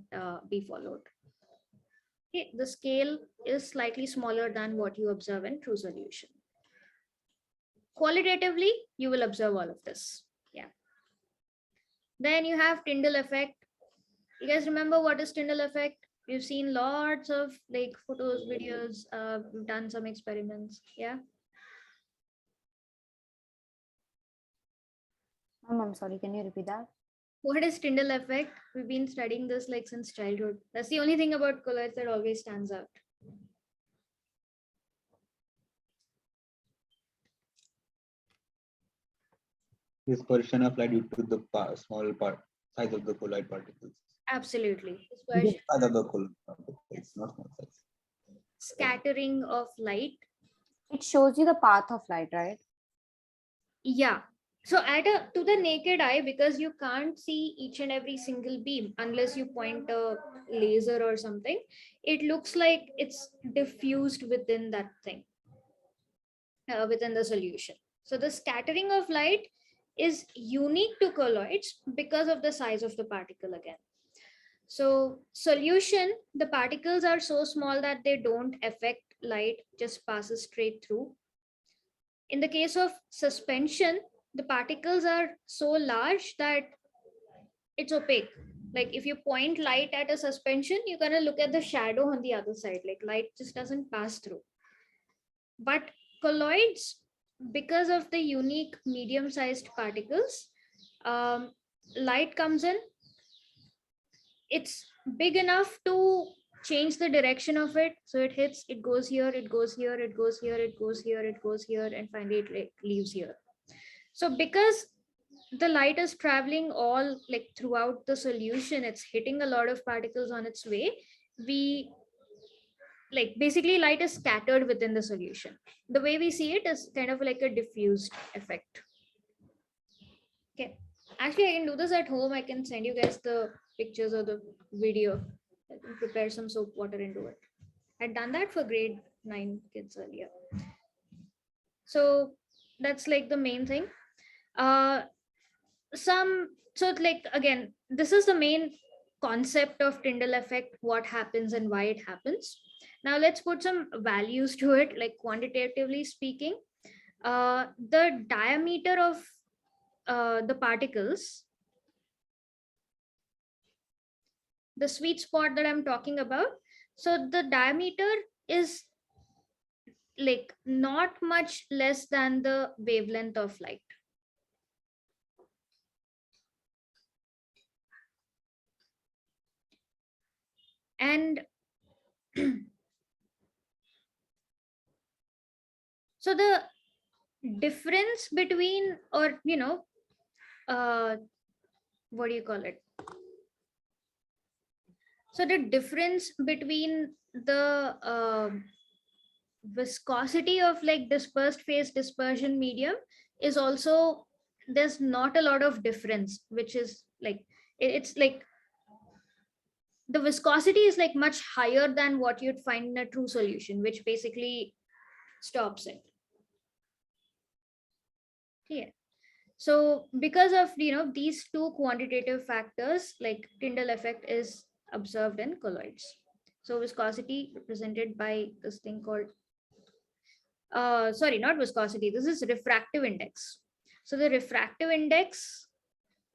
be followed. Okay. The scale is slightly smaller than what you observe in true solution. Qualitatively, you will observe all of this. Yeah. Then you have Tyndall effect. You guys remember what is Tyndall effect? We've seen lots of like photos, videos, we've done some experiments. Yeah. I'm sorry, can you repeat that? What is Tyndall effect? We've been studying this like since childhood. That's the only thing about colloids that always stands out. Dispersion of light due to the small size of the colloid particles. Absolutely. Dispersion. Size of the colloid. Not small size. scattering of light. It shows you the path of light, right? Yeah. So to the naked eye, because you can't see each and every single beam unless you point a laser or something, it looks like it's diffused within that thing, within the solution. So the scattering of light is unique to colloids because of the size of the particle again. So solution, the particles are so small that they don't affect light, just passes straight through. In the case of suspension, the particles are so large that it's opaque. Like if you point light at a suspension, you're gonna look at the shadow on the other side. Like light just doesn't pass through. But colloids, because of the unique medium-sized particles, light comes in. It's big enough to change the direction of it. So it hits, it goes here, it goes here, it goes here, it goes here, it goes here, and finally it leaves here. So because the light is traveling all like throughout the solution, it's hitting a lot of particles on its way. We like basically light is scattered within the solution. The way we see it is kind of like a diffused effect. Okay, actually I can do this at home. I can send you guys the pictures or the video. I can prepare some soap water and do it. I'd done that for grade 9 kids earlier. So that's like the main thing. So like again, this is the main concept of Tyndall effect, what happens and why it happens. Now let's put some values to it, like quantitatively speaking. The diameter of the particles, the sweet spot that I'm talking about. So the diameter is like not much less than the wavelength of light. And so the difference between, or what do you call it? So the difference between the viscosity of like dispersed phase dispersion medium is also, there's not a lot of difference, which is like it's like the viscosity is like much higher than what you'd find in a true solution, which basically stops it. Yeah. So because of these two quantitative factors, like Tyndall effect is observed in colloids. So viscosity represented by this thing called sorry, not viscosity, this is refractive index. So the refractive index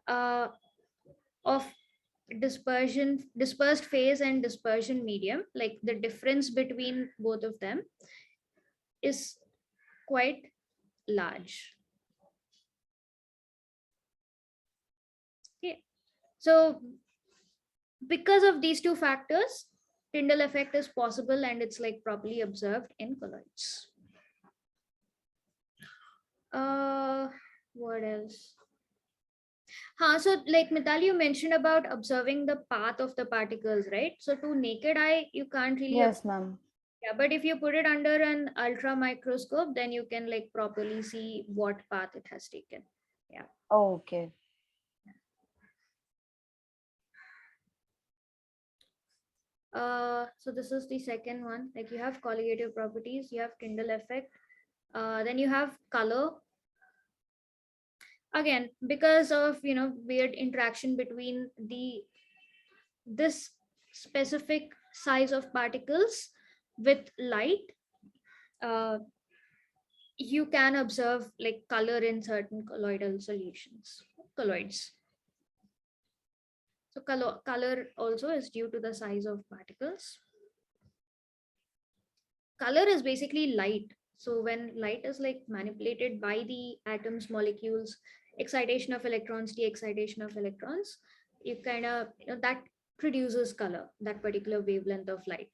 of dispersed phase and dispersion medium, like the difference between both of them is quite large. Okay, so because of these two factors, Tyndall effect is possible and it's like properly observed in colloids. What else? So like Mitali, you mentioned about observing the path of the particles, right? So to naked eye, you can't really. Yes, ma'am. Yeah, but if you put it under an ultra microscope, then you can like properly see what path it has taken. Yeah. Oh, okay. So this is the second one. Like you have colligative properties, you have Tyndall effect, then you have color. Again, because of weird interaction between this specific size of particles with light, you can observe like color in certain colloidal solutions, colloids. So color also is due to the size of particles. Color is basically light. So when light is like manipulated by the atoms, molecules, excitation of electrons, de-excitation of electrons, you kind of, that produces color, that particular wavelength of light.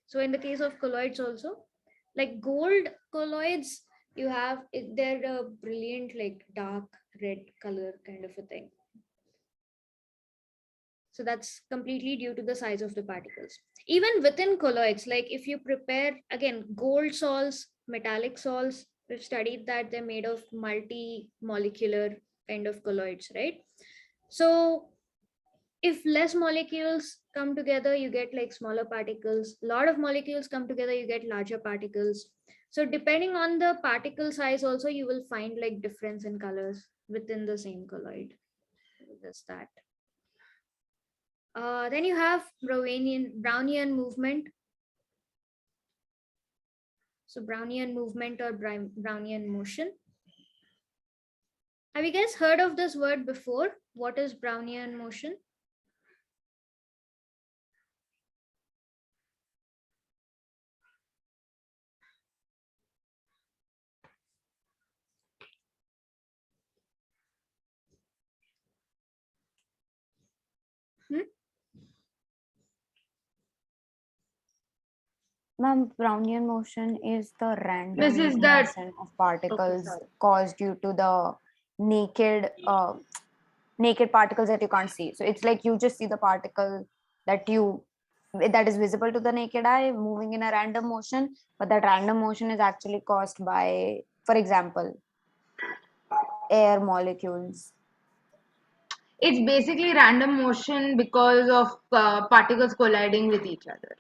So in the case of colloids also, like gold colloids, you have, they're a brilliant like dark red color kind of a thing. So that's completely due to the size of the particles. Even within colloids, like if you prepare, again, gold sols, metallic sols, we've studied that they're made of multi-molecular kind of colloids, right? So if less molecules come together, you get like smaller particles. A lot of molecules come together, you get larger particles. So depending on the particle size also, you will find like difference in colors within the same colloid. Just that. Then you have Brownian movement. So Brownian movement or Brownian motion. Have you guys heard of this word before? What is Brownian motion? Ma'am, Brownian motion is the random This is that- motion of particles sorry. caused due to the naked particles that you can't see. So it's like you just see the particle that is visible to the naked eye moving in a random motion, but that random motion is actually caused by, for example, air molecules. It's basically random motion because of particles colliding with each other.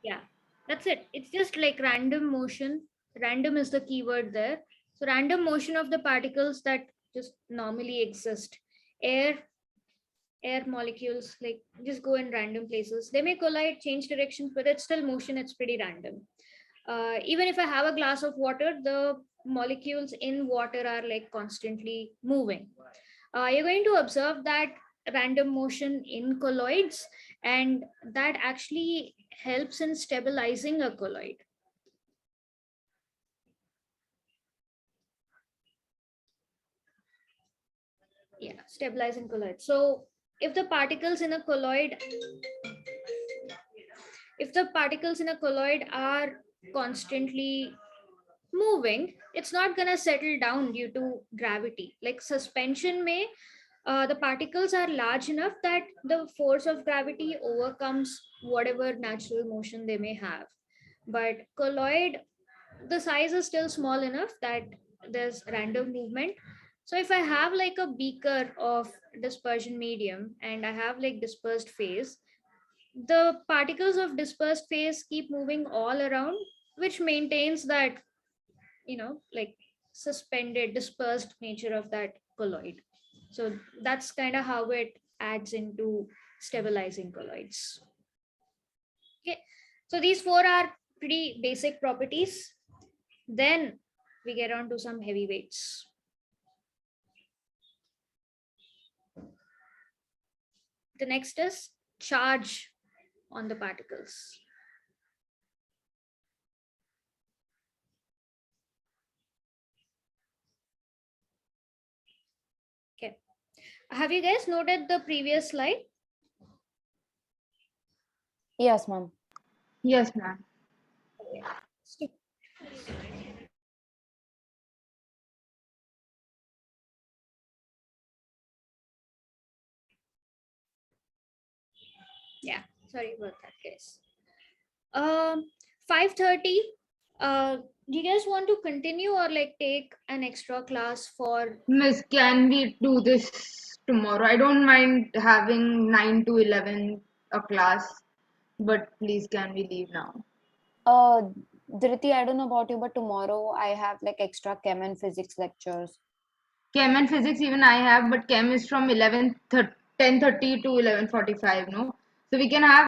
Yeah, that's it. It's just like random motion. Random is the keyword there. So random motion of the particles that just normally exist. Air molecules like just go in random places. They may collide, change directions, but it's still motion. It's pretty random. Even if I have a glass of water, the molecules in water are like constantly moving. You're going to observe that random motion in colloids, and that actually helps in stabilizing a colloid. Yeah, stabilizing colloid. So if the particles in a colloid are constantly moving, it's not going to settle down due to gravity. Like suspension may, the particles are large enough that the force of gravity overcomes whatever natural motion they may have. But colloid, the size is still small enough that there's random movement. So if I have like a beaker of dispersion medium and I have like dispersed phase, the particles of dispersed phase keep moving all around, which maintains that, like suspended, dispersed nature of that colloid. So that's kind of how it adds into stabilizing colloids. Okay, so these four are pretty basic properties. Then we get on to some heavyweights. The next is charge on the particles. Okay. Have you guys noted the previous slide? Yes, ma'am. Yes, ma'am. Yeah, sorry about that, guys. 5:30. Do you guys want to continue or like take an extra class for? Miss, can we do this tomorrow? I don't mind having 9 to 11 a class, but please can we leave now? Dhriti, I don't know about you, but tomorrow I have like extra chem and physics lectures. Chem and physics even I have, but chem is from 10:30 to 11:45, no? So we can have